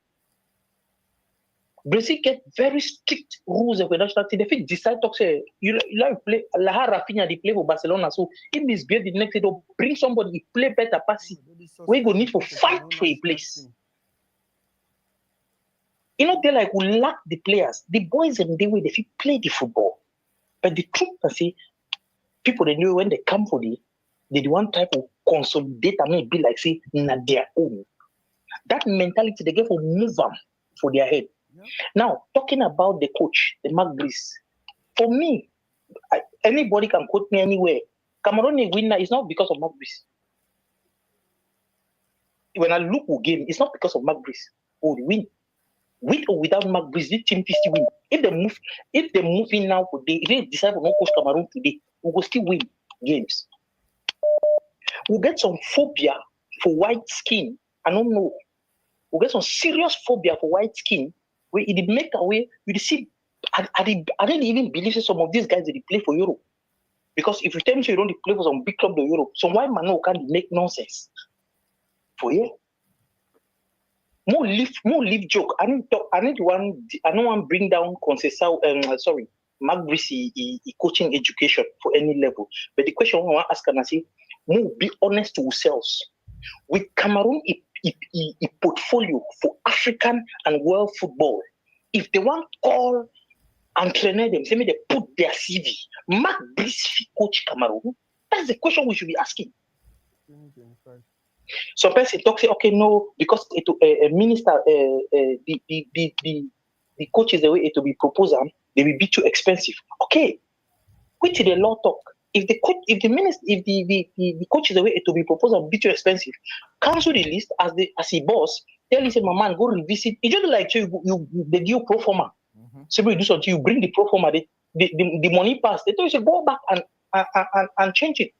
Brazil get very strict rules of the national team. If they decide to say you like play Laha Rafinha they play for Barcelona, so if misbehave the next day they'll bring somebody play better pass it. We go need to fight for a place. You know, they like we lack the players. The boys in the way they play the football. But the truth I say, people they know when they come for they want type of consolidate and be like say na their own. That mentality they get for move them for their head. Yeah. Now, talking about the coach, the Mark Brace, for me, anybody can quote me anywhere. Cameroon winner is not because of Mark Brace. When I look at game, it's not because of Mark Brace. Oh, they win. With or without Mark Brace, this team still win. If they move in now today, if they decide to not coach Cameroon today, we will still win games. We'll get some phobia for white skin. I don't know. We'll get some serious phobia for white skin. Where it make away, you see, I didn't even believe some of these guys that they play for Europe. Because if you tell me you don't play for some big club in Europe, some white man can't make nonsense. For you. More leave joke. I don't want bring down Conceição, Mark Brissy coaching education for any level. But the question I want to ask and I say, more be honest to ourselves. With Cameroon a portfolio for African and world football. If they want call and train them, say me they put their CV. Mark Brissy coach Cameroon. That's the question we should be asking. 2025. Some person talk say, okay, no, because it a minister, the coaches the way it will be proposed, they will be too expensive. Okay, which the law talk. If the coach, if the minister, if the coaches the way it will be proposed be too expensive, cancel the list as a boss. Tell him, say, my man, go revisit. It's just like they give you pro forma. So you do something, you bring the pro forma, the money pass. They tell you, say, go back and change it.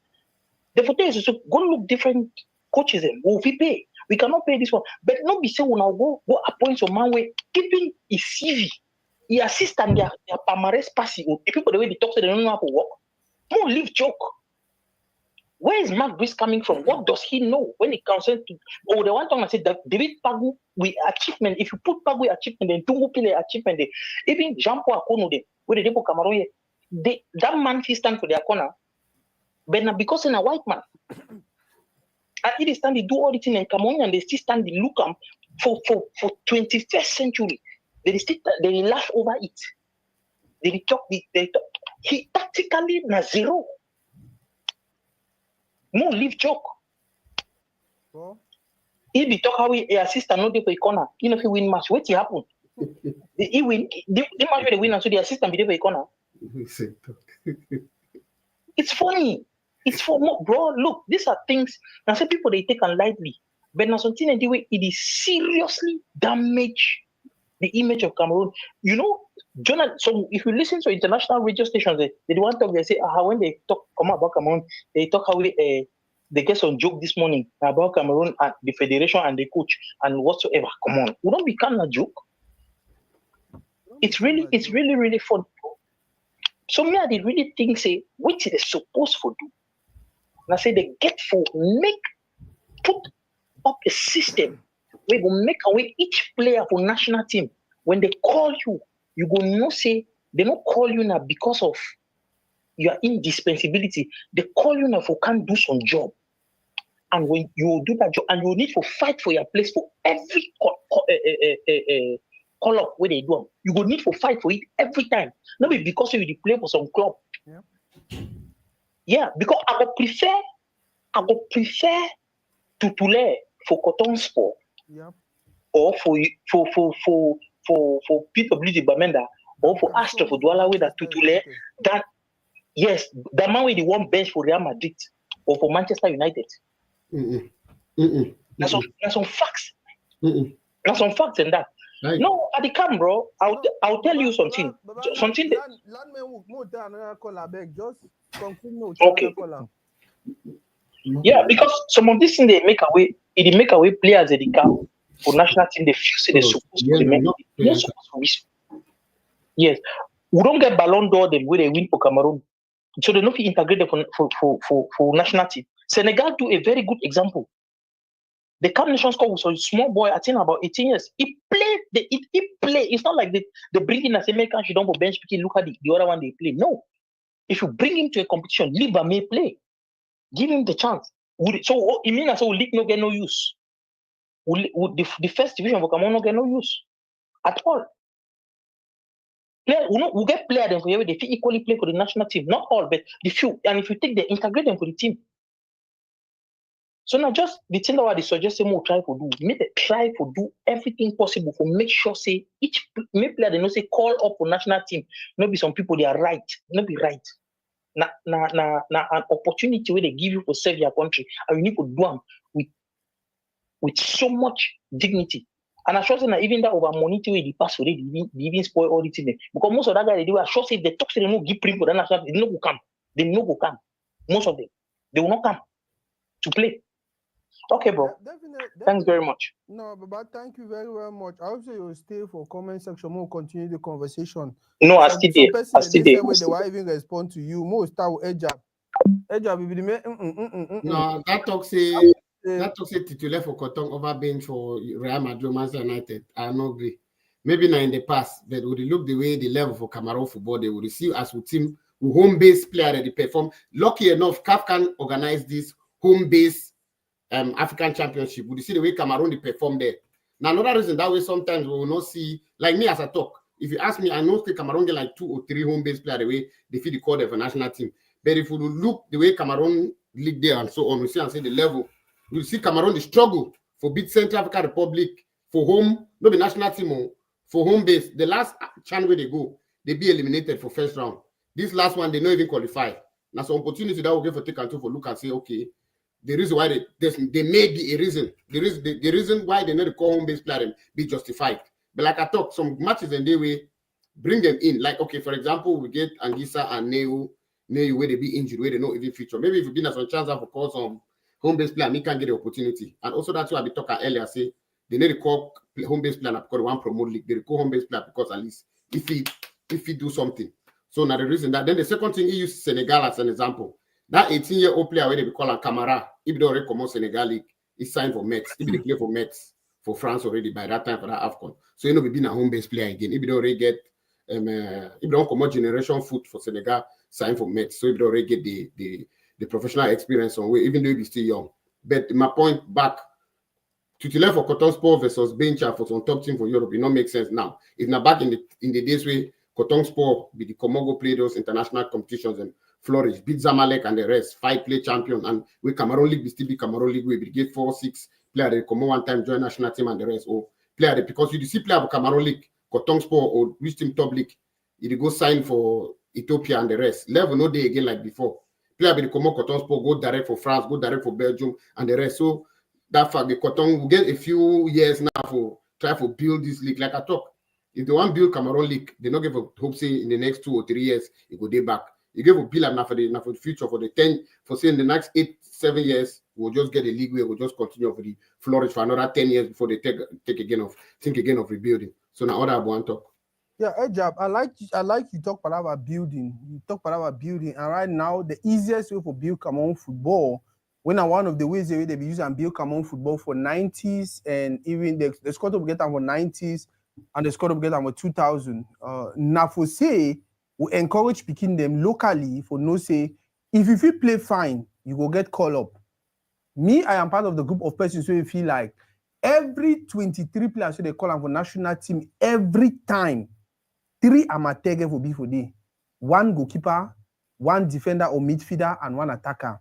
The photo is also go look different. Coaches them, will we pay? We cannot pay this one. But not be say when I go appoint some man way keeping his CV, he assist and their palmarès passing. The people the way they talk to they don't know how to work. Don't leave joke. Where is Mark Brice coming from? What does he know when it comes to? Oh, the one time I said that David Pagu with achievement. If you put Pagu achievement, then Tungu Pile achievement, even Jean-Paul Akono, where the Debo Cameroon, that man he stand for their corner. But not because in a white man. And it stand they do all the thing in Cameroon and they still stand they look for 21st century. They still they laugh over it. They talk. He tactically na zero. No leave joke. Well, He be talk how he assist and not dey for a corner. You know if he win match, what will happen? He win. The match where they win and so the assistant be there for a corner. It's funny. It's for more, bro. Look, these are things. Now, some people they take them lightly, but now something in the way it is seriously damage the image of Cameroon. You know, so if you listen to international radio stations, they want to talk. They say how when they talk come about Cameroon, they talk how they get some joke this morning about Cameroon and the federation and the coach and whatsoever. Come on, we don't become a joke. It's really fun. So me, I did really think say what they supposed to do. And I say they get for put up a system where we make away each player for national team. When they call you, you go no say they don't call you now because of your indispensability. They call you now for can't do some job. And when you do that job, and you need to fight for your place for every call up where they do them. You go need to fight for it every time. Not because you play for some club. Yeah. Yeah, because I would prefer to play for Cotton Sport, yeah. or for PWG Bamenda, or for Astor for Douala with that to play than yes, the man with the one bench for Real Madrid or for Manchester United. That's some facts. That's some facts in that. Right. No, at the camp, bro. I'll tell you something. Something that. Okay. Yeah, because some of these things they make away players at the camp for national team. They feel say they're supposed to make. They're supposed to be. Yes, we don't get Ballon d'Or them where they win for Cameroon, so they don't feel integrated for national team. Senegal do a very good example. The Cup Nations Cup was a small boy, I think about 18 years. He played. He play. It's not like they bring in as American. She don't go bench. Look at the other one they play. No, if you bring him to a competition, leave him may play. Give him the chance. So it means that league no get no use. The first division of Cameroon no get no use at all. Player, we get players them for you. They equally play for the national team. Not all, but the few. And if you take them, integrate them for the team. So now just the thing that they suggest them try to do, make them try to do everything possible for make sure say each player they know say call up for national team. Not be some people they are right, not be right. Na an opportunity where they give you to serve your country, and you need to do them with so much dignity. And I sure say that even that over money way they pass for it, they even spoil all the things. Because most of that guy they do, I sure say they talk say they no give print for that national, they no go come. They no go come. Most of them, they will not come to play. Okay, bro. Definitely. Thanks very much. No, but thank you very, very much. I hope you'll stay for comment section. We'll continue the conversation. No, I still there. I still there. They will even respond to you. More start with Ejab. Ejab will be the no, that talk say that to say titular for Cotton over bench for Real Madrid, Manchester United, I not agree. Maybe not in the past, but would look the way the level for Cameroon football, they would see as with team with home-based player that they perform. Lucky enough, CAF can organize this home-based African Championship. Would you see the way Cameroon they perform there? Now, another reason that way sometimes we will not see, like me as I talk, if you ask me, I know the Cameroon get like 2 or 3 home-based players the way they feel the call of a national team. But if you look the way Cameroon league there and so on, we see and say the level, you see Cameroon the struggle for beat Central African Republic for home, not the national team, for home base. The last chance where they go, they be eliminated for first round. This last one, they not even qualify. Now, some opportunity that will give for take and two for look and say, okay, the reason why they may be a reason. The reason why they need to call home base player be justified. But like I talked, some matches and they will bring them in. Like, okay, for example, we get Angisa and Neu where they be injured, where they not even feature. Maybe if you been as a chance for call some home base player, me can get the opportunity. And also that's why I be talking earlier, say they need to call home base player because they want promote league. They call home base player because at least if he do something. So now the reason that then the second thing he used Senegal as an example. That 18-year-old player where they be calling Camara, if they already come on Senegal league, he signed for Metz. If they play for Metz for France already by that time for that AFCON. So you know we been a home base player again. If they already get if they don't come on generation foot for Senegal, sign for Metz. So if they already get the professional experience on way, even though he still young. But my point back, titular for Cotton Sport versus Bencha for some top team for Europe, it don't make sense now. If not back in the days where Cotton Sport be the Comogo play those international competitions and flourish, beat Zamalek and the rest, 5 play champion, and we Cameroon League, we still be Cameroon League, we get 4, 6 players they come one time, join national team and the rest, or player because you see player of Cameroon League, Cotton Sport or which team top league, you go sign for Ethiopia and the rest. Level no day again like before. Player be come Cotton Sport, go direct for France, go direct for Belgium and the rest. So that fact the Cotton will get a few years now for try to build this league. Like I talk, if they want to build Cameroon League, they not give a hope say in the next 2 or 3 years it go day back. You give a bill now for the future for the 10 for saying the next 8, 7 years we'll just get a league where we'll just continue for the flourish for another 10 years before they think again of rebuilding. So now other one talk. Yeah, Ejab, I like you talk about building. You talk about building, and right now the easiest way for build Cameroon football, when one of the ways they be using and build Cameroon football for 90s and even the squad of get them for 90s and the squad of get them for 2000. Now for say we encourage picking them locally for no say if you play fine, you go get call up. Me, I am part of the group of persons who feel like every 23 players who they call them for national team every time. 3 amateur will be for day. 1 goalkeeper, 1 defender or midfielder, and 1 attacker.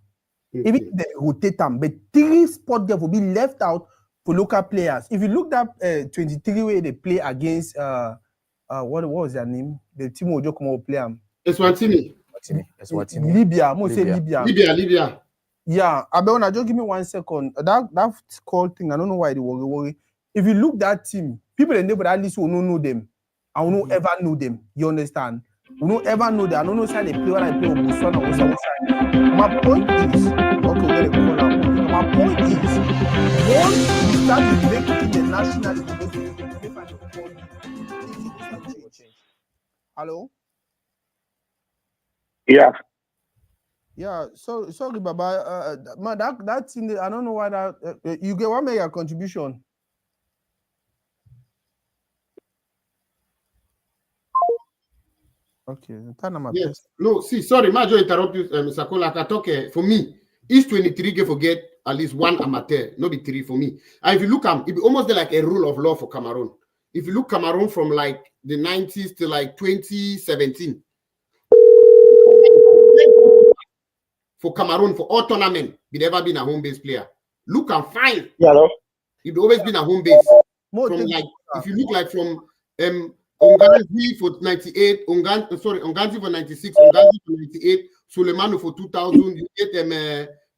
Even they rotate them, but 3 spot there will be left out for local players. If you look at 23 way they play against what was their name? The team will just come out play them. Eswatini. Libya. Libya. Yeah, Abel, just give me 1 second. That call thing, I don't know why they worry. If you look that team, people in there, but at least will not know them. I will not ever know them. You understand? We don't ever know that. I don't know how they play when I play with Busona or something. My point is, okay, we're going to call out. My point is, once you start to make it internationally, hello? Yeah. Yeah, so sorry, Baba. That's in the, I don't know why that you get one mega contribution. Okay, yes. No, see, sorry, Majo interrupt you, Mr. Kola. I talk for me. Each 23 get forget at least 1 amateur, not be 3 for me. And if you look at it, almost like a rule of law for Cameroon. If you look Cameroon from like the 90s to like 2017, for Cameroon for all tournament, we never been a home base player. Look and find. Yeah, no. You've always been a home base. From like if you look like from Onganzi for 98, Onganzi for 96, Onganzi for 98, Suleimanu for 2000, you get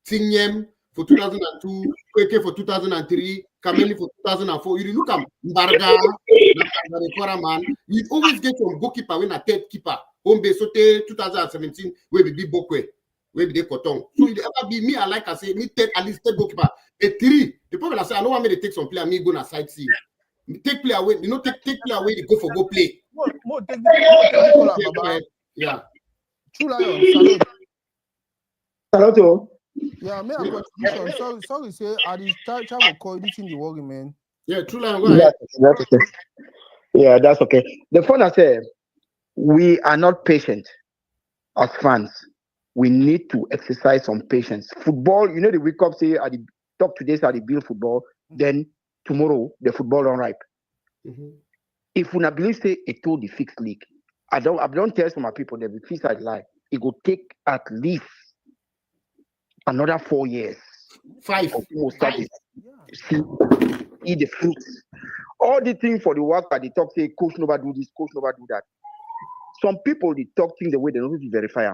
Tingem for 2002, Kweke for 2003, Kameli for 2004. You look at Mbarga, man, you always get from goalkeeper when a third keeper. Home base, so 2017, where we be Bokwe, where we be Cotton. So it ever be me, I like I say, me take at least 3 goalkeeper. A 3, the problem I say, I don't want me to take some player, me go na side see. Take player away, you know, take player away, they go for go play. More take the yeah. True Lion, salute. Saluto. Yeah, make a contribution. Sorry, say I did try to call this in the world, man. Yeah, true line. Go ahead. That's okay. Yeah, that's okay. The phone I said, we are not patient as fans. We need to exercise some patience. Football, you know, the wake up say at the top today at the build football, then tomorrow the football don't ripe. Mm-hmm. If we not believe say it told the fixed league, I don't tell some people that the fixed side lie. It will take at least another 4 years. 5. See the fruits. All the things for the work that they talk say coach never do this, coach never do that. Some people they talk things the way they don't need to verify.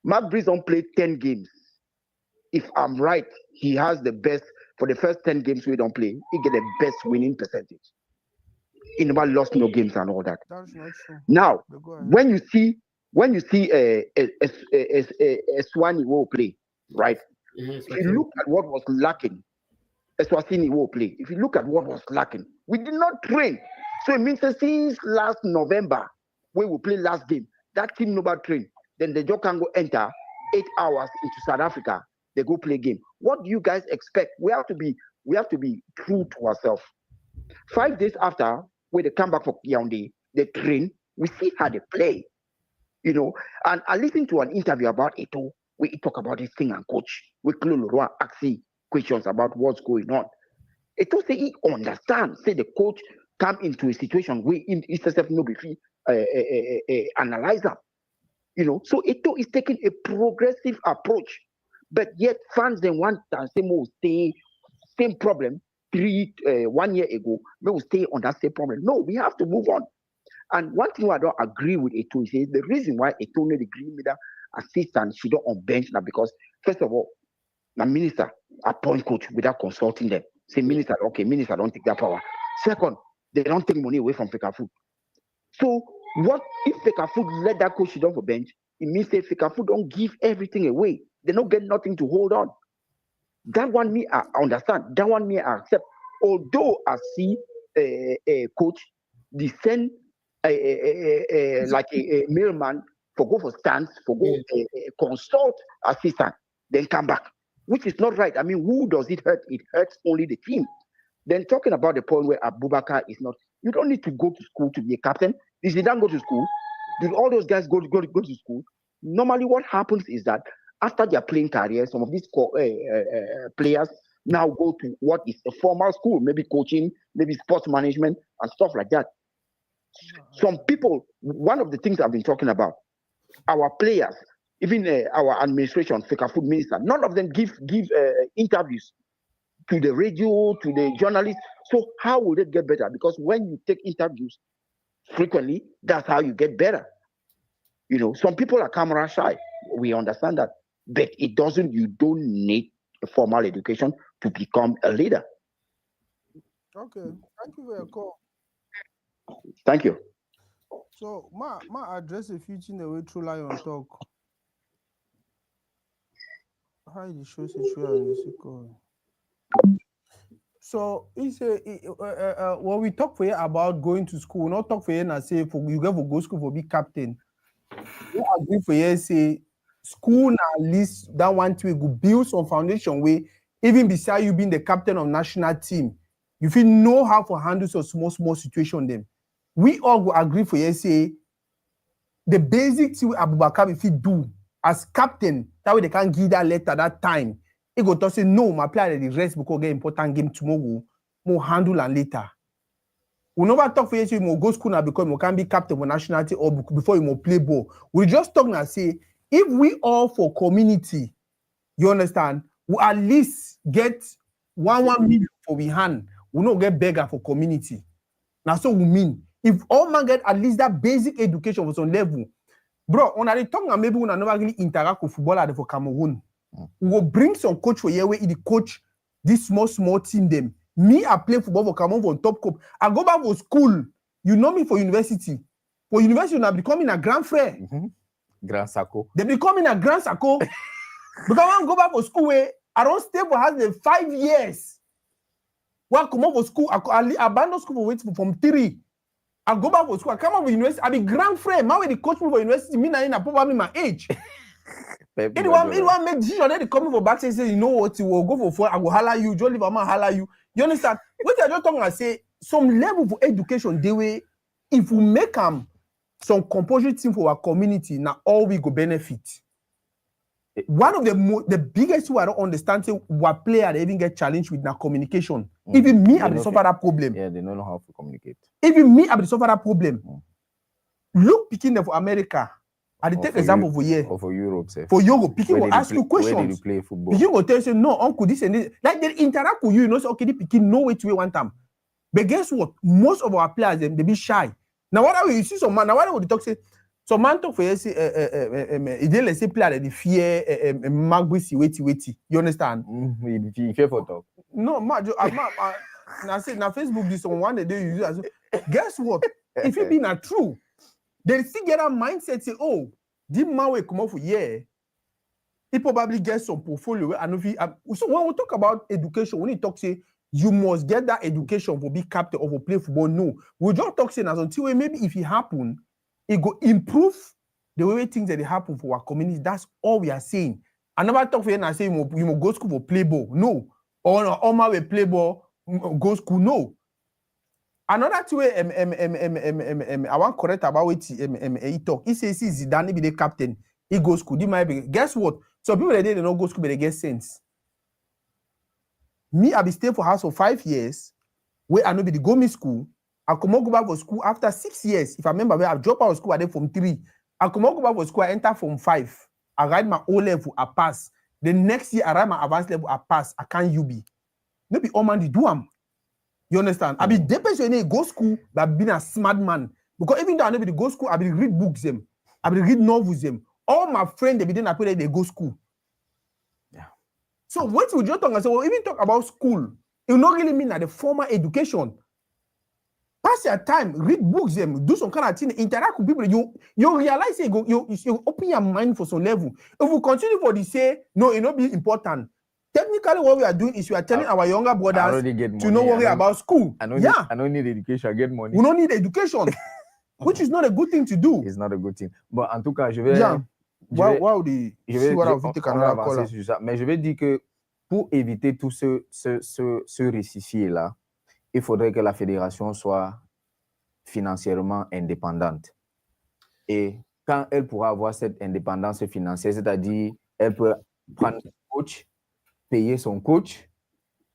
Mark Breeze don't play 10 games. If I'm right, he has the best for the first 10 games we don't play. He get the best winning percentage. He never lost no games and all that. That's not true. Now, when you see a Swani will play, right? If you look at what was lacking, Eswatini will play. If you look at what was lacking, we did not train. So it means that since last November, when we play last game, that team never train. Then the job can go enter 8 hours into South Africa. They go play game. What do you guys expect? We have to be true to ourselves. 5 days after, when they come back for Yaoundé, they train. We see how they play. You know, and I listened to an interview about Eto'o, where he talk about this thing and coach. We Leroy asking questions about what's going on. Eto'o say he understands. Say the coach come into a situation where he himself no be analyze them. You know, so Eto'o is taking a progressive approach, but yet fans then want and say more stay same problem 1 year ago. We will stay on that same problem. No, we have to move on. And one thing I don't agree with Eto'o is the reason why Eto'o need the green media assistant she don't on bench now because first of all, the minister appoint coach without consulting them. Say minister, okay, minister don't take that power. Second, they don't take money away from Fekafu. So what if Fekafu let that coach down for bench? It means that Fekafu don't give everything away. They don't get nothing to hold on. That one me I understand. That one me I accept. Although I see a coach descend like a mailman for go for stands, for go consult assistant, then come back, which is not right. I mean, who does it hurt? It hurts only the team. Then talking about the point where Abubakar is not, you don't need to go to school to be a captain. If you don't go to school, did all those guys go to school? Normally, what happens is that after their playing career, some of these players now go to what is a formal school, maybe coaching, maybe sports management and stuff like that. Some people, one of the things I've been talking about, our players, even our administration, Fekafu minister, none of them give interviews to the radio, to the journalists. So how will they get better? Because when you take interviews frequently, that's how you get better. You know, some people are camera shy. We understand that. But you don't need a formal education to become a leader. Okay, thank you for your call. Thank you. So, my address a few things the way through Lion talk. How the show situation? So it's when we talk for you about going to school, not talk for you and say for you go to school for be captain. We agree for you say school now at least that one way go build some foundation way even beside you being the captain of national team, you feel know how to handle some small situation them. We all go agree for you say the basic thing Abubakar if he do as captain, that way they can't give that letter that time. He go to say no, my player the rest because get important game tomorrow, more handle and later. We never talk for you say you go school now because you can be captain for national team or before you play ball. We just talk now say if we all for community, you understand, we at least get 1 million for we hand. We not get beggar for community. Now so we mean if all man get at least that basic education for some level, bro, on a the tongue and maybe we never really interact with football for Cameroon. We will bring some coach for here where he coach this small team them. Me, I play football for Cameroon for top cup. I go back for school. You know me for university. For university, I'm becoming a grand frère. Grand Sako. They becoming a grand Sako. Because when I go back for school, I don't stay for has the 5 years. When I come out for school, I abandon school for waiting from 3. I go back for school. I come out for university. I be grand frère. Man, when they coach me for university, me na probably my age. Anyone make decision, then they come for back say, you know what, you will go for phone, I will holler you, Joe Liverman holler you. You understand? What I just talking about say, some level of education, they way, if we make some composite thing for our community, now all we go benefit. One of the biggest who I don't understand say what player they even get challenged with now communication. Even me, I suffer that problem. Yeah, they don't know how to communicate. Even me, I suffer that problem. Look, picking them for America. I take example for here. Or for Europe, say. For Europe, picking will ask you questions. Where did you play football? Picking will tell you, no, uncle, this and this. Like they interact with you, you know, say, okay, the picking no way to one time. But guess what? Most of our players, they be shy. Now, what are we? You see some man, now what are we talk say? Some man talk for you, say, let's say player, they fear, magbusi, wait. You understand? You fear for talk. No, now say, now Facebook, this one day you use. Guess what? If it be not true, they still get a mindset, say, oh, this man will come off for year. He probably get some portfolio. And if he, so when we talk about education, when we talk, say, you must get that education for be captain or for play football. No, we just talk saying as until maybe if it happen, it go improve the way things that they happen for our community. That's all we are saying. I never talk for you and I say you must go school for play ball. No. Or all my way play ball, go school. No. Another two way I want correct about what he talk. He says Zidane be the captain. He goes school. He might be. Guess what? Some people they don't go school, but they get sense. Me, I be stay for house for 5 years. Where I know be the go me school. I come go back for school after 6 years. If I remember, where I drop out of school, I did from 3. I come go back for school. I enter from 5. I write my O level. I pass. The next year I write my advanced level. I pass. I can't UB. Maybe all man do am. You understand? I be depends when you go school, but being a smart man. Because even though I know be go school, I be read books them. I be read novels them. All my friends they be then appear they go school. Yeah. So what we just talk and say, well, even talk about school, it will not really mean that the formal education. Pass your time, read books them, do some kind of thing, interact with people. You realize you open your mind for some level. If we continue for the say, no, it not be important. Technically, what we are doing is we are telling our younger brothers to not worry about school. I don't need education, I get money. We don't need education, which is not a good thing to do. It's not a good thing. But en tout cas, je vais mais je vais dire que pour éviter tout ce récifie-là, il faudrait que la fédération soit financièrement indépendante. Et quand elle pourra avoir cette indépendance financière, c'est-à-dire elle peut prendre son coach, payer son coach,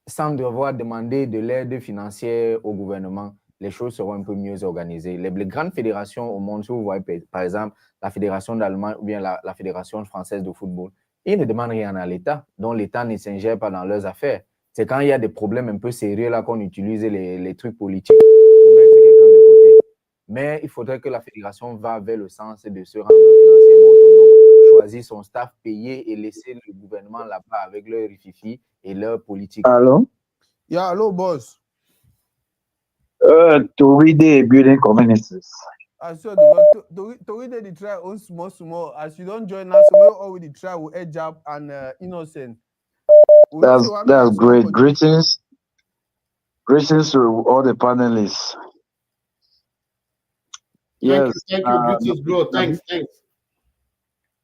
sans devoir demander de l'aide financière au gouvernement, les choses seront un peu mieux organisées. Les grandes fédérations au monde, si vous voyez par exemple la fédération d'Allemagne ou bien la fédération française de football, ils ne demandent rien à l'État, donc l'État ne s'ingère pas dans leurs affaires. C'est quand il y a des problèmes un peu sérieux là qu'on utilise les trucs politiques pour mettre quelqu'un de côté. Mais il faudrait que la fédération va vers le sens de se rendre financièrement autonome, choisir son staff, payer et laisser le gouvernement là-bas avec leur rififi et leur politique. Hello? Yeah, hello, boss. Toridey building communities. I said, Toridey the try on small. As you don't join us, we already try with edge up and innocent. That's great. Greetings to all the panelists. Thank you. Greetings, bro. Thanks.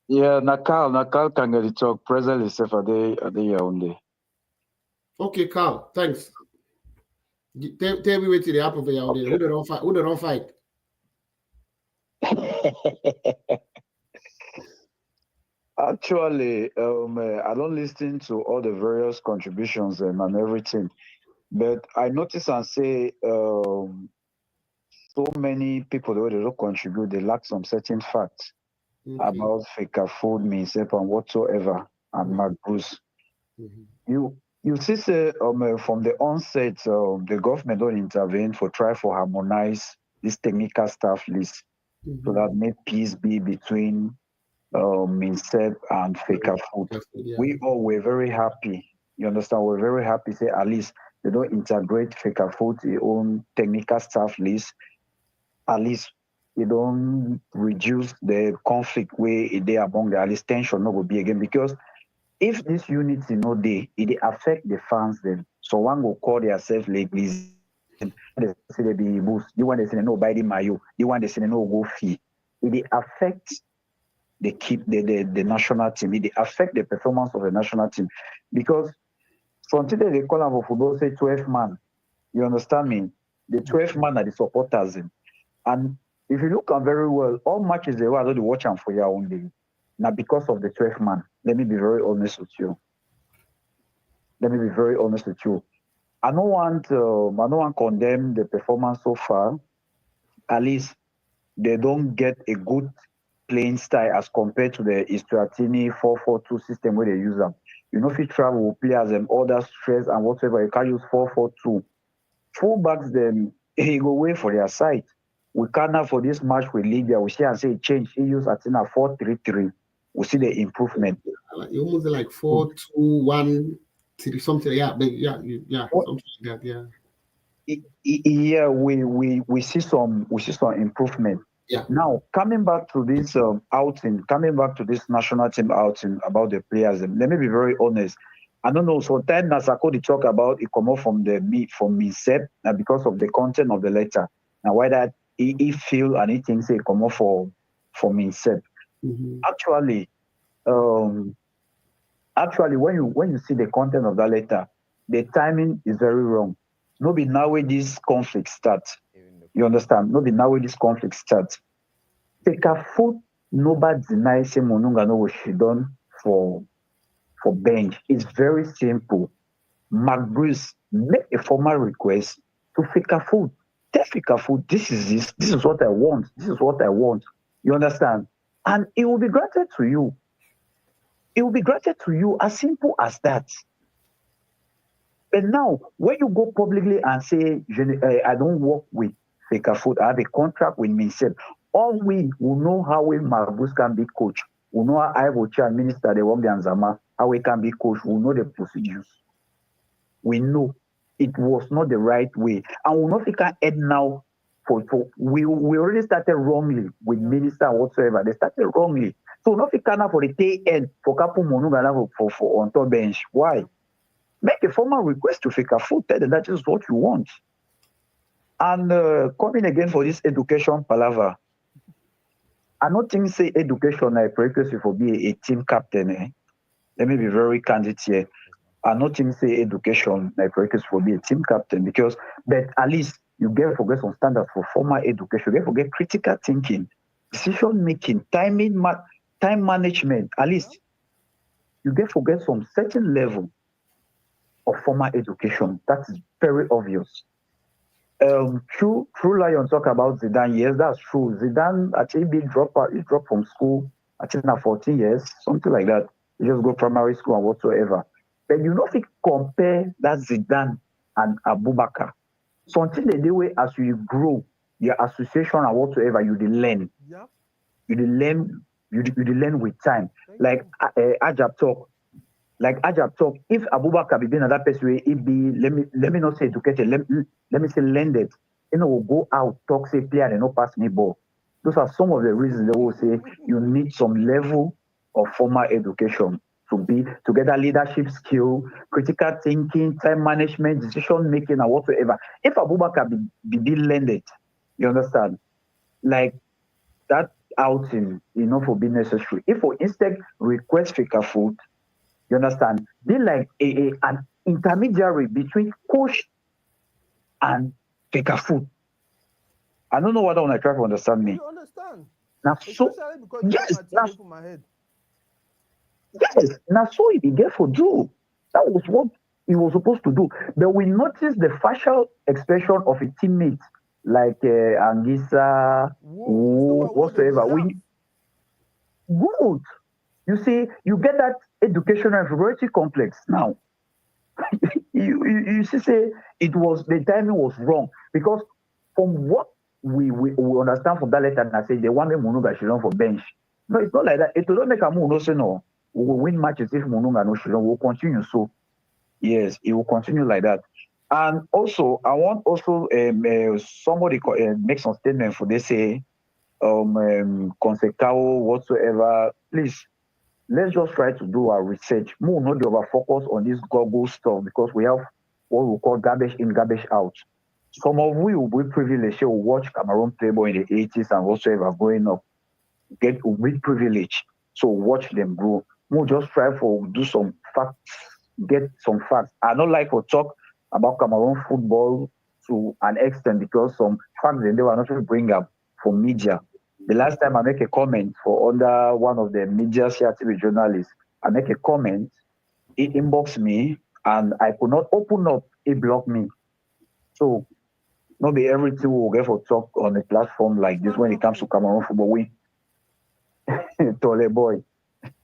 Yeah, Nakal can get the talk. Presently, safe at the Yaoundé. Okay, Carl. Thanks. Tell me what the happen for Yaoundé. Who they don't fight? Actually, I don't listen to all the various contributions and everything, but I notice and say so many people that they don't contribute, they lack some certain facts about fake food, myself, and whatsoever, and Mark Bruce. You see, from the onset, the government don't intervene for try for harmonize this technical staff list so that make peace be between Minsep and Faker Food. Yeah. We all were very happy. You understand? We're very happy. Say at least they don't integrate Faker Food their own technical staff list. At least they don't reduce the conflict where they among the at least tension not will be again. Because if this unity no day, it affect the fans then. So one will call themselves ladies. They say they be boost. You want to say no buy the mayo. You want to say no go fee. It affects they keep the national team. It affect the performance of the national team. Because from today they call them for football, say 12 man. You understand me? The 12 man are the supporters. And if you look at very well, all matches they were already watching for your own day. Now because of the 12 man. Let me be very honest with you. I don't want to condemn the performance so far. At least they don't get a good playing style as compared to the Istratini 4-4-2 system where they use them. You know, if you travel with players and other stress and whatever, you can't use 4-4-2. Fullbacks them, he go away for their side. We can't have for this match with Libya. We see and say change. He use Atina 4-3-3. We see the improvement. It almost like 4-2-1. Something, yeah, but something like that, yeah. Yeah, we see some improvement. Yeah. Now coming back to this national team outing about the players. Let me be very honest. I don't know. Sometimes Nasako they talk about it come off from MINSEP because of the content of the letter. Now why that he feel and he thinks it come off for MINSEP. Mm-hmm. Actually, when you see the content of that letter, the timing is very wrong. No be now where this conflict starts. You understand? No be now where this conflict starts. Take a foot, nobody denies say Monunga know what she done for bench. It's very simple. Mark Bruce make a formal request to Fika Food. Tell Fika Food, this is what I want. This is what I want. You understand? And it will be granted to you. It will be granted to you as simple as that. But now, when you go publicly and say, I don't work with Fika Food, I have a contract with MINSEP, all we will know how Marbus can be coach. We know how I will chair minister the Wambi and Zama, how we can be coach. We know the procedures. We know it was not the right way. And we know if we can add now we already started wrongly with minister whatsoever. They started wrongly. So not if can for the tail end for Kapu Monunga for on top bench. Why? Make a formal request to Fika Food. Tell them that is what you want. And coming again for this education palaver, I don't think say education I prerequisite for be a team captain. Let me be very candid here. I don't think say education I prerequisite for be a team captain because but at least you get forget some standards for formal education. You get forget critical thinking, decision making, time management. At least you get forget some certain level of formal education. That is very obvious. True Lion talk about Zidane. Yes, that's true. Zidane actually he dropped from school. I think now 14 years, something like that. He just go primary school and whatsoever. But you know if you compare that Zidane and Abubakar, something the way as you grow, your association and whatsoever, you learn. Yeah. You learn with time. Like Ajab talk. If Abubakar be doing another person, it be let me not say educated, let me say learned. Will go out, talk, say player, and not pass me ball. Those are some of the reasons they will say you need some level of formal education to get that leadership skill, critical thinking, time management, decision making, and whatsoever. If Abubakar be learned, you understand? Like that outing, for being necessary. If we instead request Fika Food, you understand? Be like an intermediary between coach and Fika Food. I don't know whether I try to understand me. You understand? Now, so yes, now so he began for do. That was what he was supposed to do. But we noticed the facial expression of a teammate like Angisa, whatsoever. Good. You see, you get that educational inferiority complex now. you see, say the timing was wrong because from what we understand from that letter, and I say the one Munuga should run for bench. No, it's not like that. It will not make a move. No, say no. We will win matches if Munuga no should run. We'll continue. So yes, it will continue like that. And also, I want somebody make some statement for they say Consecao whatsoever. Please. Let's just try to do our research. More not over focus on this Google stuff because we have what we call garbage in, garbage out. Some of we will be privileged to watch Cameroon Playboy in the 80s and whatsoever going up. get with privilege. So watch them grow. We'll just try for do some facts, get some facts. I don't like to talk about Cameroon football to an extent because some facts they were not to bring up for media. The last time I make a comment for under one of the media TV journalists, I make a comment, he inboxed me and I could not open up, he blocked me. So not be everything we will get for talk on a platform like this when it comes to Cameroon football. We Tole boy.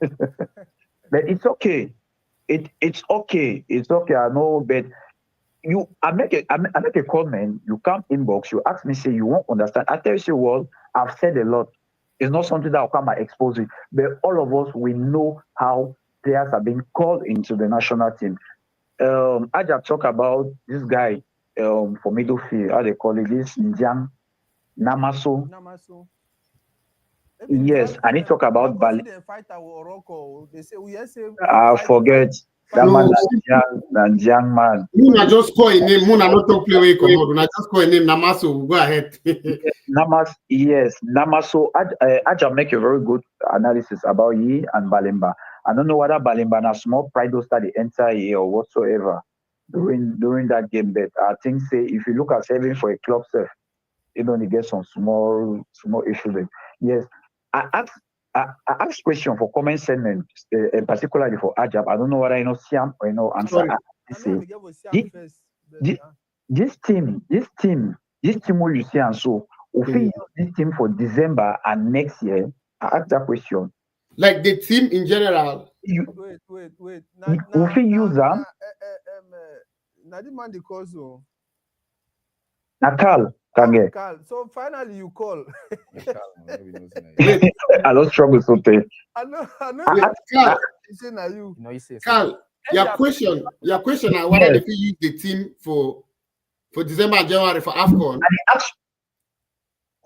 But it's okay. It's okay. It's okay. I know, but I make a comment. You come inbox. You ask me, say you won't understand. I tell you, well, I've said a lot. It's not something that will come and expose it. But all of us, we know how players have been called into the national team. I just talk about this guy for middle field. How they call it? This Njiang Namaso. Yes, I need to talk about Bali. I forget that man, that young man. Muna just call a name. Muna not talk play away. Come on, Muna just call a name. Namaso, go ahead. Yes, Namaso. I just make a very good analysis about Yi and Balemba. I don't know whether Balemba na small pride that the entire year or whatsoever during that game. But I think say if you look at saving for a club self, you only get some small issues. Yes, I asked question for comment segment, particularly for Ajab. I don't know whether Siam or answer. This team where you see and so if we use this team for December and next year, I ask that question. Like the team in general. Wait. If we use them. Nakal. Carl, so finally you call. I don't struggle so much. I know. Carl, your question are whether if you use the team for December and January for AFCON.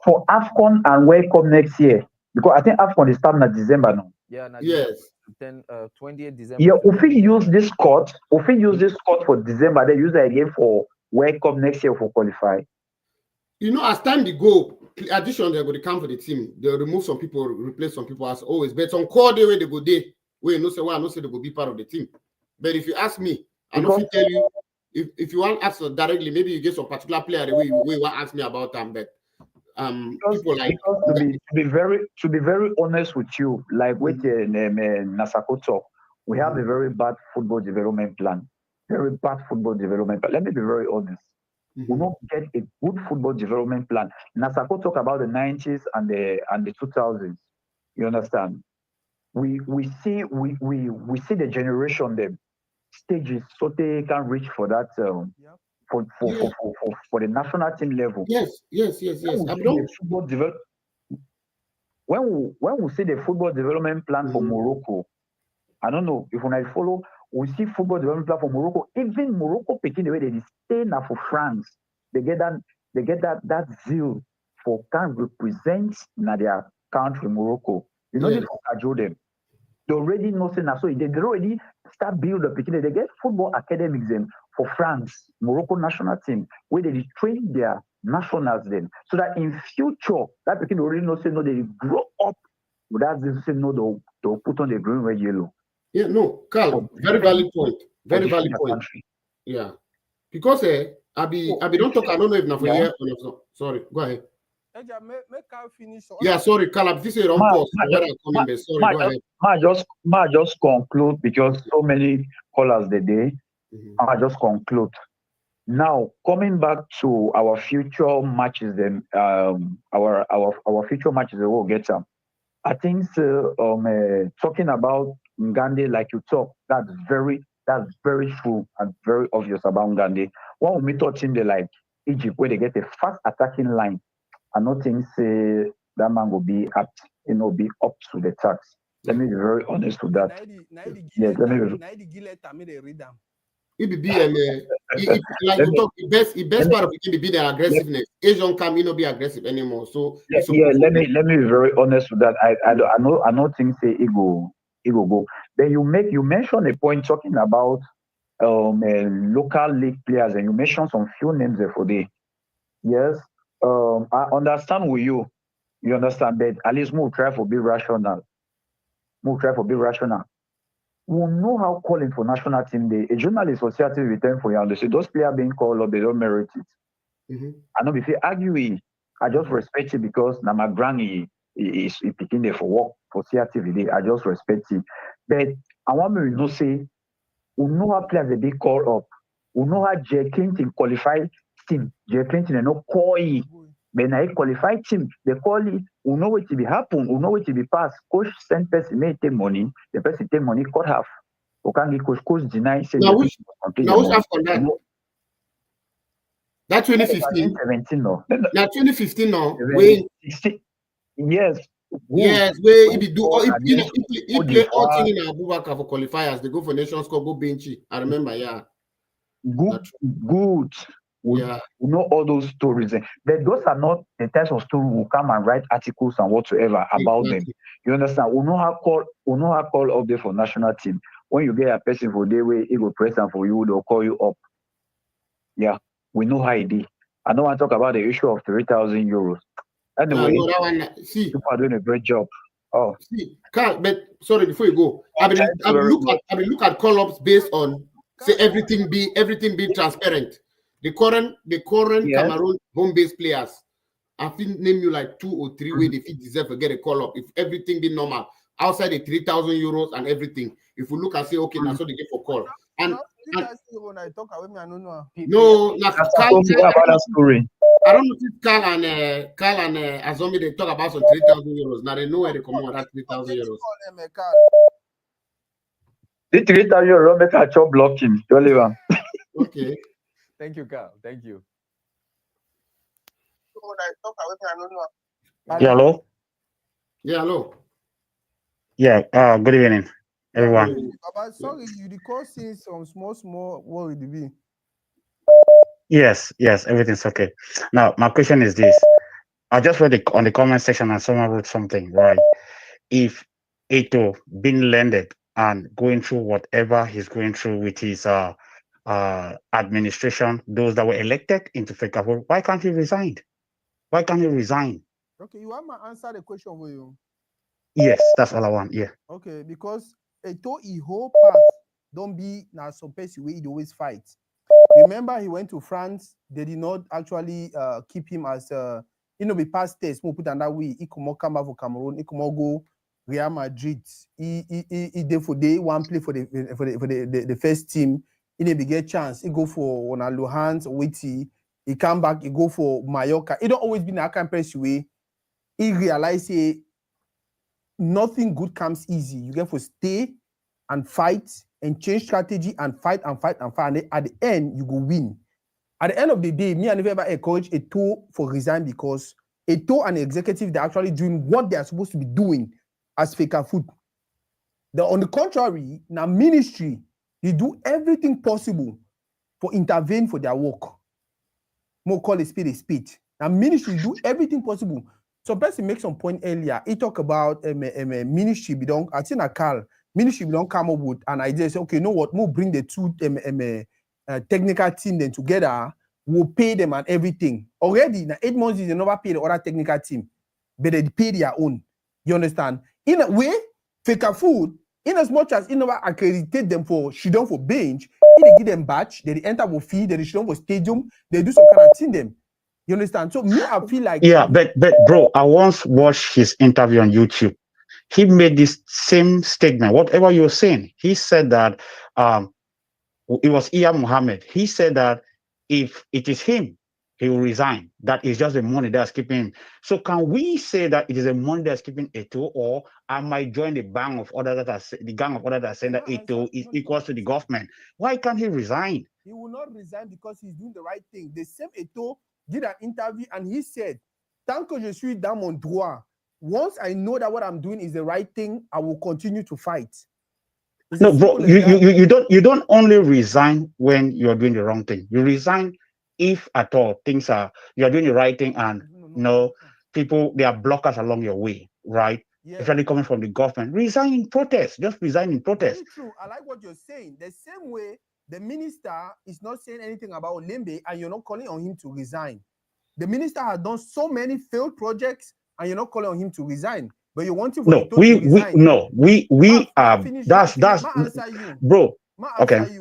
For AFCON and World Cup next year. Because I think AFCON is starting at December now. Yeah, yes. 20th December. Yeah, if we use this court for December, they use it again for World Cup next year for qualify. You know, as time they go, addition they're going to come for the team. They'll remove some people, replace some people as always. But on core day where they go there, where no say why no say they will be part of the team. But if you ask me, I know if you tell you if you want to ask directly, maybe you get some particular player the way you want to ask me about them. But people like to be very honest with you, like with Nasako talk, we have a very bad football development plan. Very bad football development plan. Let me be very honest. We don't get a good football development plan. Nasako talk about the 90s and the 2000s. You understand? We see the generation, the stages, so they can reach for that for the national team level. Yes. When we see the football development plan for Morocco, I don't know if when I follow. We see football development plan for Morocco. Even Morocco picking the way they stay now for France. They get that zeal for can represent their country, Morocco. You know, they cajole them. They already know so they already start build the picking. They get football academics then for France, Morocco national team, where they train their nationals then. So that in future, that picking already know say no, they grow up without this say no, they'll put on the green, red, yellow. Yeah, no, Carl, very valid point. Very valid point. Yeah. Because I don't talk, I don't know if now for here or not. Sorry, go ahead. Make Carl finish. Yeah, sorry, Carl, this is a wrong pause. Sorry, go ahead. Just conclude because so many callers the day. I just conclude. Now, coming back to our future matches, then our future matches we'll get them. I think talking about Ngande like you talk, that's very true and very obvious about Ngande. When we talk in the like Egypt where they get a fast attacking line, I don't think say that man will be up to the task. Let me be very honest with that. Yes, let me like you talk, the best part of it will be the aggressiveness. Asian can not be aggressive anymore. So let me be very honest with that. I don't think say ego go. Then you mention a point talking about local league players, and you mentioned some few names there for the yes. I understand with you. You understand? But at least more try for be rational. More try for be rational. We know how calling for national team day. A journalist or theater return for you and they say those players being called up, they don't merit it. I know if you argue it, I just respect it because now my granny is picking there for work for CRTV. I just respect it. But I want me to say, we know how players they be called up. We know how Jay Clinton qualified team. Jay Clinton and no call it. But now he qualified team, they call it. We know what to be happen. We know what to be passed. Coach send person may take money. The person take money cut half. We can't get coach deny. Say now which half on that? That 2015. 17 no. Now 2015 no. Wait. 16. Yes. Yes, where if you do he play all thing in Abubakar for qualifiers, they go for Nations Cup, go benchy. I remember, yeah. Good. We know all those stories. But those are not the types of stories who come and write articles and whatsoever about them. You understand? We know how call up there for national team. When you get a person for day where he go present for you, they'll call you up. Yeah, we know how it is. I don't want to talk about the issue of 3,000 euros. Anyway, no, that one, see, people are doing a great job. Oh, see, Carl, but sorry, before you go, I will look at call-ups based on say everything be transparent. The current Cameroon home-based players, I think name you like 2 or 3 where they fit deserve to get a call-up if everything be normal outside the 3,000 euros and everything. If we look and say okay, now so they get for call and no, I don't know if Carl and Azombi they talk about some 3,000 euros. Now they know where they come out that 3,000 euros. The 3,000 euros make a job blocking. Okay. Thank you, Carl. Thank you. Yeah, hello. Yeah, hello. Yeah. Good evening, everyone. Sorry, you recall seeing some small worry to be. Yes, everything's okay. Now, my question is this. I just read on the comment section and someone wrote something, right? If Eto being landed and going through whatever he's going through with his administration, those that were elected into Fekafo, why can't he resign? Why can't he resign? Okay, you want me to answer the question for you? Yes, that's all I want. Yeah. Okay, because Eto his whole path don't be now some person where he always fight. Remember, he went to France. They did not actually keep him as be past test. We'll put on that way. He come come back for Cameroon. He come go Real Madrid. He did for day one play for the first team. He didn't get chance. He go for Luhans, Witty. He come back. He go for Mallorca. He don't always be in that kind of person way. He realize nothing good comes easy. You get to stay and fight and change strategy and fight. And at the end, you go win. At the end of the day, me, I never ever encourage Eto for resign because Eto and the executive, they're actually doing what they are supposed to be doing as Fekafo. On the contrary, now ministry, they do everything possible for intervene for their work. More call a spade. Now ministry do everything possible. So person make some point earlier. He talk about ministry. I think Carl ministry don't come up with an idea. Say, okay, you know what? We'll bring the two technical team then together. We'll pay them and everything. Already, now 8 months they never pay the other technical team, but they pay their own. You understand? In a way, Fekafo, in as much as never accredited them for shidon for bench, they give them badge, they enter for fee, they shidon for stadium, they do some kind of thing them. You understand? So me, I feel like but bro, I once watched his interview on YouTube. He made this same statement. Whatever you're saying, he said that it was Iyad Mohammed. He said that if it is him, he will resign. That is just the money that's keeping him. So can we say that it is the money that's keeping Eto, or I might join the gang of others that are saying that Eto is equal to the government? Why can't he resign? He will not resign because he's doing the right thing. The same Eto did an interview and he said, tant que je suis dans mon droit, once I know that what I'm doing is the right thing, I will continue to fight. No, bro, you don't only resign when you're doing the wrong thing. You resign if at all you're doing the right thing and people, there are blockers along your way, right? Yeah. Especially coming from the government. Resign in protest. Just resign in protest. Very true. I like what you're saying. The same way the minister is not saying anything about Lembe and you're not calling on him to resign. The minister has done so many failed projects and you're not calling on him to resign, but you want him for No, Eto'o to resign. that's answer you, bro. Okay.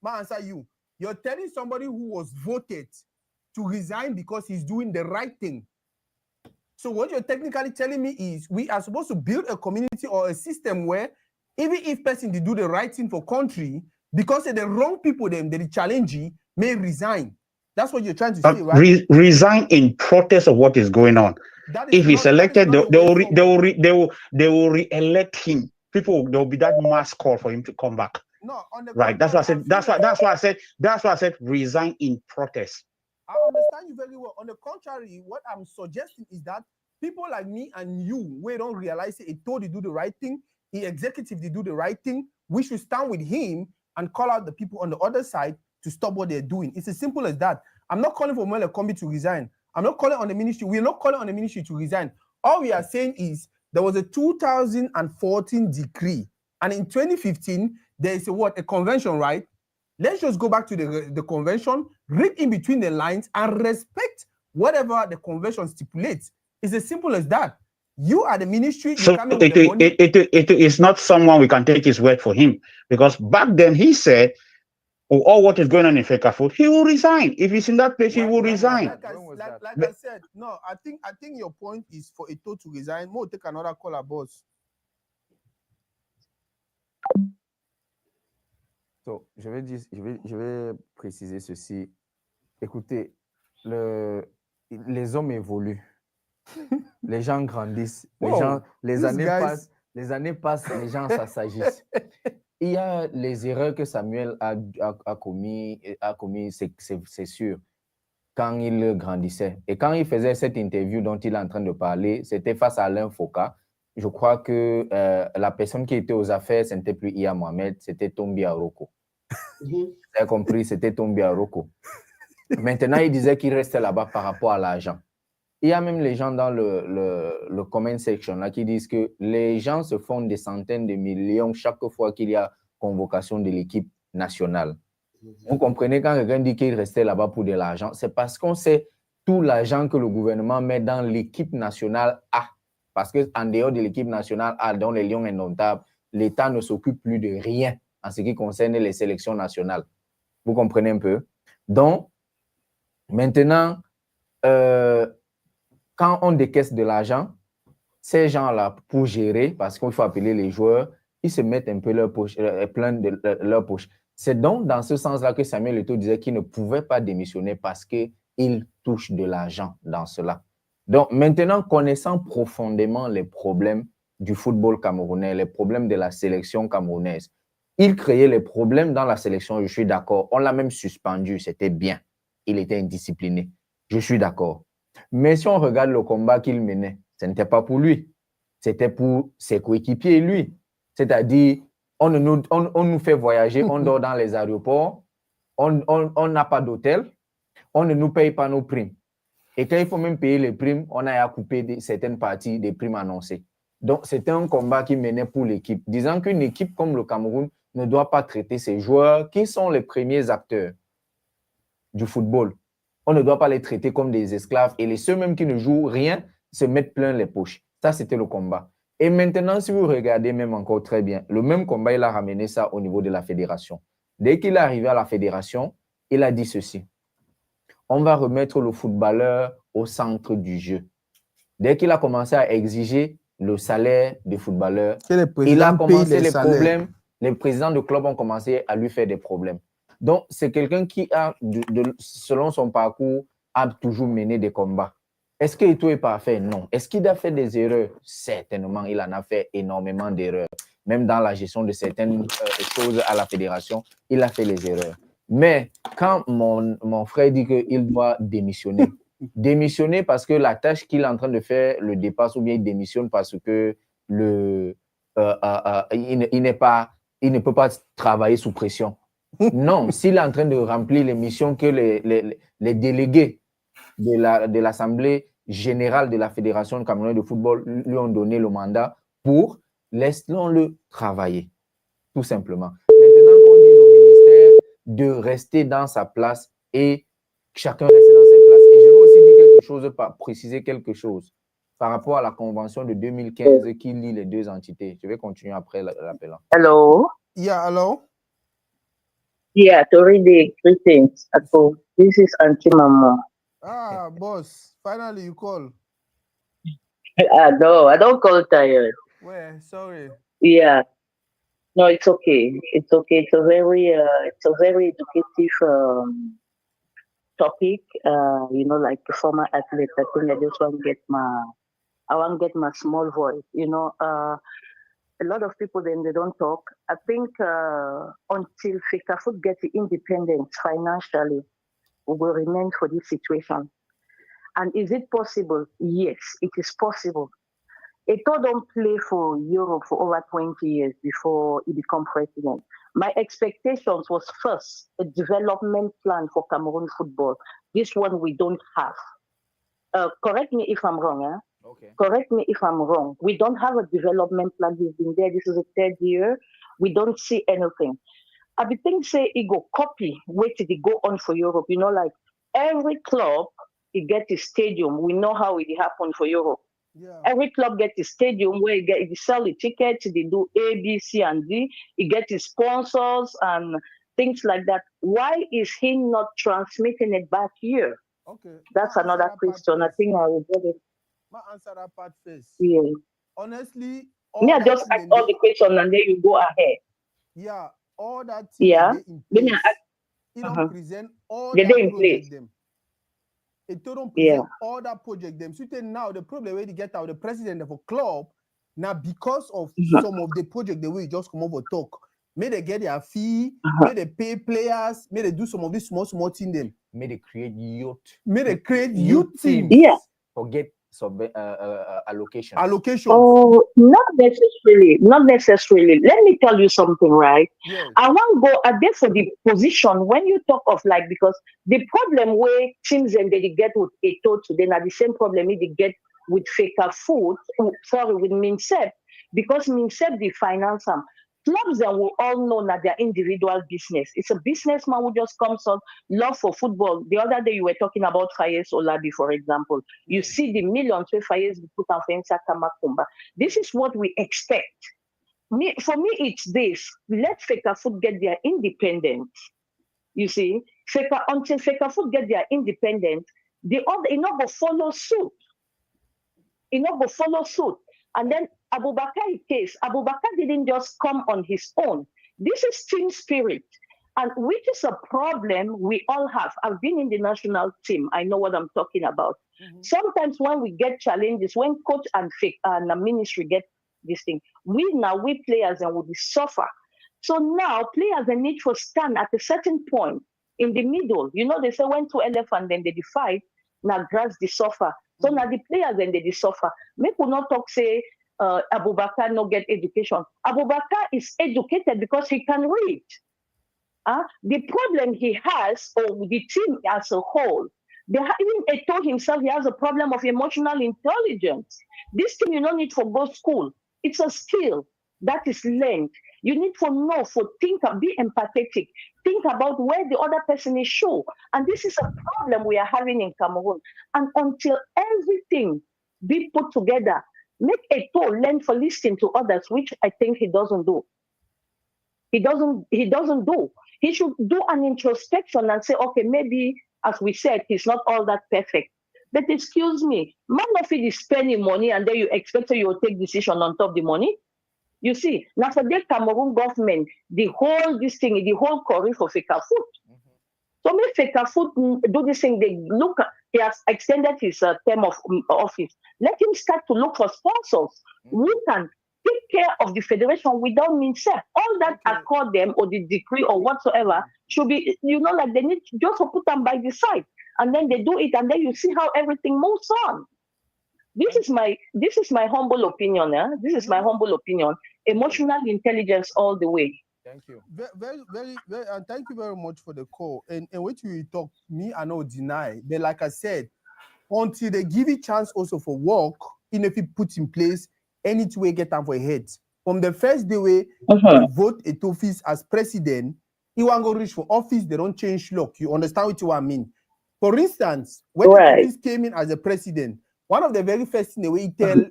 Answer you. You're telling somebody who was voted to resign because he's doing the right thing. So what you're technically telling me is we are supposed to build a community or a system where even if person they do the right thing for country, because the wrong people them they challenge may resign. That's what you're trying to say, right? Resign in protest of what is going on. If he's elected, they will re-elect him. People, there will be that mass call for him to come back. No, on the right. That's why I said. That's why I said resign in protest. I understand you very well. On the contrary, what I'm suggesting is that people like me and you, we don't realize it told you do the right thing. The executive they do the right thing. We should stand with him and call out the people on the other side to stop what they're doing. It's as simple as that. I'm not calling for Mele Kombi to resign. I'm not calling on the ministry. We're not calling on the ministry to resign. All we are saying is there was a 2014 decree, and in 2015 there is a convention, right? Let's just go back to the convention, read in between the lines, and respect whatever the convention stipulates. It's as simple as that. You are the ministry. So it is not someone we can take his word for him, because back then he said, all what is going on in Fekafoot, he will resign. If he's in that place, he will resign. Like I said, no, I think your point is for Eto'o to resign. We'll take another call, boss. So, je vais préciser ceci. Écoutez, les hommes évoluent. Les gens grandissent. Les années passent, les gens s'assagissent. Il y a les erreurs que Samuel a commis, c'est sûr, quand il grandissait. Et quand il faisait cette interview dont il est en train de parler, c'était face à Alain Foucault. Je crois que la personne qui était aux affaires, ce n'était plus Iya Mohamed, c'était Tombi Aroko. Vous avez compris, c'était Tombi Aroko. Maintenant, il disait qu'il restait là-bas par rapport à l'argent. Il y a même les gens dans le comment section là qui disent que les gens se font des centaines de millions chaque fois qu'il y a convocation de l'équipe nationale. Vous comprenez, quand quelqu'un dit qu'il restait là-bas pour de l'argent, c'est parce qu'on sait tout l'argent que le gouvernement met dans l'équipe nationale A. Parce qu'en dehors de l'équipe nationale A, dont les Lions indomptables, l'État ne s'occupe plus de rien en ce qui concerne les sélections nationales. Vous comprenez un peu? Donc, maintenant, quand on décaisse de l'argent, ces gens-là, pour gérer, parce qu'il faut appeler les joueurs, ils se mettent un peu leur poche, plein de leur poche. C'est donc dans ce sens-là que Samuel Eto'o disait qu'il ne pouvait pas démissionner parce qu'il touche de l'argent dans cela. Donc maintenant, connaissant profondément les problèmes du football camerounais, les problèmes de la sélection camerounaise, il créait les problèmes dans la sélection, je suis d'accord. On l'a même suspendu, c'était bien. Il était indiscipliné, je suis d'accord. Mais si on regarde le combat qu'il menait, ce n'était pas pour lui. C'était pour ses coéquipiers et lui. C'est-à-dire, on nous fait voyager, on dort dans les aéroports, on n'a pas d'hôtel, on ne nous paye pas nos primes. Et quand il faut même payer les primes, on a à couper certaines parties des primes annoncées. Donc, c'était un combat qui menait pour l'équipe, disant qu'une équipe comme le Cameroun ne doit pas traiter ses joueurs qui sont les premiers acteurs du football. On ne doit pas les traiter comme des esclaves et les ceux même qui ne jouent rien se mettent plein les poches. Ça, c'était le combat. Et maintenant, si vous regardez même encore très bien, le même combat, il a ramené ça au niveau de la fédération. Dès qu'il est arrivé à la fédération, il a dit ceci. On va remettre le footballeur au centre du jeu. Dès qu'il a commencé à exiger le salaire des footballeurs, il a commencé les problèmes. Les présidents de club ont commencé à lui faire des problèmes. Donc, c'est quelqu'un qui a, selon son parcours, a toujours mené des combats. Est-ce que Eto'o est parfait? Non. Est-ce qu'il a fait des erreurs? Certainement, il en a fait énormément d'erreurs. Même dans la gestion de certaines choses à la fédération, il a fait les erreurs. Mais quand mon frère dit qu'il doit démissionner, démissionner parce que la tâche qu'il est en train de faire le dépasse, ou bien il démissionne parce que il ne peut pas travailler sous pression. Non, s'il est en train de remplir les missions que les délégués de l'Assemblée générale de la Fédération camerounaise de football lui ont donné le mandat pour, laissons-le travailler, tout simplement. Maintenant qu'on dit au ministère de rester dans sa place et chacun reste dans sa place. Et je veux aussi dire quelque chose, préciser quelque chose. par rapport à la convention de 2015 qui lie les deux entités. Je vais continuer après l'appel. Hello. Yeah, hello. Yeah, Toridey, greetings. This is Auntie Mama. Ah, boss. Finally, you call. No, I don't call tired. Well, sorry. Yeah. No, it's okay. It's okay. It's a very educative topic. Like the former athlete, I think I just want to get my small voice. A lot of people then they don't talk. I think until FECAFOOT gets the independence financially, we will remain for this situation. And is it possible? Yes, it is possible. Eto'o don't play for Europe for over 20 years before he became president. My expectations was first a development plan for Cameroon football. This one we don't have. Correct me if I'm wrong. Okay. Correct me if I'm wrong. We don't have a development plan. He's been there. This is the third year. We don't see anything. I be think say he go copy wait till he go on for Europe. Like every club he get his stadium. We know how it happened for Europe. Yeah. Every club get his stadium where he sell the tickets, they do A, B, C, and D. He get his sponsors and things like that. Why is he not transmitting it back here? Okay. That's another question. I think I will get it. Ma answer that part first. Yeah. Honestly, Me, I just ask all the questions and then you go ahead. Yeah, all that thing Yeah. in place. It don't present all They that in project place. them. It don't Yeah. present all that project them. So now the problem where they get out the president of a club now because of some of the project the way just come over talk. May they get their fee, may they pay players, may they do some of this small thing them. May they create youth. May they create youth teams. Yeah. Forget allocations. Allocations. Oh, not necessarily. Not necessarily. Let me tell you something, right? Yes. I want to go a there for the position when you talk of like because the problem where teams and they get with Eto'o today now the same problem they get with FECAFOOT, with MINSEP, because MINSEP they finance them. Clubs that we all know that their individual business. It's a businessman who just comes on love for football. The other day you were talking about Fayez Olabi, for example. You see the millions where Fayez put on Fensa Kamakumba. This is what we expect. For me, it's this. Let FECAFOOT get their independence. You see, until FECAFOOT get their independence, the other go follow suit. Go follow suit. And then Abubakar case, Abubakar didn't just come on his own. This is team spirit, and which is a problem we all have. I've been in the national team. I know what I'm talking about. Sometimes when we get challenges, when coach and the ministry get this thing, we players and we suffer. So now players they need to stand at a certain point in the middle. They say when two elephants then they fight, now grass they suffer. So now the players then they suffer. Make we not talk say Abubakar no get education. Abubakar is educated because he can read. The problem he has, or the team as a whole, even Eto'o himself, he has a problem of emotional intelligence. This thing you don't need for go school. It's a skill that is learned. You need to know, be empathetic, think about where the other person is show. And this is a problem we are having in Cameroon. And until everything be put together, make Eto'o learn for listening to others, which I think he doesn't do. He doesn't do. He should do an introspection and say, okay, maybe, as we said, he's not all that perfect. But excuse me, man of it is spending money and then you expect you will take decision on top of the money. You see, now for the Cameroon government, the whole career for FECAFOOT. So make FECAFOOT do this thing, he has extended his term of office. Let him start to look for sponsors who can take care of the federation without MINSEP. All that accord them or the decree or whatsoever should be, like they need just to put them by the side. And then they do it and then you see how everything moves on. This is my humble opinion. This is my humble opinion. Emotional intelligence all the way. Thank you. Very, and thank you very much for the call. And what you talk, me, I know deny. But like I said, until they give you chance also for work, if you put in place any way get them for head. From the first day we vote a office as president, he won't go reach for office, they don't change look. You understand what I mean? For instance, when the office came in as a president, one of the very first thing the way he tell,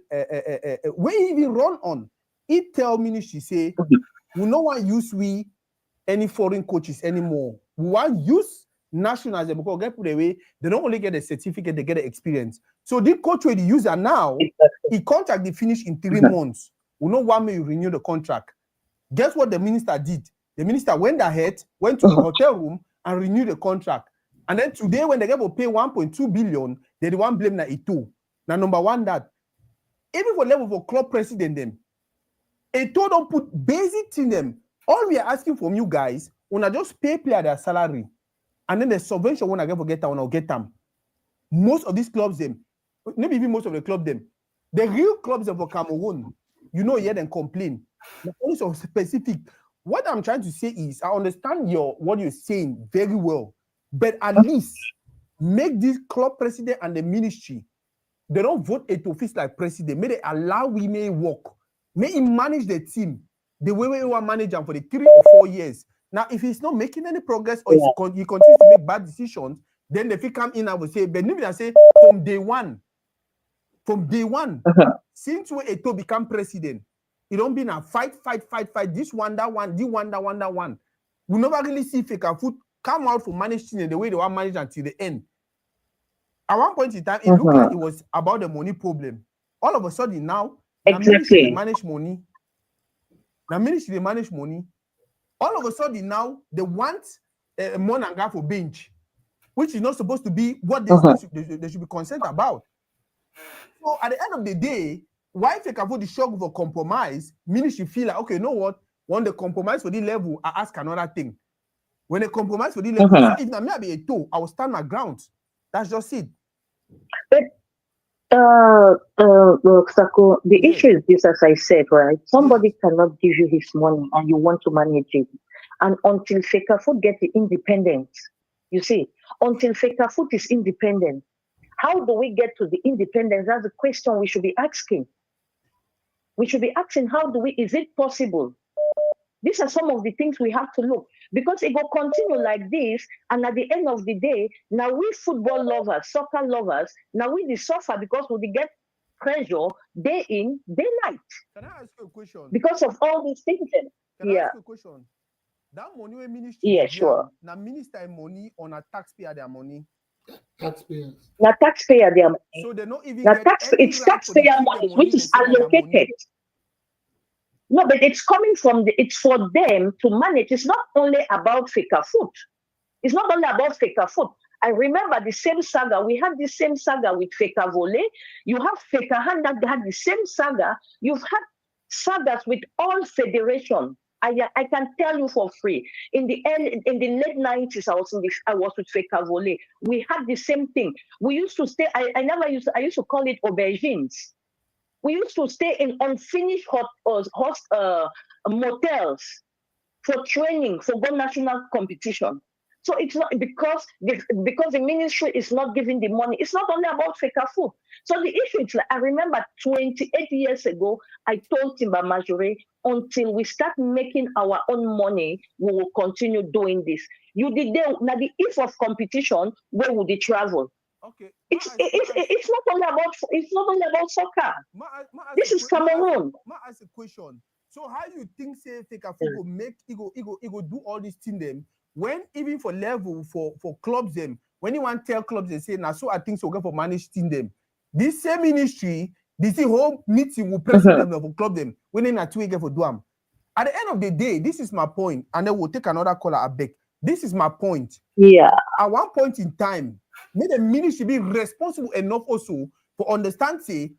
when he even run on, he tell ministry say, we no want use any foreign coaches anymore. We want use nationals because get put away, they don't only get a certificate, they get the experience. So the coach where the user now, he contract they finish in 3 months. We no want me to renew the contract. Guess what the minister did? The minister went ahead, went to the hotel room and renewed the contract. And then today, when they get to pay 1.2 billion, they the one blame na Eto'o. Now, number one, that even for level for club president them, Eto'o don't put basic in them. All we are asking from you guys, when I just pay player their salary, and then the subvention when I get forget that when I get them. Most of these clubs them, maybe even most of the club them, the real clubs them for Cameroon, you know, hear them complain. The only so specific. What I'm trying to say is, I understand what you're saying very well, but at least make this club president and the ministry, they don't vote a office like president. May they allow women work. May he manage the team the way we want to manage them for the 3 or 4 years. Now, if he's not making any progress or he continues to make bad decisions, then if he come in, I will say, but maybe I say from day one, since when Eto'o become president, it don't be now fight. This one, that one, this one, that one, that one. We never really see Fecafoot come out for managing in the way they want to manage until the end. At one point in time, it looked like it was about the money problem. All of a sudden now, the ministry they manage money. The ministry they manage money. All of a sudden now, they want a Monanga for bench, which is not supposed to be what they should be concerned about. So at the end of the day, why Fecafoot the struggle for compromise, ministry feel like, okay, you know what? When they compromise for the level, I ask another thing. When they compromise for the level, so if I be Eto'o, I will stand my ground. That's just it. But Sako, the issue is this, as I said, right? Somebody cannot give you his money and you want to manage it. And until Fecafoot get the independence, you see, until Fecafoot is independent, how do we get to the independence? That's the question we should be asking. We should be asking, is it possible? These are some of the things we have to look, because it will continue like this, and at the end of the day, now we football lovers, soccer lovers, now we suffer because we get pressure day in, day night. Can I ask you a question? Because of all these things. Can I ask you a question? That money when ministry, yeah, sure. Now minister money on a taxpayer their money. Taxpayers. Now taxpayer their money. So they not even it's taxpayer money which is allocated. No, but it's coming from it's for them to manage. It's not only about Fecafoot. It's not only about Fecafoot. I remember the same saga. We had the same saga with Fekavole. You have Fekahan that had the same saga. You've had sagas with all federations. I can tell you for free. In the late 90s, I was with Fekavole. We had the same thing. We used to stay. I used to call it aubergines. We used to stay in unfinished motels for training for go national competition. So it's not because the ministry is not giving the money. It's not only about Fecafoot. So the issue is like, I remember 28 years ago, I told Timba Majore, until we start making our own money, we will continue doing this. You did there now the if of competition, where would they travel? Okay. It's not only about soccer. This is Cameroon. I ask a question. So how you think say Fecafoot go make it go do all these things them when even for level for clubs them when you want to tell clubs they say now so I think so go for managing them. This same ministry, this whole meeting will president them for club them when they not 2 weeks for do them. At the end of the day, this is my point, and then we'll take another caller a beg. This is my point. Yeah. At one point in time, may the ministry be responsible enough also for understand say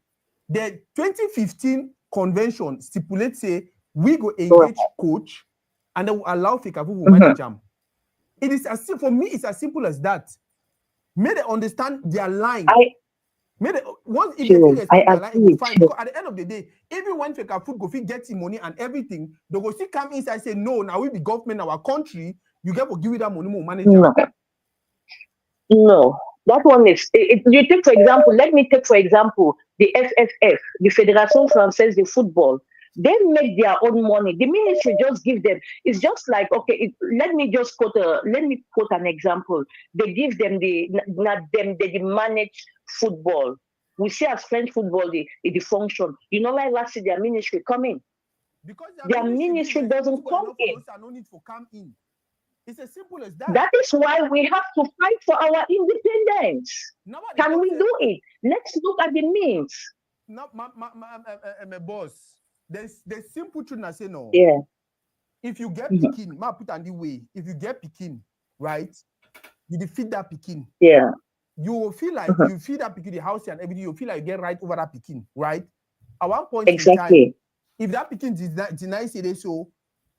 the 2015 convention stipulates say we go engage coach and then we allow Fecafoot to manage them. It is as for me, it's as simple as that. May they understand their line. Once if they respect their line, it will fine. Because at the end of the day, even when Fecafoot go fit get money and everything, they go still come inside and say, no, now we the government, our country, you get to give it that money more manager. No, that one is. You take for example. Let me take for example the FFF, the Fédération Française de Football. They make their own money. The ministry just give them. It's just like okay. Let me quote an example. They give them they manage football. we see as French football, the function. You know, like last year, their ministry come in. Because their ministry doesn't come in. No need for come in. It's as simple as that. That is why we have to fight for our independence. Can we do it? Let's look at the means. No, my boss. There's simple truth. I say no. Yeah. If you get Pekin, ma put on the way. If you get Pekin, right, you defeat that Pekin. Yeah. You will feel like you feed that Pekin the house and everything. You feel like you get right over that Pekin, right? At one point in time, if that Pekin denies it, so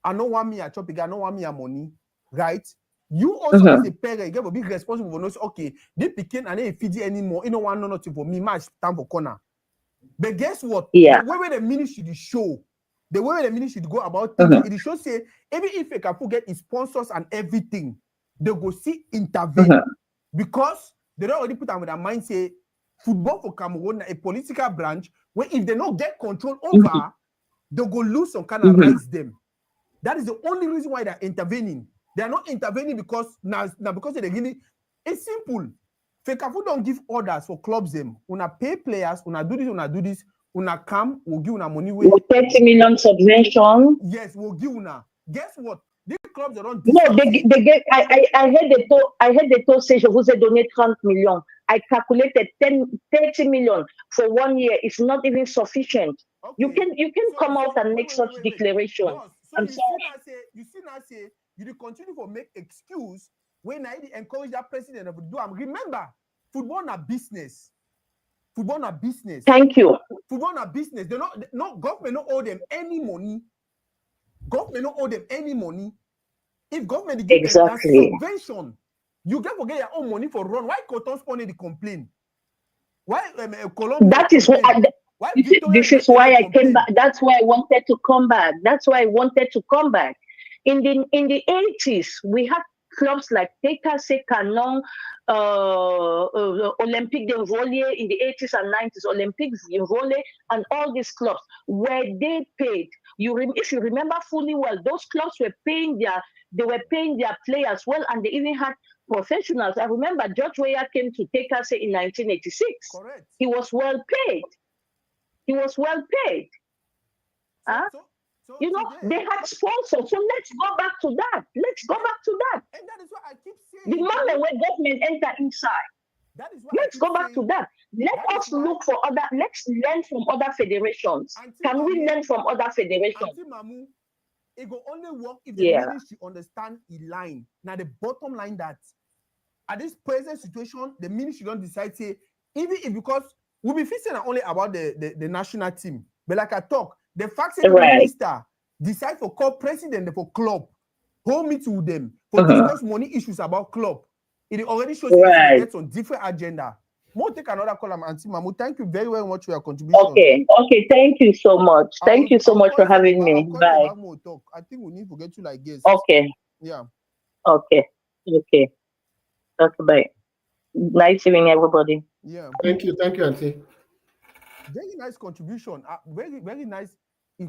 I don't want me a chopping, I don't want me a money, right? You also as a parent, you get to be responsible for those. Okay, they Pekin and they feed you anymore. You don't want nothing for me. Match time for corner. But guess what? Yeah. The way the ministry show, the way the ministry go about things, it shows say even if they can forget its sponsors and everything, they go see intervene because they don't already put on with their mind say football for Cameroon a political branch where if they don't get control over, they go lose some kind of rights them. That is the only reason why they're intervening. They are not intervening because now because they really. It's simple. Fekafu don't give orders for clubs them. Una pay players, una do this, una come, we'll give una money. We'll 30 million subvention. Yes, we'll give una. Guess what? These clubs they don't. No, they get. I heard the told say je vous ai donné 30 millions. I calculated 30 million for 1 year. It's not even sufficient. Okay. You can come out and make such declaration. No, so I'm you sorry. See now say you continue to make excuse when I encourage that president of do. Remember, football na business. Football na business. Thank you. Football na business. They no government don't owe them any money. Government don't owe them any money. If government give them that subvention, you can forget your own money for run. Why Cotton Spawn the complain? Why Colombia? That is why. This is why I came back. That's why I wanted to come back. That's why I wanted to come back. In the 80s, we had clubs like TKC, Canon, Olympique de Volley in the 80s and 90s, Olympique de Volley, and all these clubs where they paid. If you remember fully well, those clubs were paying their players well, and they even had professionals. I remember George Weah came to TKC in 1986. Correct. He was well paid. So you know, they had sponsors. So let's go back to that. And that is what I keep saying. The moment when government enter inside. That is what let's go back to that. Let us look for let's learn from other federations. Can we learn from other federations? Mamu, it will only work if the ministry understand the line. Now the bottom line that at this present situation, the ministry don't decide say, even if because we'll be facing only about the national team. But like I talk, the fact that the minister decide for call president for club, hold meeting with them for discuss money issues about club. It already shows that it's on different agenda. More take another call, Auntie Mamu. Thank you very, very much for your contribution. Okay. Thank you so much. Thank you so much for having me. Bye. I think we need to get you like guests. Okay. Yeah. Okay. Bye. Nice evening, everybody. Yeah. Thank you, Auntie. Very nice contribution. Very, very nice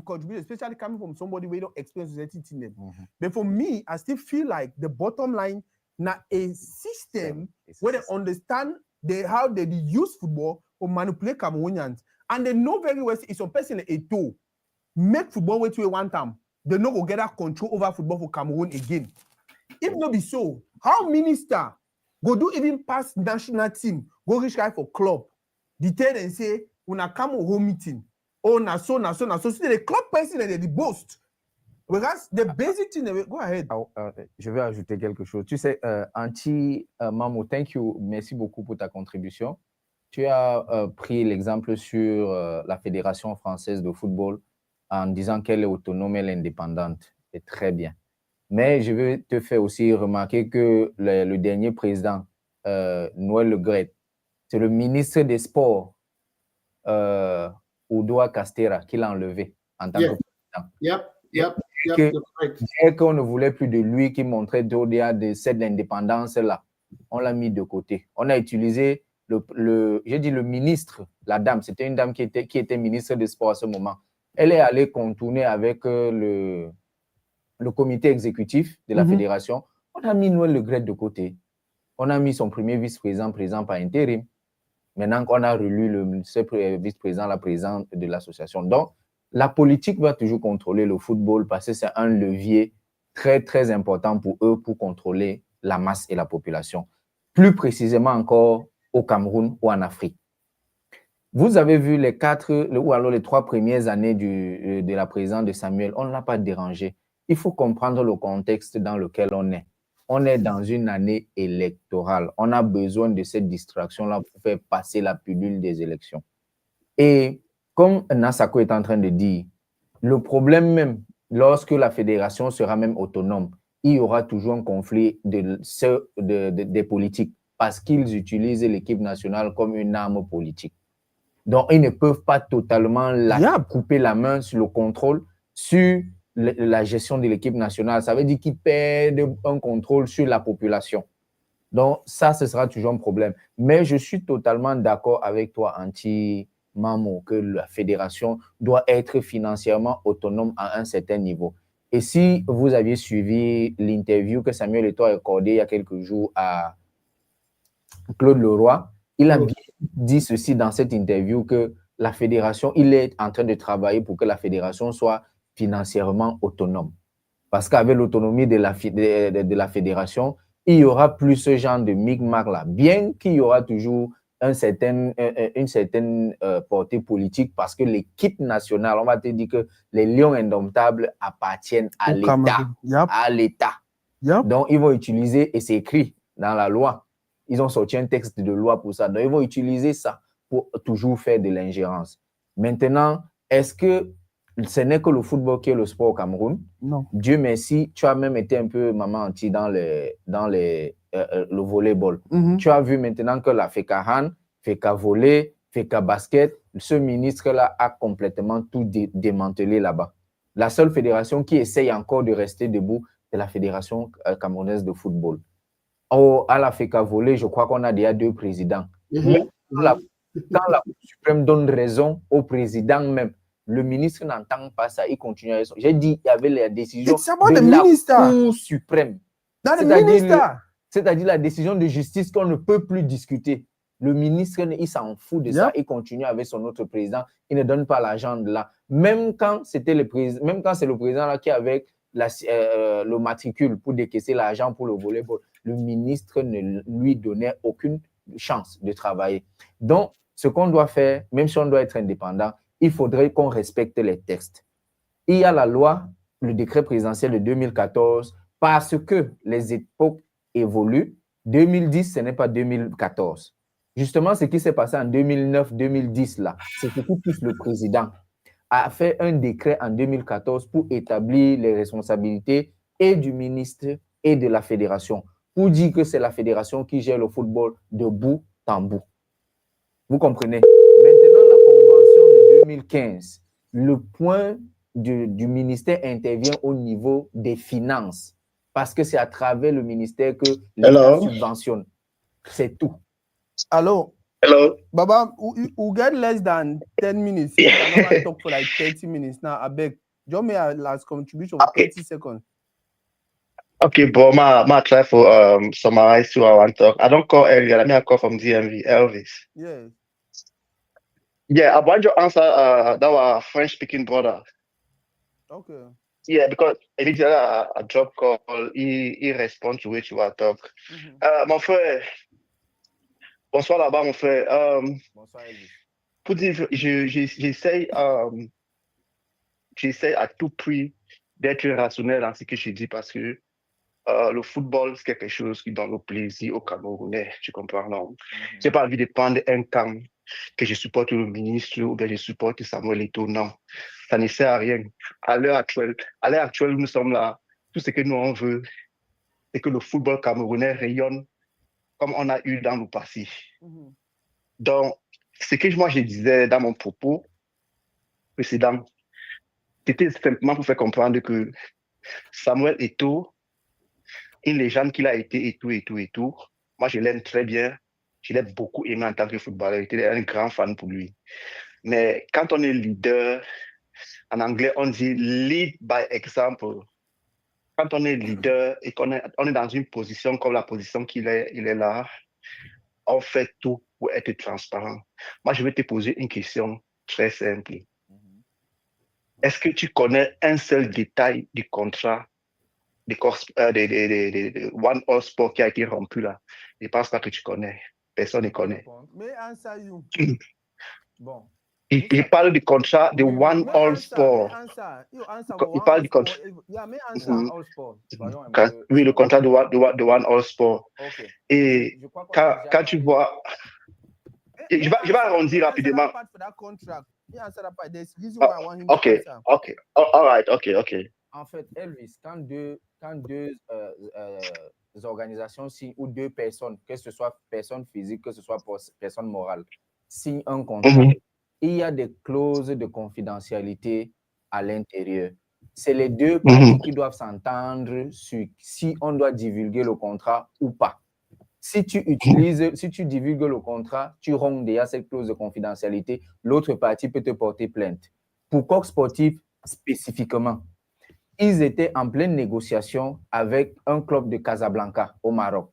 contribution, especially coming from somebody who don't experience society in them. But for me, I still feel like the bottom line now a system where they understand how they use football or manipulate Cameroonians, and they know very well it's some person a toe make football way to one time. They no go get that control over football for Cameroon again. If not be so, how minister go do even past national team go reach guy for club, detail and say una come home meeting. Oh, na so. So the club president they boast. Whereas the basic thing, go ahead. Je vais ajouter quelque chose. Tu sais, Anti Mamo, thank you. Merci beaucoup pour ta contribution. Tu as pris l'exemple sur la Fédération française de football en disant qu'elle est autonome, elle est indépendante. C'est très bien. Mais je veux te faire aussi remarquer que le dernier président, Noël Le Graët, c'est le ministre des Sports, Oudoua Castera, qui l'a enlevé en tant que président. Dès qu'on ne voulait plus de lui, qui montrait cette indépendance-là, on l'a mis de côté. On a utilisé j'ai dit le ministre, la dame, c'était une dame qui était ministre des Sports à ce moment. Elle est allée contourner avec le comité exécutif de la fédération. On a mis Noël Le Graët de côté. On a mis son premier vice-président, président par intérim. maintenant qu'on a relu ce vice-président, la présidente de l'association. Donc, la politique va toujours contrôler le football parce que c'est un levier très, très important pour eux pour contrôler la masse et la population. Plus précisément encore au Cameroun ou en Afrique. Vous avez vu les 3 premières années de la présidence de Samuel, on ne l'a pas dérangé. Il faut comprendre le contexte dans lequel on est. On est dans une année électorale. On a besoin de cette distraction-là pour faire passer la pilule des élections. Et comme Nassako est en train de dire, le problème même, lorsque la fédération sera même autonome, il y aura toujours un conflit des politiques parce qu'ils utilisent l'équipe nationale comme une arme politique. Donc, ils ne peuvent pas totalement couper la main sur le contrôle, sur la gestion de l'équipe nationale. Ça veut dire qu'ils perdent un contrôle sur la population. Donc, ça, ce sera toujours un problème. Mais je suis totalement d'accord avec toi, Mamo, que la fédération doit être financièrement autonome à un certain niveau. Et si vous aviez suivi l'interview que Samuel Eto'o a accordée il y a quelques jours à Claude Leroy, il a bien dit ceci dans cette interview que la fédération, il est en train de travailler pour que la fédération soit financièrement autonome. Parce qu'avec l'autonomie de la fédération, il y aura plus ce genre de micmac là. Bien qu'il y aura toujours une certaine portée politique parce que l'équipe nationale, on va te dire que les Lions indomptables appartiennent à l'État. À l'État. Donc, ils vont utiliser, et c'est écrit dans la loi, ils ont sorti un texte de loi pour ça. Donc, ils vont utiliser ça pour toujours faire de l'ingérence. Maintenant, est-ce que ce n'est que le football qui est le sport au Cameroun? Non. Dieu merci, tu as même été un peu maman anti dans le volleyball. Tu as vu maintenant que la FECA hand, FECA volley, FECA basket, ce ministre-là a complètement tout démantelé là-bas. La seule fédération qui essaye encore de rester debout, c'est la fédération camerounaise de football. À la FECA volley, je crois qu'on a déjà 2 présidents. Même quand la Cour suprême donne raison au président même, le ministre n'entend pas ça, il continue à... J'ai dit qu'il y avait la décision de la Cour suprême. C'est-à-dire la décision de justice qu'on ne peut plus discuter. Le ministre, il s'en fout de ça, il continue avec son autre président, il ne donne pas l'argent de là. Même quand c'est le président là qui avait le matricule pour décaisser l'argent pour le volleyball, le ministre ne lui donnait aucune chance de travailler. Donc, ce qu'on doit faire, même si on doit être indépendant, il faudrait qu'on respecte les textes. Il y a la loi, le décret présidentiel de 2014, parce que les époques évoluent. 2010, ce n'est pas 2014. Justement, ce qui s'est passé en 2009-2010, là, c'est ce qui pousse le président à faire un décret en 2014 pour établir les responsabilités et du ministre et de la fédération, pour dire que c'est la fédération qui gère le football de bout en bout. Vous comprenez? Maintenant, la convention de 2015, le point du ministère intervient au niveau des finances, parce que c'est à travers le ministère que l'État subventionne. C'est tout. Hello. Hello. Baba, we get less than 10 minutes. You cannot talk for like 30 minutes now. I beg. Join me a last contribution for 30 seconds. Okay, but ma try for summarize what I want to talk. I don't call earlier. Let me call from DMV, Elvis. Yes. Yeah, I want your answer. That was French-speaking brother. Okay. Yeah, because immediately a job call, he respond to what you are talking. Mon frère, bonsoir là-bas, mon frère. Bonsoir, Elvis. Pour dire, j'essaie à tout prix d'être rationnel dans ce que je dis parce que le football, c'est quelque chose qui donne le plaisir aux Camerounais, tu comprends, non? J'ai pas envie de prendre un camp que je supporte le ministre ou bien je supporte Samuel Eto'o, non. Ça ne sert à rien. À l'heure actuelle, nous sommes là. Tout ce que nous on veut, c'est que le football camerounais rayonne comme on a eu dans le passé. Donc, ce que moi je disais dans mon propos précédent, c'était simplement pour faire comprendre que Samuel Eto'o, une légende qu'il a été et tout. Moi, je l'aime très bien. Je l'ai beaucoup aimé en tant que footballeur. J'étais un grand fan pour lui. Mais quand on est leader, en anglais, on dit lead by example. Quand on est leader et qu'on est dans une position comme la position qu'il est, il est là, on fait tout pour être transparent. Moi, je vais te poser une question très simple. Est-ce que tu connais un seul détail du contrat de One All Sport qui a été rompu là? Je ne pense pas que tu connais. Personne ne connaît. Mais answer you. Bon. Il parle du contrat de One All Sport. Il parle du contrat. Oui, le contrat de One All Sport. Et quand tu vois, je vais arrondir rapidement. Ok. Ok. En fait, Elvis, quand deux organisations signent ou deux personnes, que ce soit personne physique, que ce soit personne morale, signent un contrat, il y a des clauses de confidentialité à l'intérieur. C'est les deux parties qui doivent s'entendre sur si on doit divulguer le contrat ou pas. Si tu divulgues le contrat, tu romps déjà cette clause de confidentialité, l'autre partie peut te porter plainte. Pour Coq Sportif spécifiquement, ils étaient en pleine négociation avec un club de Casablanca au Maroc,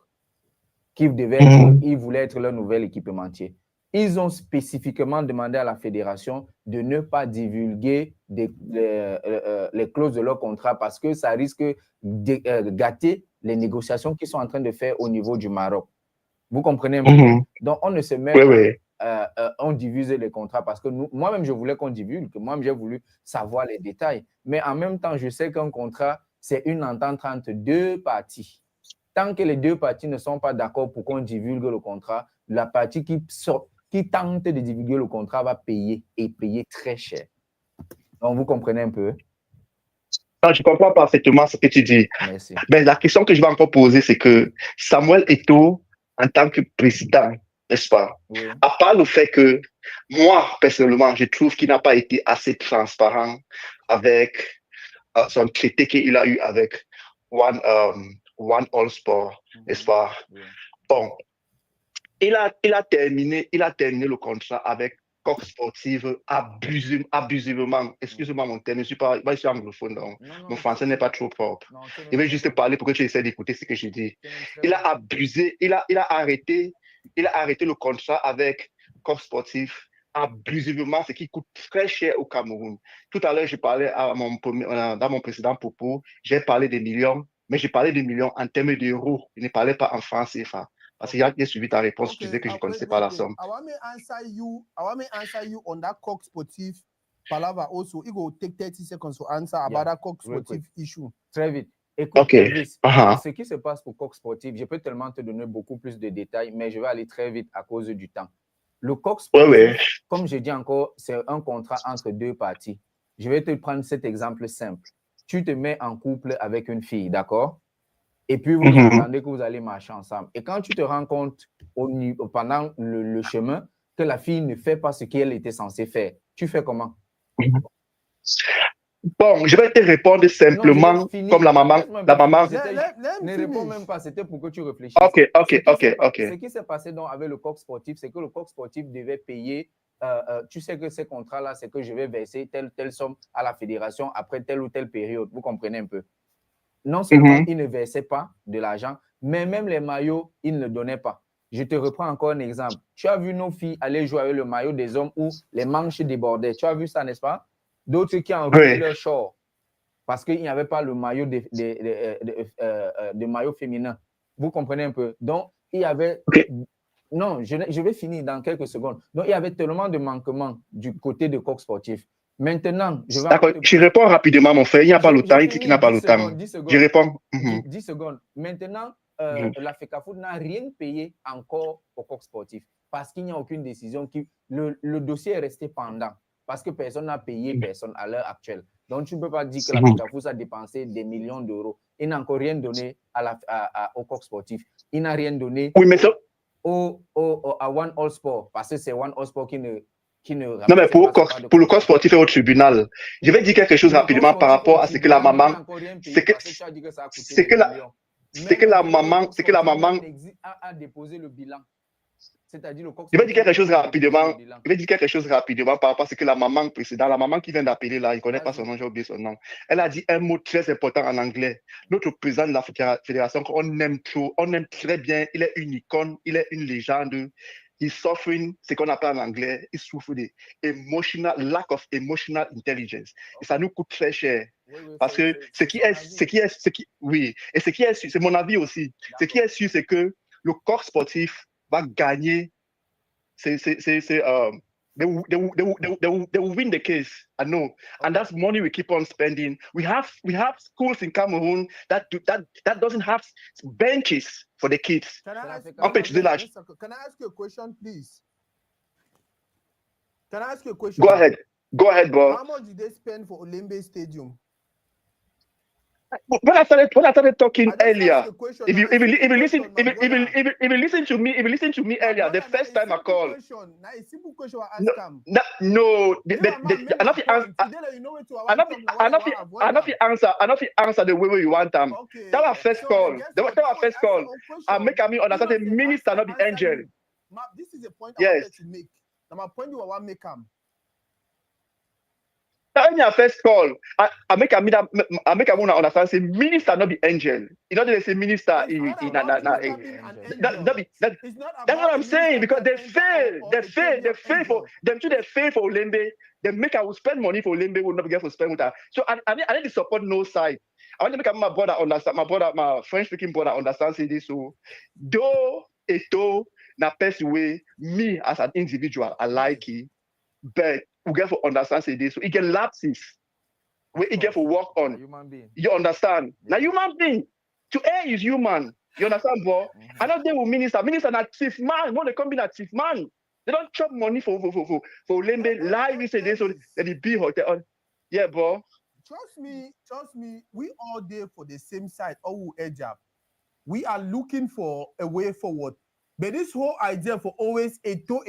qui ils voulaient être leur nouvel équipementier. Ils ont spécifiquement demandé à la fédération de ne pas divulguer les clauses de leur contrat parce que ça risque de gâter les négociations qu'ils sont en train de faire au niveau du Maroc. Vous comprenez un peu? Donc, on ne se met... on divise les contrats parce que moi-même, je voulais qu'on divulgue, moi-même, j'ai voulu savoir les détails. Mais en même temps, je sais qu'un contrat, c'est une entente entre deux parties. Tant que les deux parties ne sont pas d'accord pour qu'on divulgue le contrat, la partie qui tente de divulguer le contrat va payer et payer très cher. Donc, vous comprenez un peu? Non, je comprends parfaitement ce que tu dis. Merci. Mais la question que je vais encore poser, c'est que Samuel Eto'o, en tant que président, n'est-ce pas? Oui. À part le fait que moi, personnellement, je trouve qu'il n'a pas été assez transparent avec son traité qu'il a eu avec One All Sport, n'est-ce pas? Oui. Bon, il a terminé le contrat avec Coq Sportif abusivement. Excusez-moi mon terme, je suis anglophone, donc mon français n'est pas trop propre. Je vais juste parler pour que tu essaies d'écouter ce que je dis. Il a abusé, il a arrêté le contrat avec Coq Sportif abusivement, ce qui coûte très cher au Cameroun. Tout à l'heure, je parlais dans mon précédent propos, j'ai parlé des millions, mais j'ai parlé des millions en termes d'euros. Je ne parlais pas en francs CFA. Parce que j'ai suivi ta réponse, tu disais que je ne connaissais pas la somme. I want me answer you on that Coq Sportif palaver also. It will take 30 seconds to answer about that Coq Sportif issue. Très vite. Écoute, Elvis, ce qui se passe pour Coq Sportif, je peux tellement te donner beaucoup plus de détails, mais je vais aller très vite à cause du temps. Le Coq Sportif, comme je dis encore, c'est un contrat entre deux parties. Je vais te prendre cet exemple simple. Tu te mets en couple avec une fille, d'accord? Et puis, vous entendez que vous allez marcher ensemble. Et quand tu te rends compte pendant le chemin que la fille ne fait pas ce qu'elle était censée faire, tu fais comment? Bon, je vais te répondre simplement comme la maman. Ne réponds même pas, c'était pour que tu réfléchisses. Ok. Ce qui s'est passé donc avec le Coq Sportif, c'est que le Coq Sportif devait payer, tu sais que ces contrats-là, c'est que je vais verser telle somme à la fédération après telle ou telle période. Vous comprenez un peu? Non seulement ils ne versaient pas de l'argent, mais même les maillots, ils ne donnaient pas. Je te reprends encore un exemple. Tu as vu nos filles aller jouer avec le maillot des hommes où les manches débordaient. Tu as vu ça, n'est-ce pas? D'autres qui ont enlevé leur short parce qu'il n'y avait pas le maillot de maillot féminin. Vous comprenez un peu? Donc, il y avait... Non, je vais finir dans quelques secondes. Donc, il y avait tellement de manquements du côté de Coq Sportif. Maintenant, je vais... D'accord, je réponds rapidement, mon frère. Il n'y a pas le temps. Il dit qu'il n'a pas le temps. 10 secondes. Je réponds. 10 secondes. Maintenant, la FECAFOOT n'a rien payé encore au Coq Sportif parce qu'il n'y a aucune décision. Le dossier est resté pendant parce que personne n'a payé personne à l'heure actuelle. Donc, tu ne peux pas dire que la FECAFOOT a dépensé des millions d'euros. Il n'a encore rien donné au Coq Sportif. Il n'a rien donné à One All Sport parce que c'est One All Sport qui ne... Non, mais pour le Coq Sportif et au tribunal, je vais dire quelque chose rapidement par rapport à ce que la maman... C'est que la maman a déposé le bilan. C'est-à-dire le coq Je vais dire quelque chose sportif, rapidement. bilan. Je vais dire quelque chose rapidement par rapport à ce que la maman précédente, la maman qui vient d'appeler là, il ne connaît pas Vas-y. son nom, j'ai oublié son nom. Elle a dit un mot très important en anglais. Notre président de la fédération, qu'on aime trop, on aime très bien, il est une icône, il est une légende. Il souffre, ce qu'on appelle en anglais, il souffre de lack of emotional intelligence. Et ça nous coûte très cher. Oui, oui, Parce que oui, et ce qui est sûr, c'est mon avis aussi. Ce qui est sûr, c'est que le corps sportif va gagner. They will win the case. I know, and that's money we keep on spending. We have schools in Cameroon that doesn't have benches for the kids. Can I ask you a question, please? Can I ask you a question? Go ahead, bro. How much did they spend for Olembe Stadium? When I started talking earlier, if you listen to me earlier, the first time I called. Now a simple question I ask him. No, answer the way you want them. That was first call. I make me understand the minister, not the angel. This is a point I wanted to make. Now my point you want to make him. That your first call. I make a understand. Say minister, not the angel. You know they say minister. That's what I'm saying because they fail. They fail for Olembe. They make I will spend money for Olembe. Will not be get for spend with her. So I need to support no side. I want to make my brother understand. My French speaking brother understand. Say this. So though eto na person way me as an individual I like it, but we get for understand say this. So it get lapses. We get for work on. Human being. You understand? Now human being. To err is human. You understand, bro? I know they will minister. Minister na chief man. When they come in a chief man, they don't chop money for Olembe live. We say this so the big hotel. Yeah, bro. Trust me. We all there for the same side. All edge up. We are looking for a way forward. But this whole idea for always eto.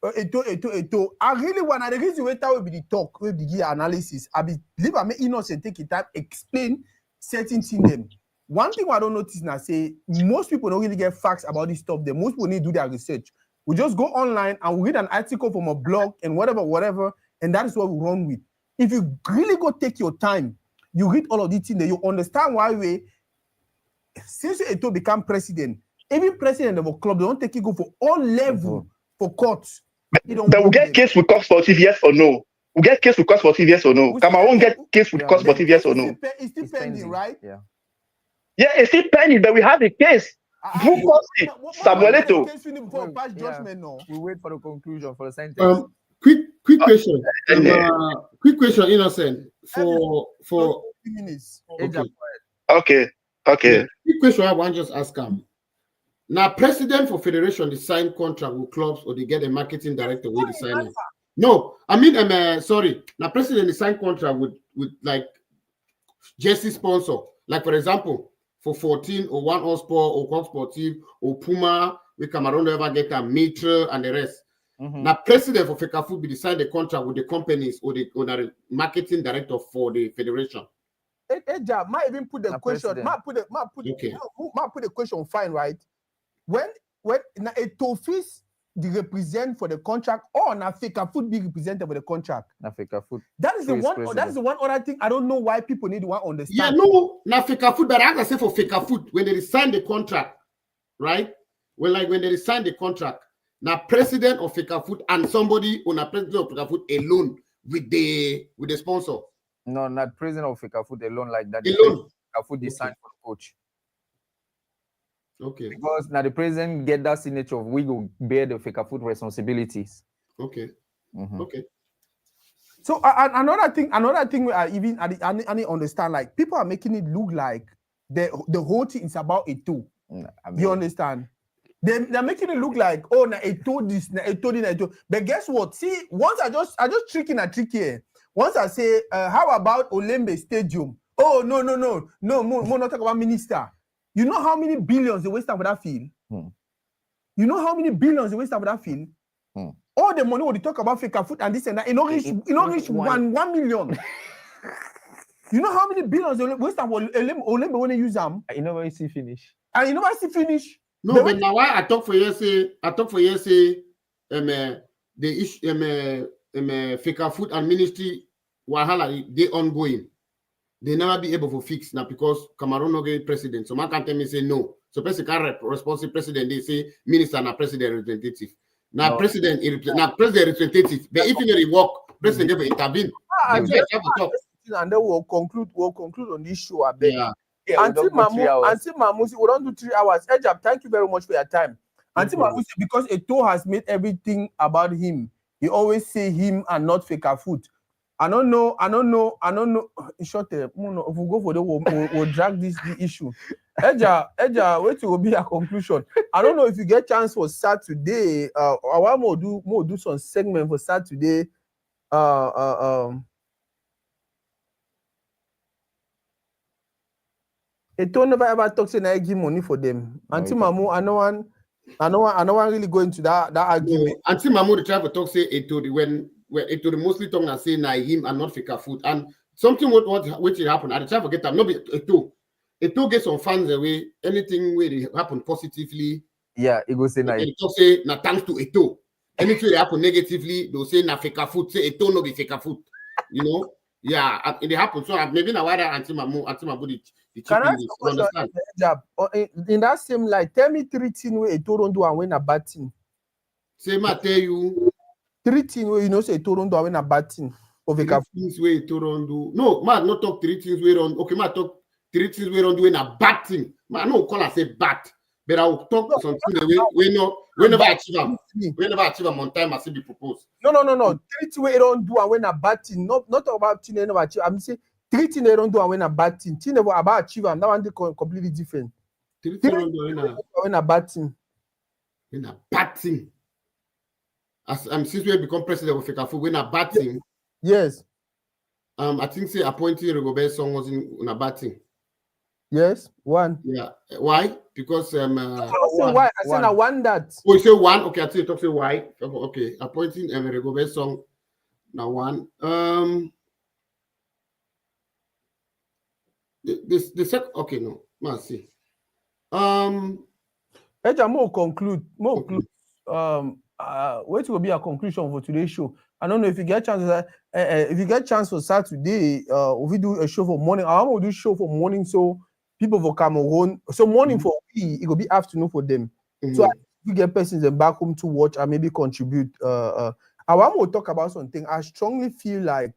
I really want the reason why we be the talk, we be the analysis. I believe I may innocent take it time explain certain things them. One thing I don't notice now say most people don't really get facts about this stuff. Most people need to do their research. We just go online and we read an article from a blog and whatever, and that is what we run with. If you really go take your time, you read all of these things, you understand why since Eto become president, even president of a club, they don't take it go for all level for courts. But we get case with court sportive, yes or no? We get case with court sportive, yes or no? Cameroon get case with court sportive, yes or no? It's still pending, right? Yeah, it's still pending, but we have a case. Who caused it? Samuel Eto'o. We wait for the conclusion for the sentence. Quick question. Quick question, Innocent. For minutes. Okay. Yeah. Quick question I want to just ask him. Now, president for federation, they sign contract with clubs or they get a marketing director with the signing. No, I mean, sorry. Now, president, they sign contract with like jersey sponsor. Like, for example, for 14 or One All Sport or Club Sportive or Puma, we Cameroon ever get a Maitre and the rest. Now, president for FECAFOOT be sign the contract with the companies or the marketing director for the federation. Might even put the question. Might put the question fine, right? When na a Tofis the represent for the contract or na FECAFOOT be represented for the contract. Na FECAFOOT. That is the one. That is the one other thing. I don't know why people need to understand. Yeah, no, na FECAFOOT. But as I say for FECAFOOT, when they sign the contract, right? When they sign the contract, now president of FECAFOOT and somebody on a president of FECAFOOT alone with the sponsor. No, not president of FECAFOOT alone like that. Alone. FECAFOOT design for the coach. Okay. Because now the president get that signature of we go bear the FECAFOOT responsibilities. Okay. Okay. So another thing I understand, like people are making it look like the whole thing is about Eto. You understand? They're making it look like na Eto this, na Eto. But guess what? See, once I just trick here. Once I say, how about Olembe Stadium? Oh no, more not talk about minister. You know how many billions they waste for that field? You know how many billions they waste for that field? All the money when they talk about FECAFOOT and this and that, it don't reach 1 million. You know how many billions they waste for Olembe when they use them? You never see finish. And you never see finish. No, but now why I talk for you say the issue Fika Food and Ministry wahala they ongoing. They never be able to fix now because Cameroon no get president. So man can't tell me say no. So person can't responsible president. They say minister and president representative. Now No. president representative. But if you know the work, president get to intervene. And then we'll conclude on this show. I beg. Yeah. Auntie Mamusi, we don't do 3 hours. Ejab, thank you very much for your time. Auntie Mamusi, because Eto has made everything about him. He always say him and not Fika Food. I don't know. In short, if we go for the we'll drag the issue. Eja, wait will be a conclusion. I don't know if you get chance for Saturday. I want more do some segment for Saturday. Eto never ever talk say I give money for them. Auntie Mamu, I know one really go into that argument. No, Auntie Mamu the try to talk say Eto when Eto mostly talk and say na him and not Fika Food. And something what will happen. I try to get them. No be Eto. Eto get some fans away. Anything where it happen positively. Yeah, it go say na. They talk say na thanks to Eto. Anything that happen negatively, they'll say na Fika Food. Say Eto no be Fika Food. You know. Yeah, it happen. So maybe now why that Auntie Mamu the can I understand? In that same light, tell me 3 things where Eto don't do and when a bad thing. Same I tell you. 3 things where you know say Eto don't do and when a bad thing. 3 things where Eto don't do. No, man, not talk 3 things where on. Okay, man, talk 3 things where don't do in a bad thing. Man, no call I say bad. But I will talk something we never achieve them. We never achieve them on time as it be proposed. No. 3 things where don't do and when a bad thing. Not about thing they never achieve. I'm saying 3 things they don't do and when a bad thing. Thing never about achieve them. That one they completely different. 3 things don't do when a bad thing. When a bad thing. As since we become president of Fika Food, when a bad thing. Yes. I think say appointing Rigobert Song was in a bad thing. Yes, one. Yeah. Why? Because why? I said I want that. Oh, you say one? Okay, I tell you talk say why. Okay, appointing Rigobert Song. Now one. The second. Okay, no. Let's see. Eja, more conclude. What will be a conclusion for today's show? I don't know if you get chance for Saturday. If we do a show for morning, I want to do show for morning so people for Cameroon. So morning for me, it will be afternoon for them. So we get persons back home to watch and maybe contribute. I want to talk about something. I strongly feel like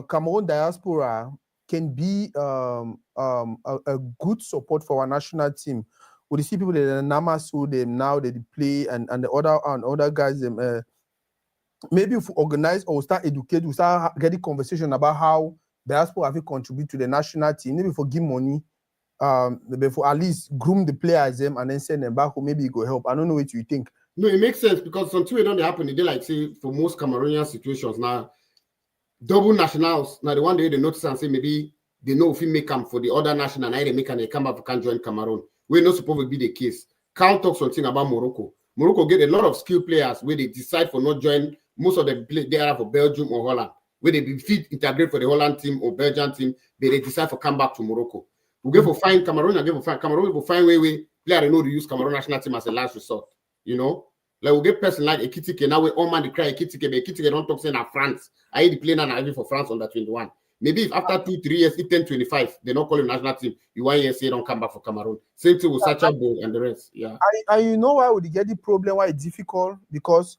Cameroon diaspora can be a good support for our national team. We see people that Nama saw them now that they play and the other guys maybe if we organize or start educate, we start getting conversation about how diaspora have to contribute to the national team. Maybe for give money, maybe for at least groom the players them and then send them back home. Maybe it will help. I don't know what you think. No, it makes sense because something don't happen. They like say for most Cameroonian situations now, double nationals. Now the one day they notice and say maybe they know if we make them for the other national, now they make and they come back can't join Cameroon. We're not supposed to be the case. Can't talk something about Morocco. Morocco get a lot of skilled players where they decide for not join. Most of them play there for Belgium or Holland, where they be fit integrate for the Holland team or Belgian team, but they decide for come back to Morocco. We go for find Cameroon and go for find Cameroon. We find way player know to use Cameroon national team as a last resort. You know, like we get person like Ekitike now we all man they cry Ekitike, but Ekitike don't talk saying France. I hate the play now even for France under 21. Maybe if after 2-3 years, if 10-25, they don't call him national team. You 1 year say don't come back for Cameroon. Same thing with Sacha Bowl and the rest. Yeah. And you know why would you get the problem? Why it's difficult? Because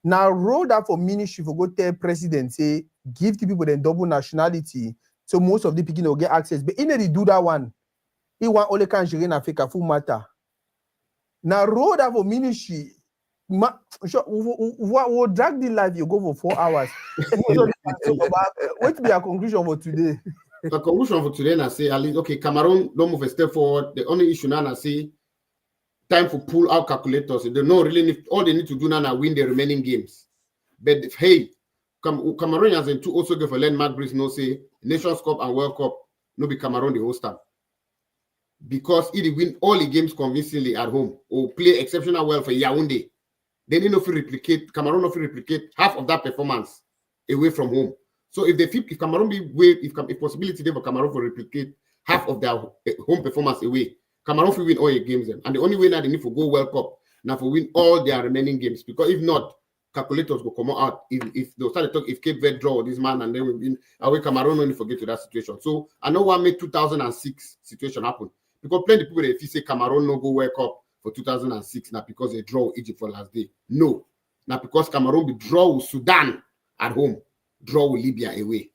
now road up for ministry for go tell president say give the people the double nationality, so most of the people will get access. But in they do that one, he want only can share in Africa full matter. Now road up for ministry, we'll drag the life you go for 4 hours. What be a conclusion for today? The conclusion for today, I say at least okay, Cameroon don't move a step forward. The only issue now I say time for pull out calculators. They don't really need, all they need to do now win the remaining games. But hey, Cameroonians and two also go for landmark breeze. No say Nations Cup and World Cup. No be Cameroon the host time. Because if they win all the games convincingly at home or play exceptional well for Yaoundé, they need to replicate Cameroon not replicate half of that performance away from home. So if Cameroon be way if possibility there for Cameroon to replicate half of their home performance away, Cameroon will win all your games, and the only way that they need to go World Cup now for win all their remaining games, because if not, calculators will come out. If they'll start to talk, if Cape Verde draw this man and then we win away, Cameroon only forget to that situation. So I know what made 2006 situation happen, because plenty of people if you say Cameroon no go World Cup for 2006 now because they draw Egypt for last day. No, now because Cameroon will draw with Sudan at home, draw with Libya away.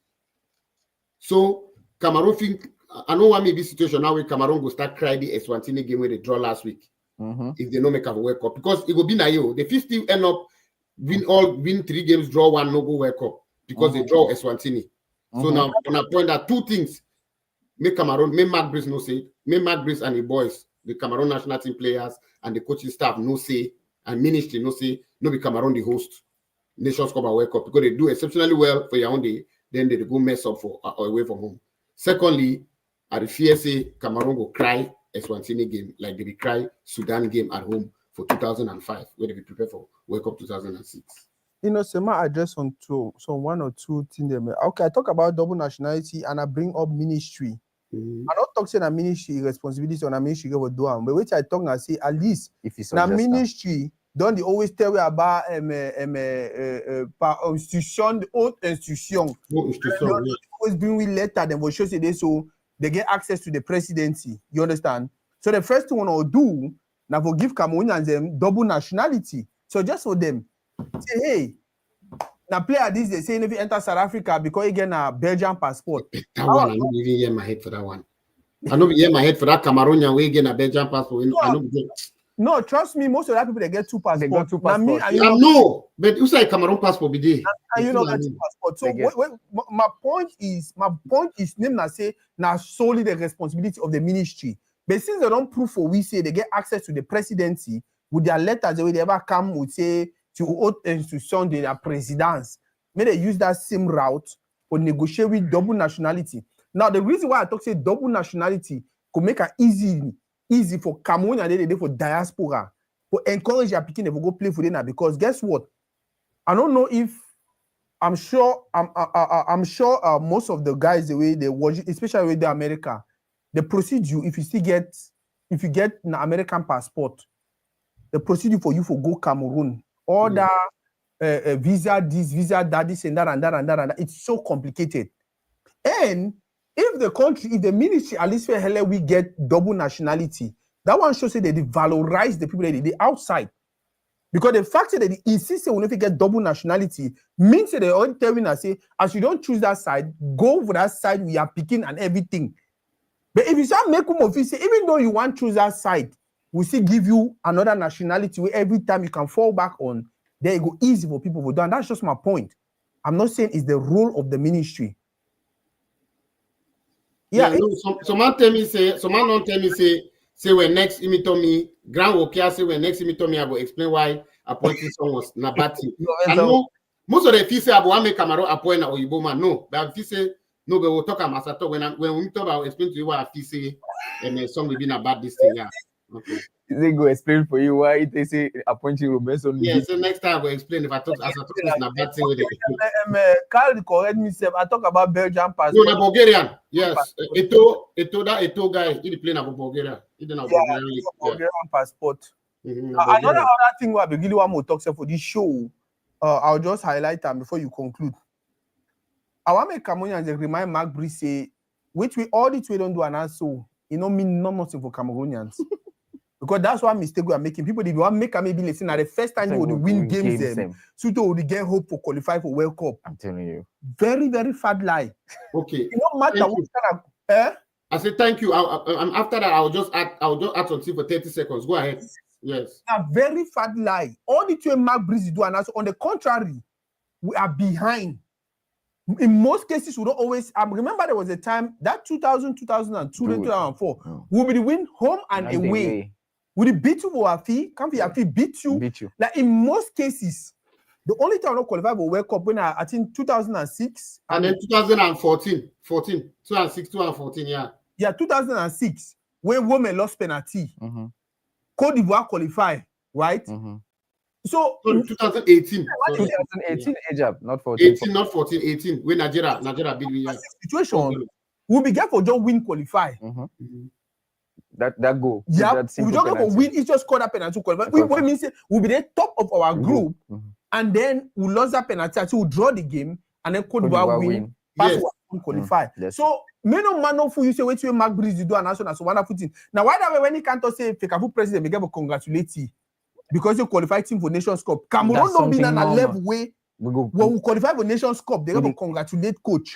So Cameroon think, I know what may be situation now where Cameroon will start crying the Eswatini game where they draw last week. If they don't make a World Cup, because it will be now they still end up win 3 games, draw 1, no go World Cup because they draw Eswatini. So now on a point that 2 things make Cameroon, make Mark Brice no say, make Mark Brice and the boys, the Cameroon national team players and the coaching staff no say, and ministry no say, no be Cameroon the host Nations Cup and World Cup, because they do exceptionally well for your own day, then they go mess up for away from home. Secondly, I fear say Cameroon will cry Eswatini game like they will cry Sudan game at home for 2005, where they be prepared for World Cup 2006. You know, Sema address on one or two things. Okay, I talk about double nationality and I bring up ministry. I not talk saying a ministry responsibility on a ministry go do am, but which I talk and say at least if it's na ministry don't they always tell you about institution, the old institution. Always bring with letter them will show say they so they get access to the presidency. You understand? So the first thing I'll do now for give Cameroonians them double nationality. So just for them say, hey, now player this they say if you enter South Africa because you get a Belgian passport. That one I don't even hear my head for that one. I don't hear my head for that Cameroonian way getting a Belgian passport. No, trust me, most of that people they get 2 passports. They got 2 passports. Me, and you know, but you say Cameroon passport be there. And you know that 2 passports. So my point is name na say now solely the responsibility of the ministry. But since they don't prove for we say they get access to the presidency with their letters, the way they ever come would say to haute institution de la présidence, may they use that same route for negotiate with double nationality. Now the reason why I talk say double nationality could make it easy for Cameroon and they for diaspora, for encourage your picking to go play for them, because guess what? I don't know if I'm sure most of the guys the way they watch, especially with the America, the procedure if you get an American passport, the procedure for you for go Cameroon, order visa this, visa that, this and that and that and that and that. It's so complicated. And if the ministry at least for hell we get double nationality, that one shows that they valorize the people that they outside. Because the fact that they insist that we if you get double nationality means that they all telling us say, as you don't choose that side, go for that side we are picking and everything. But if you start making office, even though you want to choose that side, we still give you another nationality where every time you can fall back on, there you go easy for people to do. And that's just my point. I'm not saying it's the role of the ministry. Yeah, no, some man don't tell me say when next imito me, Grand Wokia say when next imito me, I will explain why appointing someone was Nabati. I know most of the fees say I will make Cameroon appoint or Igbo man. No, but if you say no, but we'll talk about Masato when we talk about explain to you what I say and some will be about this thing. Yeah. Okay. They go explain for you why they say appointing Robertson. Yeah, so next time we'll explain if I talk as I talk is not bad thing with it. Carl correct me, I talk about Belgian passport. No, na Bulgarian. Yes. Eto guy, he play na Bulgaria. He did not Bulgarian passport. Another thing we really want to talk for this show, I'll just highlight them before you conclude. I want to make Cameroonians remind Mark Brice say, which we all the way don't do an answer, you know, mean nothing for Cameroonians. Because that's one mistake we are making. People, if you want to make a maybe listen at the first time you would win games, so you would get hope for qualify for World Cup. I'm telling you. Very, very fat lie. Okay. It don't matter what kind of I said thank you. After that, I'll just add something for 30 seconds. Go ahead. Yes. A very fat lie. All the two Mark Brice do, and on the contrary, we are behind. In most cases, we don't always. Remember, there was a time that 2000, 2002, 2004, we will win home and away. Will it beat you for a fee? Can't be a fee beat you? Like in most cases, the only time I don't qualify for World Cup when I think 2006 and then 2014, 2006, 2014, yeah. Yeah, 2006 when women lost penalty. Cote d'Ivoire qualify, right? So 2018. 2018 Egypt, not 14. 18, not 14, 18. When Nigeria beat me. Situation. We'll be get for just win qualify. that goal. Yeah, that we don't go win. It's just score that penalty. What means we'll be the top of our group, and then we lost that penalty until we draw the game, and then Cote d'Ivoire win. Pass one qualify. So many man for you say wait till Mark Breeze do an national so wonderful thing. Now why that way when he can't say Fekafu president may give a congratulate you because you qualified team for Nations Cup. Cameroon don't be on a level way when we qualify for Nations Cup, they go congratulate coach.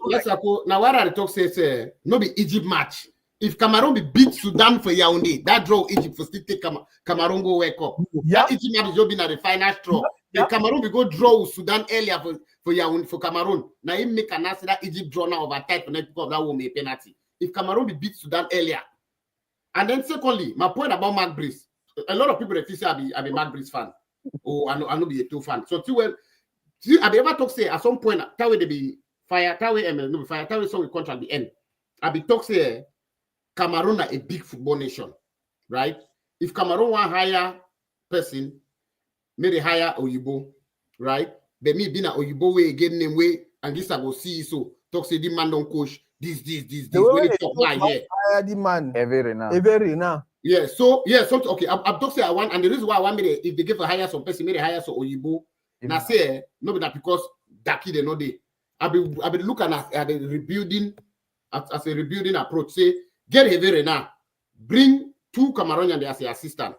Let's go. Now what are the talk says no be Egypt match. If Cameroon be beat Sudan for Yaoundé, that draw Egypt for still take Cameroon go wake up. That Egypt match is been at the final straw. The Cameroon we go draw with Sudan earlier for Yaoundé for Cameroon. Now he make an answer that Egypt draw now over time for next because that will make penalty. If Cameroon be beat Sudan earlier, and then secondly, my point about Mark Breeze, a lot of people that say I be Mark Breeze fan. Oh, I know be a two fan. So too well. I be ever talk say at some point that way they be fire, that way no be fire, that way some contract the end. I be talk say Cameroon are a big football nation, right? If Cameroon want hire person, may they hire Oyibo, right? But me being a Oyibo way again name way, and this I go see so talk say the man don't coach this. When they talk by here, hire the man every now. Yeah, so yeah, something okay. I'm talk say I want, and the reason why I want me to, if they give a hire some person, may they hire some Oyibo. Now say no, but that because Daki they know they. I be looking at the rebuilding as a rebuilding approach. Say get Hervé now, bring 2 Cameroonians as the assistant.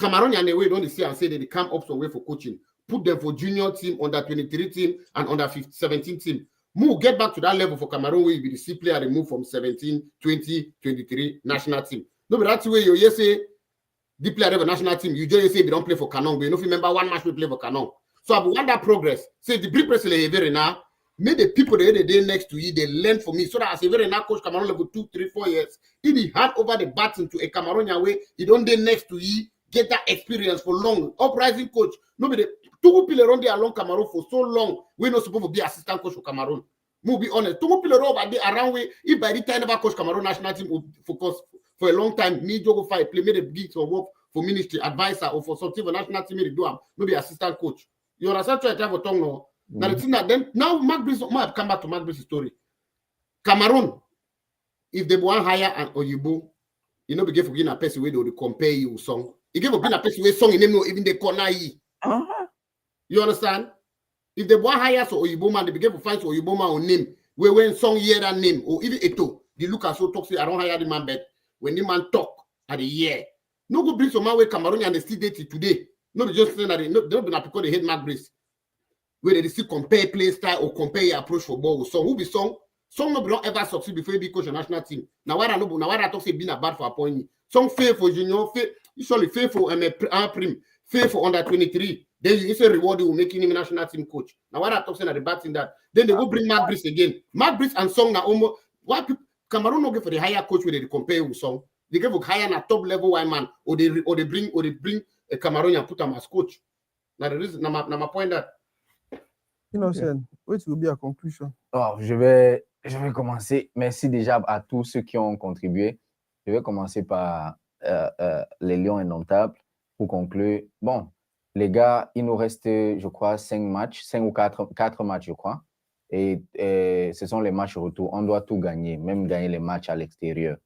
Cameroonian they way don't see and say they come up some way for coaching. Put them for junior team, under 23 team, and under 17 team. Move get back to that level for Cameroon where you be the C player they move from 17, 20, 23 national team. No, but that's the way you say. The player of a national team, you just say they don't play for Canon, but you don't remember one match we play for Canon. So I want that progress. Say the big president very now, make the people the day next to you, they learn from me. So that as a very now coach Cameroon level 2, 3, 4 years, if he hand over the baton to a Cameroonian way, he don't day next to you, get that experience for long. Uprising coach, nobody 2 people around there along Cameroon for so long. We're not supposed to be assistant coach for Cameroon. We'll be honest. 2 people around way, if by the time never coach Cameroon national team will focus. For a long time, me go fight, play, made a gigs or work for ministry, advisor, or for something for national team to do, maybe assistant coach. You understand what I try for tongue now? Now the thing that then now Mark Breeze might come back to Mark Breeze's story. Cameroon, if they want hire an Oyibo, you know, be give for a person where they will compare you with song. You give a person where song in them, even the corner. You understand? If they want hire so Oyibo man, they begin to find Oyibo man on name, where when song hear that name, or even Eto, the look at so talk say I don't hire the man bet. When the man talk at the year, no go bring some man with Cameroon and they still date it today. No be just saying that they don't be because they hate Mark Breeze. Where they still compare play style or compare your approach for ball with song. Who be song no be don't ever succeed before you be coach a national team. Now why I talk say being a bad for appointment. Song fair for junior, usually fair for prim, fair for under 23. Then you say reward you making him national team coach. Now why I talk saying that the bad thing that then they go bring Mark Breeze again. Mark Breeze and Song now almost why people Cameroon no go for the higher coach where they compare with Song. They give a higher na top level white man, or they bring a Cameroonian and put him as coach. Now the reason, now my point that. Innocent, what will be a conclusion? Oh, je vais commencer. Merci déjà à tous ceux qui ont contribué. Je vais commencer par les Lions indomptables pour conclure. Bon, les gars, il nous reste, je crois, 5 ou 4 matchs, je crois. Et ce sont les matchs retour. On doit tout gagner, même gagner les matchs à l'extérieur.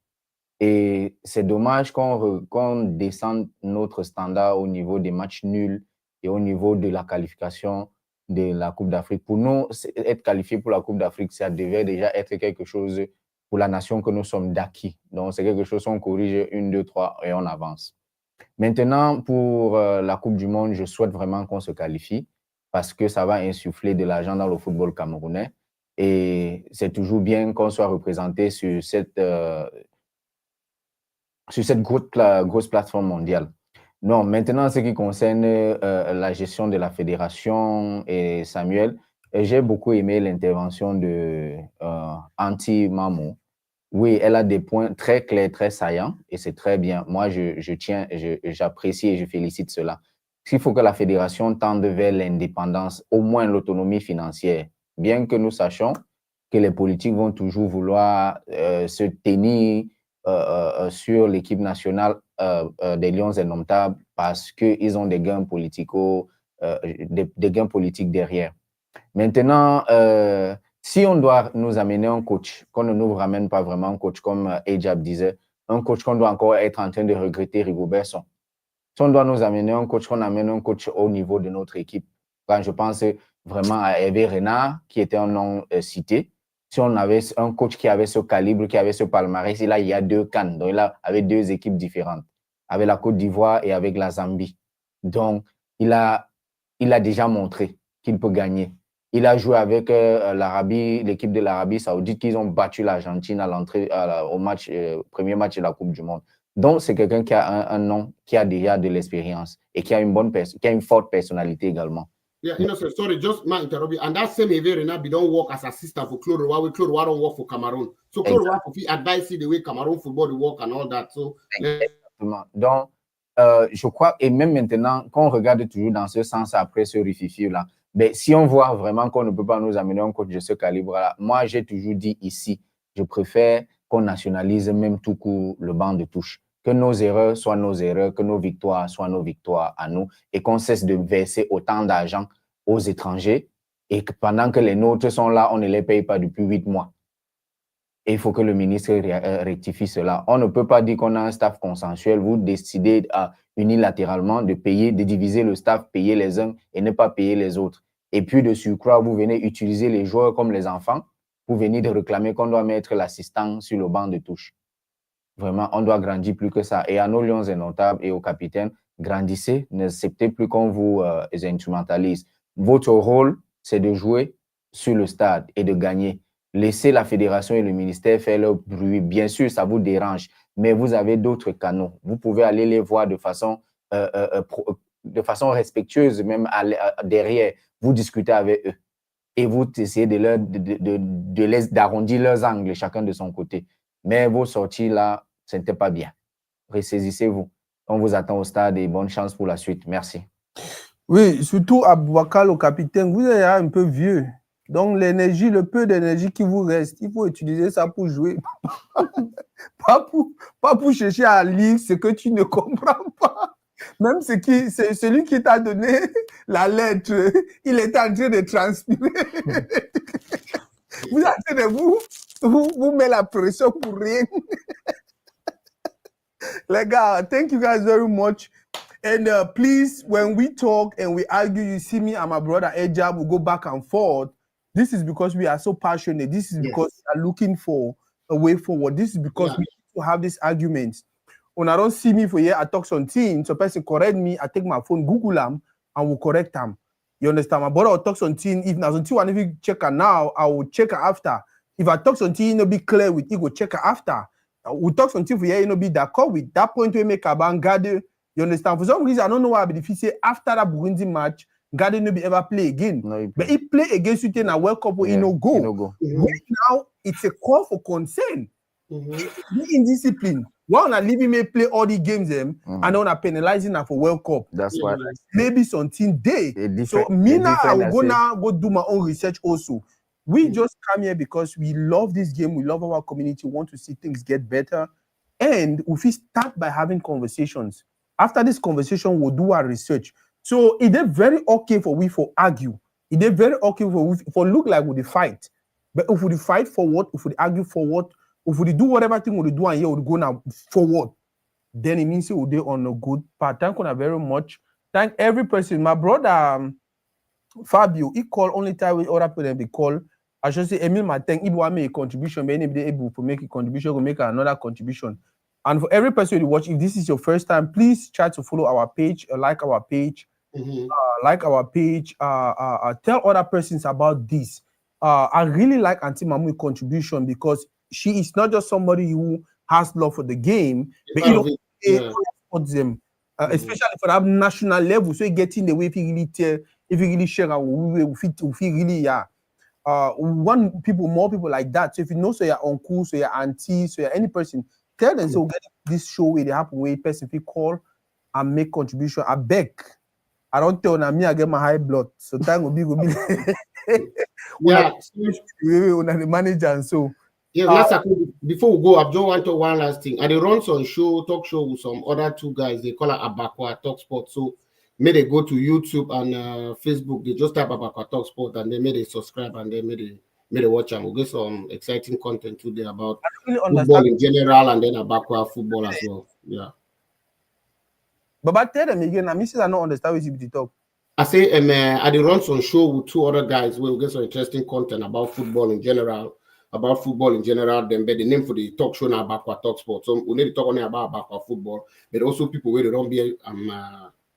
Et c'est dommage qu'on descende notre standard au niveau des matchs nuls et au niveau de la qualification de la Coupe d'Afrique. Pour nous, être qualifié pour la Coupe d'Afrique, ça devait déjà être quelque chose pour la nation que nous sommes d'acquis. Donc, c'est quelque chose qu'on corrige 1, 2, 3 et on avance. Maintenant, pour la Coupe du Monde, je souhaite vraiment qu'on se qualifie parce que ça va insuffler de l'argent dans le football camerounais. Et c'est toujours bien qu'on soit représenté sur cette grosse plateforme mondiale. Non, maintenant, ce qui concerne la gestion de la fédération et Samuel, j'ai beaucoup aimé l'intervention de Anti-Mamo. Oui, elle a des points très clairs, très saillants, et c'est très bien. Moi, j'apprécie et je félicite cela. Il faut que la fédération tende vers l'indépendance, au moins l'autonomie financière, bien que nous sachions que les politiques vont toujours vouloir se tenir sur l'équipe nationale des Lions indomptables parce qu'ils ont des gains politiques derrière. Maintenant, si on doit nous amener un coach, qu'on ne nous ramène pas vraiment un coach, comme Ajab disait, un coach qu'on doit encore être en train de regretter, Rigobert. Si on doit nous amener un coach, qu'on amène un coach au niveau de notre équipe. Quand je pense vraiment à Hervé Renard, qui était un nom cité. Si on avait un coach qui avait ce calibre, qui avait ce palmarès, là, il y a 2 CAN. Donc, là, avec 2 équipes différentes, avec la Côte d'Ivoire et avec la Zambie. Donc, il a déjà montré qu'il peut gagner. Il a joué avec l'équipe de l'Arabie Saoudite, qu'ils ont battu l'Argentine à l'entrée au match, premier match de la Coupe du Monde. Donc, c'est quelqu'un qui a un nom, qui a déjà de l'expérience et qui a une forte personnalité également. Yeah, sorry, just my interrupt you. And that same Everina don't work as assistant for Claude Roy. Claude Roy don't work for Cameroon. So Claude Roy advise the way Cameroon football work and all that. So exactement. Donc, je crois, et même maintenant, quand on regarde toujours dans ce sens après ce rififi-là, ben, si on voit vraiment qu'on ne peut pas nous amener un coach de ce calibre-là, moi, j'ai toujours dit ici, je préfère qu'on nationalise même tout court le banc de touche. Que nos erreurs soient nos erreurs, que nos victoires soient nos victoires à nous et qu'on cesse de verser autant d'argent aux étrangers et que pendant que les nôtres sont là, on ne les paye pas depuis 8 mois. Et il faut que le ministre rectifie cela. On ne peut pas dire qu'on a un staff consensuel. Vous décidez unilatéralement de payer, de diviser le staff, payer les uns et ne pas payer les autres. Et puis de surcroît, vous venez utiliser les joueurs comme les enfants. Vous venez de réclamer qu'on doit mettre l'assistant sur le banc de touche. Vraiment, on doit grandir plus que ça. Et à nos lions indomptables et aux capitaines, grandissez, n'acceptez plus qu'on vous instrumentalise. Votre rôle, c'est de jouer sur le stade et de gagner. Laissez la fédération et le ministère faire leur bruit. Bien sûr, ça vous dérange, mais vous avez d'autres canaux. Vous pouvez aller les voir de façon respectueuse, même derrière. Vous discutez avec eux et vous essayez d'arrondir leurs angles, chacun de son côté. Mais vos sorties là, ce n'était pas bien. Ressaisissez-vous. On vous attend au stade et bonne chance pour la suite. Merci. Oui, surtout à Bouakal, au capitaine, vous êtes un peu vieux. Donc, l'énergie, le peu d'énergie qui vous reste, il faut utiliser ça pour jouer. pas pour chercher à lire ce que tu ne comprends pas. Même c'est celui qui t'a donné la lettre, il était en train de transpirer. Vous êtes en train de vous mettre la pression pour rien. Les gars, thank you guys very much. And please, when we talk and we argue, you see me and my brother Ejab will go back and forth. This is because we are so passionate. This is because we are looking for a way forward. This is because we need to have these arguments. When I don't see me for here, I talk something, so person correct me, I take my phone, Google them, and will correct them. You understand? My brother will talk something. If not until I check her now, I will check her after. If I talk something, you know, be clear with, he go check her after. We talk something for here, you know, be d'accord with that point we make about Gade. You understand? For some reason, I don't know why, but if you say after that Burundi match, Gade no be ever play again. No, but he play against you in a World Cup where he no go. Right now, it's a call for concern. Be indiscipline. Why not leave him play all the games and not penalizing her for World Cup? That's why maybe something day. So me now I will go do my own research also. We just come here because we love this game, we love our community, want to see things get better. And if we start by having conversations, after this conversation, we'll do our research. So it is very okay for we for argue. It is very okay for look like we fight. But if we fight for what, if we argue for what, if we do whatever thing we do and here we go now forward, then it means we're on a good path. Thank you very much. Thank every person. My brother Fabio, he called only time with other people they call. I should say Emil Martin, if want make a contribution, but anybody able to make a contribution, will make another contribution. And for every person you watch, if this is your first time, please try to follow our page, like our page, tell other persons about this. I really like Auntie Mamu's contribution because she is not just somebody who has love for the game, but you know, them, especially for that national level. So you get in the way if you really share our we feel really we want more people like that. So if you know, so your uncle, so your auntie, so your any person, tell them so get this show where they happen where person people call and make contribution. I beg. I don't tell me I get my high blood. So time will be the manager and so. Yeah, before we go, I just want to one last thing. And they run some talk show with some other 2 guys. They call it Abakwa Talk Sport. So may they go to YouTube and Facebook. They just type Abakwa Talk Sport and they may they subscribe and they may Made a watch and we'll get some exciting content today about really football in general and then Abakwa football as well. Yeah. But tell them again, I mean, I don't understand what you talk. I say, I did run some show with 2 other guys where we get some interesting content about football in general. Then, but the name for the talk show now Abakwa Talk Sport. So we need to talk only about Abakwa football, but also people where they don't be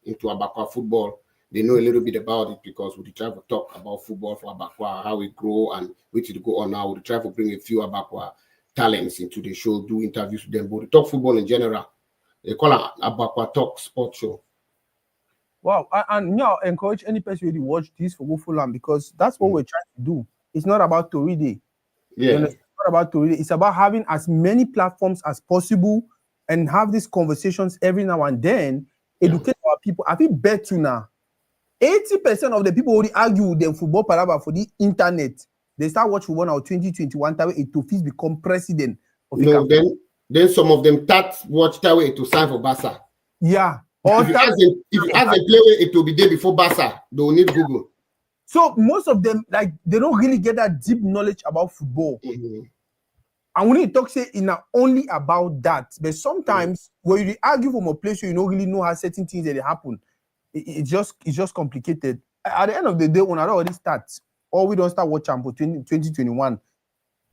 into Abakwa football. They know a little bit about it because we try to talk about football for Abakwa, how it grow and which to go on now. We try to bring a few Abakwa talents into the show, do interviews with them, but we talk football in general. They call it Abakwa Talk Sport Show. Wow, and I encourage any person who watch this for go full on because that's what we're trying to do. It's not about Toridey. Yeah. It's not about Toridey. It's about having as many platforms as possible and have these conversations every now and then. Educate our people. I think bet you now. 80% of the people who argue with them football paraba for the internet, they start watching football now 2021 time it to become president of then some of them watch that way to sign for Barca. Yeah. If you ask them play it will be there before Barca, they will need Google. So most of them, like, they don't really get that deep knowledge about football. And when you talk, say, it's not only about that, but sometimes when you argue from a place where you don't really know how certain things that happen, it's just complicated. At the end of the day, when I already start, or we don't start watching for 2021,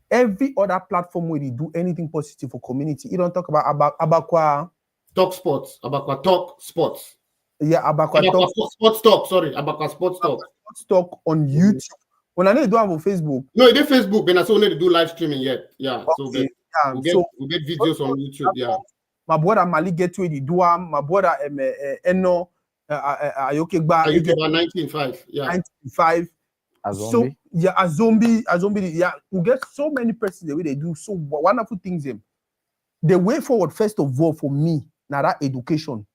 every other platform where they do anything positive for community, you don't talk about Abakwa Talk Sports, Abakwa Talk Sports. Yeah, Abakwa Talk Sports Talk. Sorry, Abakwa Sports Talk. Sports Talk on YouTube. When I need to do it on Facebook. No, it is Facebook, but I still need to do live streaming yet. Yeah, okay. So we'll get videos on YouTube. Yeah. My brother Mali get to it. My brother Eno Ayokegba 1905. Yeah. 1905. So yeah, a zombie. Yeah, we get so many persons the way they do so wonderful things. The way forward, first of all, for me, now that education.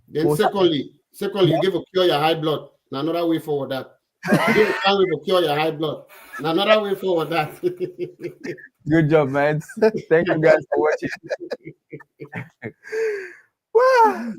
Then secondly, you give a cure your high blood. Now another way forward that. You give a way to cure your high blood. Now another way forward that. Good job, man. Thank you guys for watching. Wow.